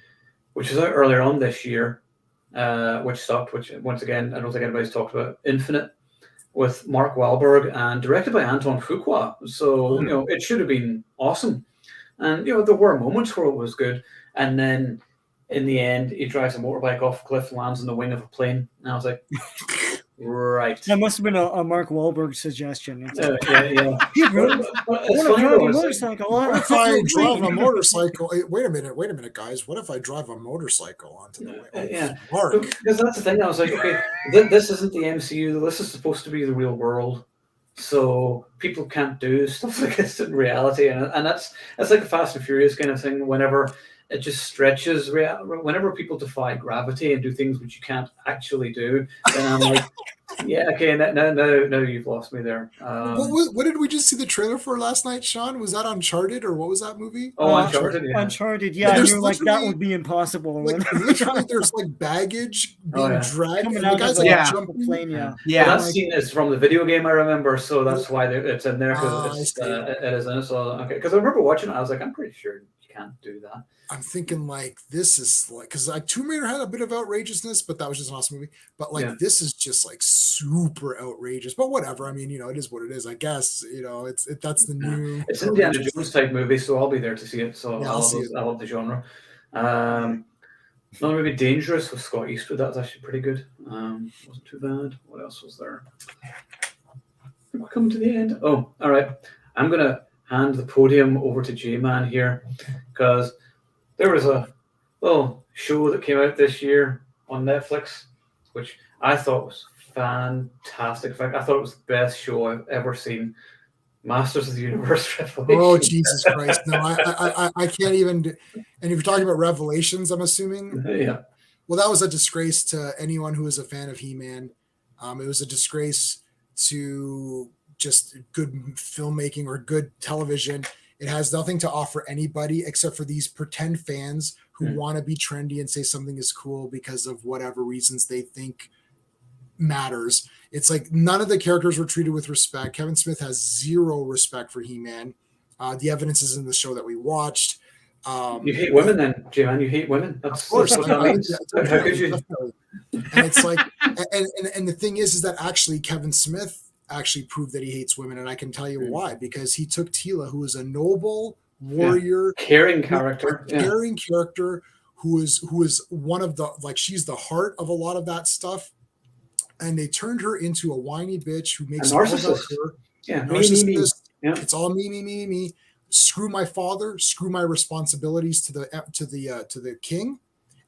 which was out earlier on this year, which stopped. Which once again, I don't think anybody's talked about. Infinite, with Mark Wahlberg and directed by Anton Fuqua. So it should have been awesome. And there were moments where it was good, and then in the end, he drives a motorbike off a cliff and lands on the wing of a plane. And I was like, right.
That must have been a Mark Wahlberg suggestion.
Yeah.
It's funny drive a motorcycle.
What if I drive a motorcycle? Wait a minute, guys. What if I drive a motorcycle onto the way?
Yeah,
Mark.
because that's the thing. I was like, okay, this isn't the MCU. This is supposed to be the real world. So people can't do stuff like this in reality, and that's like a Fast and Furious kind of thing. Whenever it just stretches, whenever people defy gravity and do things which you can't actually do, then I'm like, yeah, okay, now you've lost me there.
What did we just see the trailer for last night, Sean? Was that Uncharted or what was that movie?
Oh, Uncharted. Yeah.
Uncharted, yeah. And you're like, that would be impossible.
Literally, there's like baggage being dragged.
Coming
And
out
the guy's
of
like
the
jumping.
plane, yeah.
Well, that scene is from the video game, I remember, so that's why it's in there, because it is in it. So okay, because I remember watching it, I was like, I'm pretty sure you can't do that.
I'm thinking like this is like, because like Tomb Raider had a bit of outrageousness, but that was just an awesome movie. But like this is just like super outrageous. But whatever. I mean, it is what it is. I guess that's the new.
It's Indiana Jones type movie, so I'll be there to see it. So
yeah,
I love the genre. Another movie, Dangerous, with Scott Eastwood. That was actually pretty good. Wasn't too bad. What else was there? We're coming to the end. Oh, all right. I'm gonna hand the podium over to J-Man here, because there was a little show that came out this year on Netflix, which I thought was fantastic. In fact, I thought it was the best show I've ever seen. Masters of the Universe Revelation.
Oh, Jesus Christ. No, I can't even. And if you're talking about Revelations, I'm assuming.
Yeah.
Well, that was a disgrace to anyone who is a fan of He-Man. It was a disgrace to just good filmmaking or good television. It has nothing to offer anybody except for these pretend fans who want to be trendy and say something is cool because of whatever reasons they think matters. It's like none of the characters were treated with respect. Kevin Smith has zero respect for He-Man. The evidence is in the show that we watched.
You hate women then, J-Man. You hate women. That's what that means. How could you?
And it's like, and the thing is that actually Kevin Smith actually proved that he hates women, and I can tell you why. Because he took Tila, who is a noble warrior,
caring character,
who is one of the, like, she's the heart of a lot of that stuff, and they turned her into a whiny bitch who makes
a narcissist.
Me. Yeah. It's all me. Screw my father. Screw my responsibilities to the king.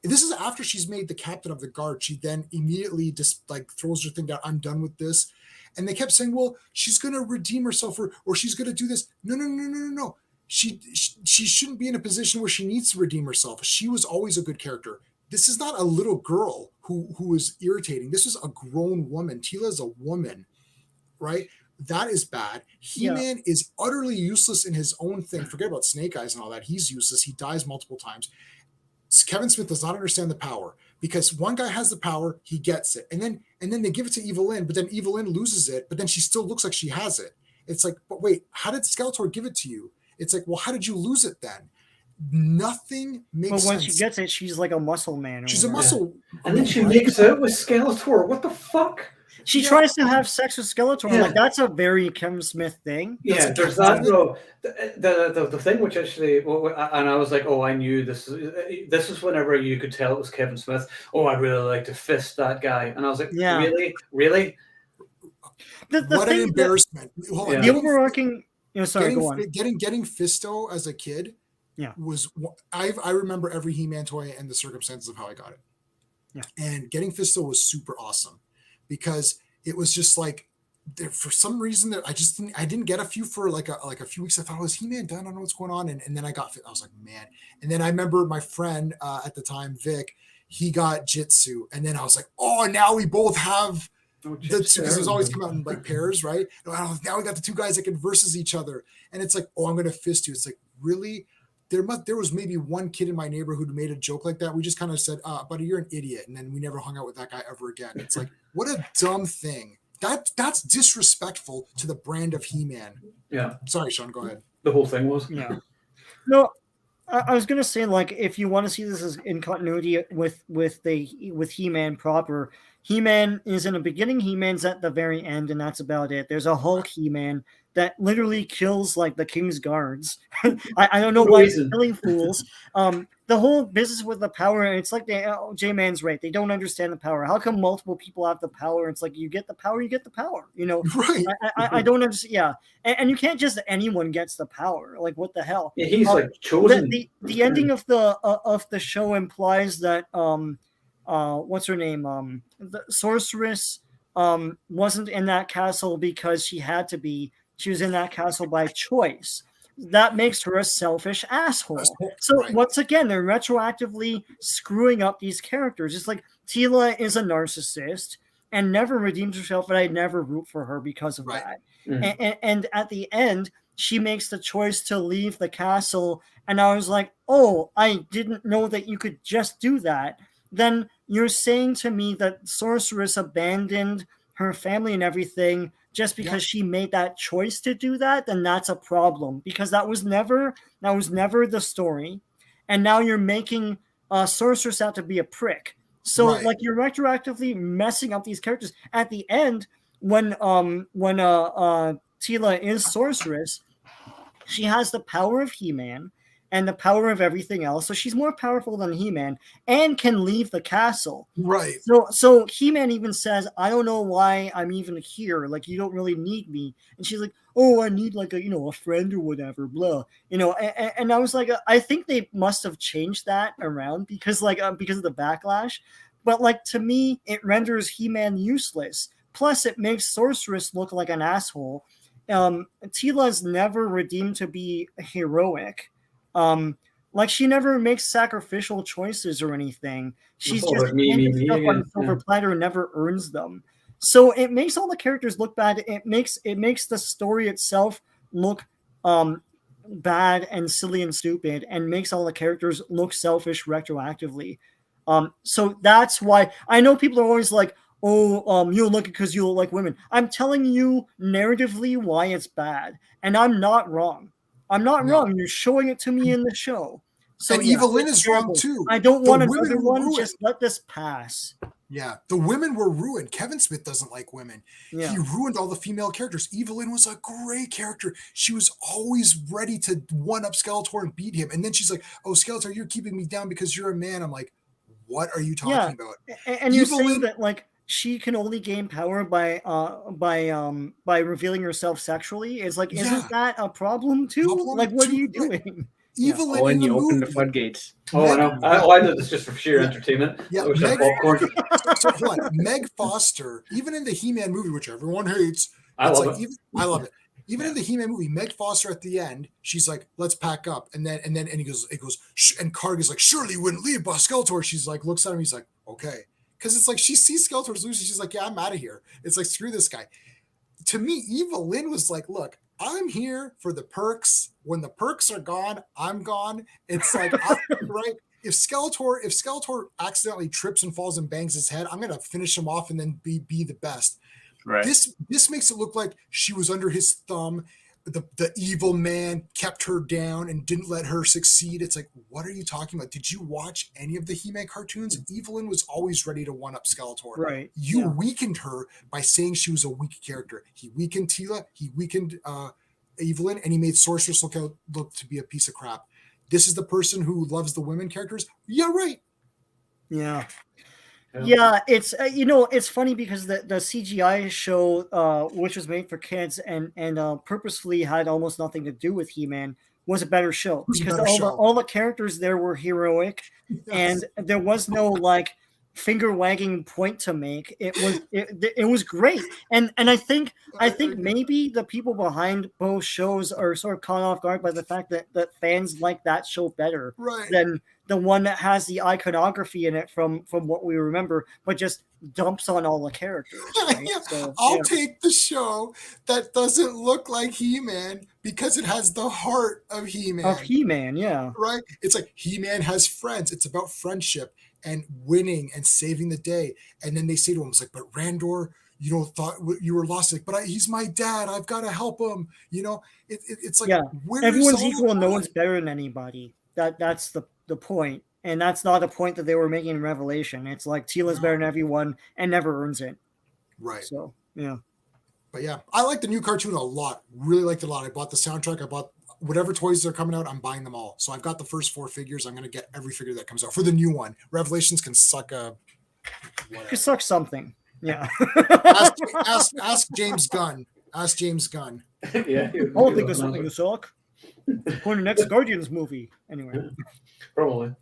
This is after she's made the captain of the guard. She then immediately just like throws her thing down. I'm done with this. And they kept saying, well, she's going to redeem herself or she's going to do this. No. She shouldn't be in a position where she needs to redeem herself. She was always a good character. This is not a little girl who is irritating. This is a grown woman. Tila is a woman, right? That is bad. He-Man is utterly useless in his own thing. Forget about Snake Eyes and all that. He's useless. He dies multiple times. Kevin Smith does not understand the power, because one guy has the power, he gets it. And then they give it to Evelyn, but then Evelyn loses it, but then she still looks like she has it. It's like, but wait, how did Skeletor give it to you? It's like, well, how did you lose it then? Nothing makes sense.
But when she gets it, she's like a muscle man.
She's a muscle.
And then she makes out with Skeletor. What the fuck?
She tries to have sex with Skeletor. Yeah. Like, that's a very Kevin Smith thing.
Yeah, there's that, bro. The thing which actually, and I was like, oh, I knew this. This is whenever you could tell it was Kevin Smith. Oh, I'd really like to fist that guy. And I was like, really?
What an embarrassment.
The overarching, sorry, go on.
Getting Fisto as a kid was, I remember every He-Man toy and the circumstances of how I got it. Yeah. And getting Fisto was super awesome. Because it was just like, for some reason that I didn't get a few for like a few weeks. I thought, was He-Man done? I don't know what's going on. And then I was like, man. And then I remember my friend at the time, Vic, he got Jitsu, and then I was like, oh, now we both have because it was always come out in like pairs, right? Now we got the two guys that can versus each other, and it's like, oh, I'm gonna fist you. It's like, really? There was maybe one kid in my neighborhood who made a joke like that. We just kind of said, buddy, you're an idiot, and then we never hung out with that guy ever again. It's like, what a dumb thing. That's disrespectful to the brand of He-Man.
Yeah.
Sorry, Sean, go ahead.
The whole thing was.
Yeah. No, I was gonna say, like, if you want to see this as in continuity with He-Man proper, He-Man is in the beginning, He-Man's at the very end, and that's about it. There's a Hulk He-Man that literally kills like the King's guards. I don't know why he's killing fools. The whole business with the power, it's like J-Man's right. They don't understand the power. How come multiple people have the power? It's like you get the power, you know.
Right.
I don't understand. Yeah, and you can't just anyone gets the power. Like, what the hell?
Yeah, he's like chosen.
The ending of the show implies that what's her name? The sorceress wasn't in that castle because she had to be. She was in that castle by choice. That makes her a selfish asshole. So once again, they're retroactively screwing up these characters. It's like Teela is a narcissist and never redeems herself, and I never root for her because of that. Mm. And at the end, she makes the choice to leave the castle, and I was like, oh, I didn't know that you could just do that. Then you're saying to me that Sorceress abandoned her family and everything just because she made that choice to do that, then that's a problem, because that was never the story. And now you're making Sorceress out to be a prick. So like, you're retroactively messing up these characters. At the end, when Teela is Sorceress, she has the power of He-Man and the power of everything else. So she's more powerful than He-Man and can leave the castle.
Right.
So He-Man even says, I don't know why I'm even here. Like, you don't really need me. And she's like, oh, I need like a friend or whatever, blah. And I was like, I think they must have changed that around because of the backlash. But like, to me, it renders He-Man useless. Plus it makes Sorceress look like an asshole. Teela's never redeemed to be heroic. Like, she never makes sacrificial choices or anything. She's just handing stuff on a silver platter and never earns them. So it makes all the characters look bad. It makes the story itself look bad and silly and stupid, and makes all the characters look selfish retroactively. So that's why I know people are always like, oh, you don't like it because you don't like women. I'm telling you narratively why it's bad, and I'm not wrong. I'm not wrong. You're showing it to me in the show. So
and Evelyn is wrong too.
I don't want another one. Just let this pass.
Yeah, the women were ruined. Kevin Smith doesn't like women. Yeah. He ruined all the female characters. Evelyn was a great character. She was always ready to one-up Skeletor and beat him. And then she's like, oh, Skeletor, you're keeping me down because you're a man. I'm like, what are you talking about?
And you're saying that, like, she can only gain power by revealing herself sexually. Is like, isn't that a problem too? What are you doing?
Evelyn
when you open the floodgates.
I know. I did this just for sheer entertainment.
Yeah,
popcorn.
So hold on. Meg Foster, even in the He-Man movie, which everyone hates,
I love it.
I love it. Even in the He-Man movie, Meg Foster at the end, she's like, "Let's pack up," and he goes, and Karg is like, "Surely you wouldn't leave, Boss Skeletor." She's like, looks at him, he's like, "Okay," because it's like she sees Skeletor's losing, she's like, "Yeah, I'm out of here." It's like, screw this guy. To me, Evelyn was like, "Look, I'm here for the perks. When the perks are gone, I'm gone." It's like, right? If Skeletor accidentally trips and falls and bangs his head, I'm gonna finish him off and then be the best. Right. This makes it look like she was under his thumb. The evil man kept her down and didn't let her succeed. It's like, what are you talking about? Did you watch any of the He-Man cartoons? Evelyn was always ready to one-up Skeletor.
Right.
You weakened her by saying she was a weak character. He weakened Teela. He weakened Evelyn, and he made Sorceress look to be a piece of crap. This is the person who loves the women characters. Yeah, right.
Yeah. Yeah, it's it's funny because the CGI show, which was made for kids and purposefully had almost nothing to do with He-Man, was a better show because all the characters there were heroic, and there was no like finger wagging point to make. It was great, and I think maybe the people behind both shows are sort of caught off guard by the fact that fans like that show better
Right.
than the one that has the iconography in it from what we remember, but just dumps on all the characters. Right?
Yeah.
So,
I'll
yeah.
take the show that doesn't look like He-Man because it has the heart of He-Man.
Of He-Man, yeah.
Right? It's like He-Man has friends. It's about friendship and winning and saving the day. And then they say to him, it's like, but Randor, thought you were lost. Like, but he's my dad. I've got to help him. It's like,
everyone's equal and no one's better than anybody. That's the point. And that's not a point that they were making in Revelation. It's like Teela's better than everyone and never earns it.
Right.
So, yeah.
But yeah, I like the new cartoon a lot. Really liked it a lot. I bought the soundtrack. I bought whatever toys are coming out. I'm buying them all. So I've got the first 4 figures. I'm going to get every figure that comes out for the new one. Revelations can suck a.
Could suck something. Yeah.
ask James Gunn. Ask James Gunn.
Yeah.
I don't think there's something to suck. For the next Guardians movie. Anyway.
Probably.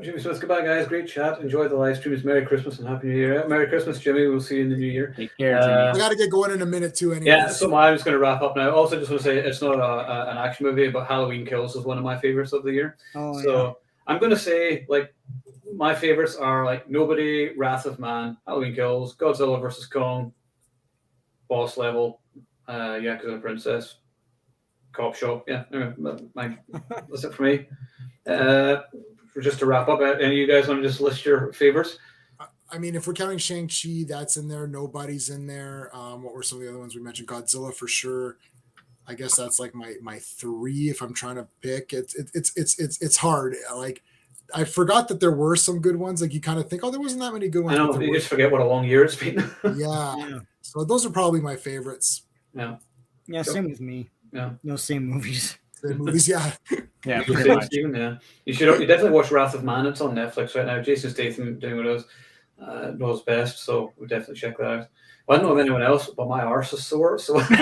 Jimmy Smith, goodbye, guys. Great chat. Enjoy the live streams. Merry Christmas and Happy New Year. Merry Christmas, Jimmy. We'll see you in the new year.
Take care, Jimmy.
I got to get going in a minute too. Anyway.
Yeah, so I'm just going to wrap up now. Also, just want to say it's not an action movie, but Halloween Kills is one of my favorites of the year.
Oh,
so
yeah.
I'm going to say, like, my favorites are like Nobody, Wrath of Man, Halloween Kills, Godzilla vs. Kong, Boss Level, Yakuza Princess, Cop Shop. Yeah, anyway, that's it for me. Just to wrap up, any of you guys want to just list your favorites?
I mean, if we're counting Shang-Chi, that's in there. Nobody's in there. What were some of the other ones we mentioned? Godzilla for sure. I guess that's like my 3 if I'm trying to pick. It's hard. Like, I forgot that there were some good ones. Like, you kind of think, oh, there wasn't that many good ones.
I know, you just forget what a long year it's been.
Yeah. So those are probably my favorites.
Yeah.
Yeah, same with me.
Yeah.
No, same movies.
The movies, yeah.
Yeah, pretty much.
Steven, yeah. You definitely watch Wrath of Man. It's on Netflix right now. Jason Statham doing what he knows best, so we definitely check that out. Well, I don't know of anyone else, but my arse is sore, so and I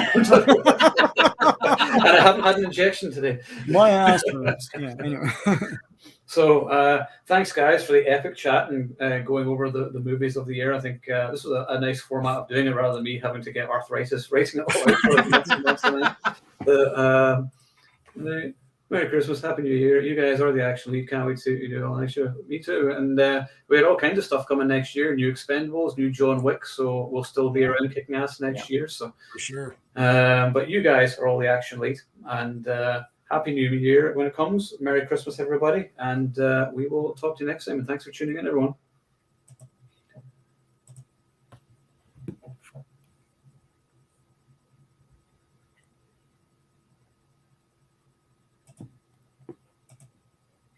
haven't had an injection today.
My ass hurts. Yeah, anyway.
So thanks, guys, for the epic chat and going over the movies of the year. I think this was a nice format of doing it rather than me having to get arthritis writing it all out for months and months and then. Merry Christmas, Happy New Year. You guys are the action lead. Can't wait to do all next year. Me too. And we had all kinds of stuff coming next year. New Expendables, new John Wick. So we'll still be around kicking ass next year. So
for sure.
But you guys are all the action lead. And Happy New Year when it comes. Merry Christmas, everybody. And we will talk to you next time. And thanks for tuning in, everyone.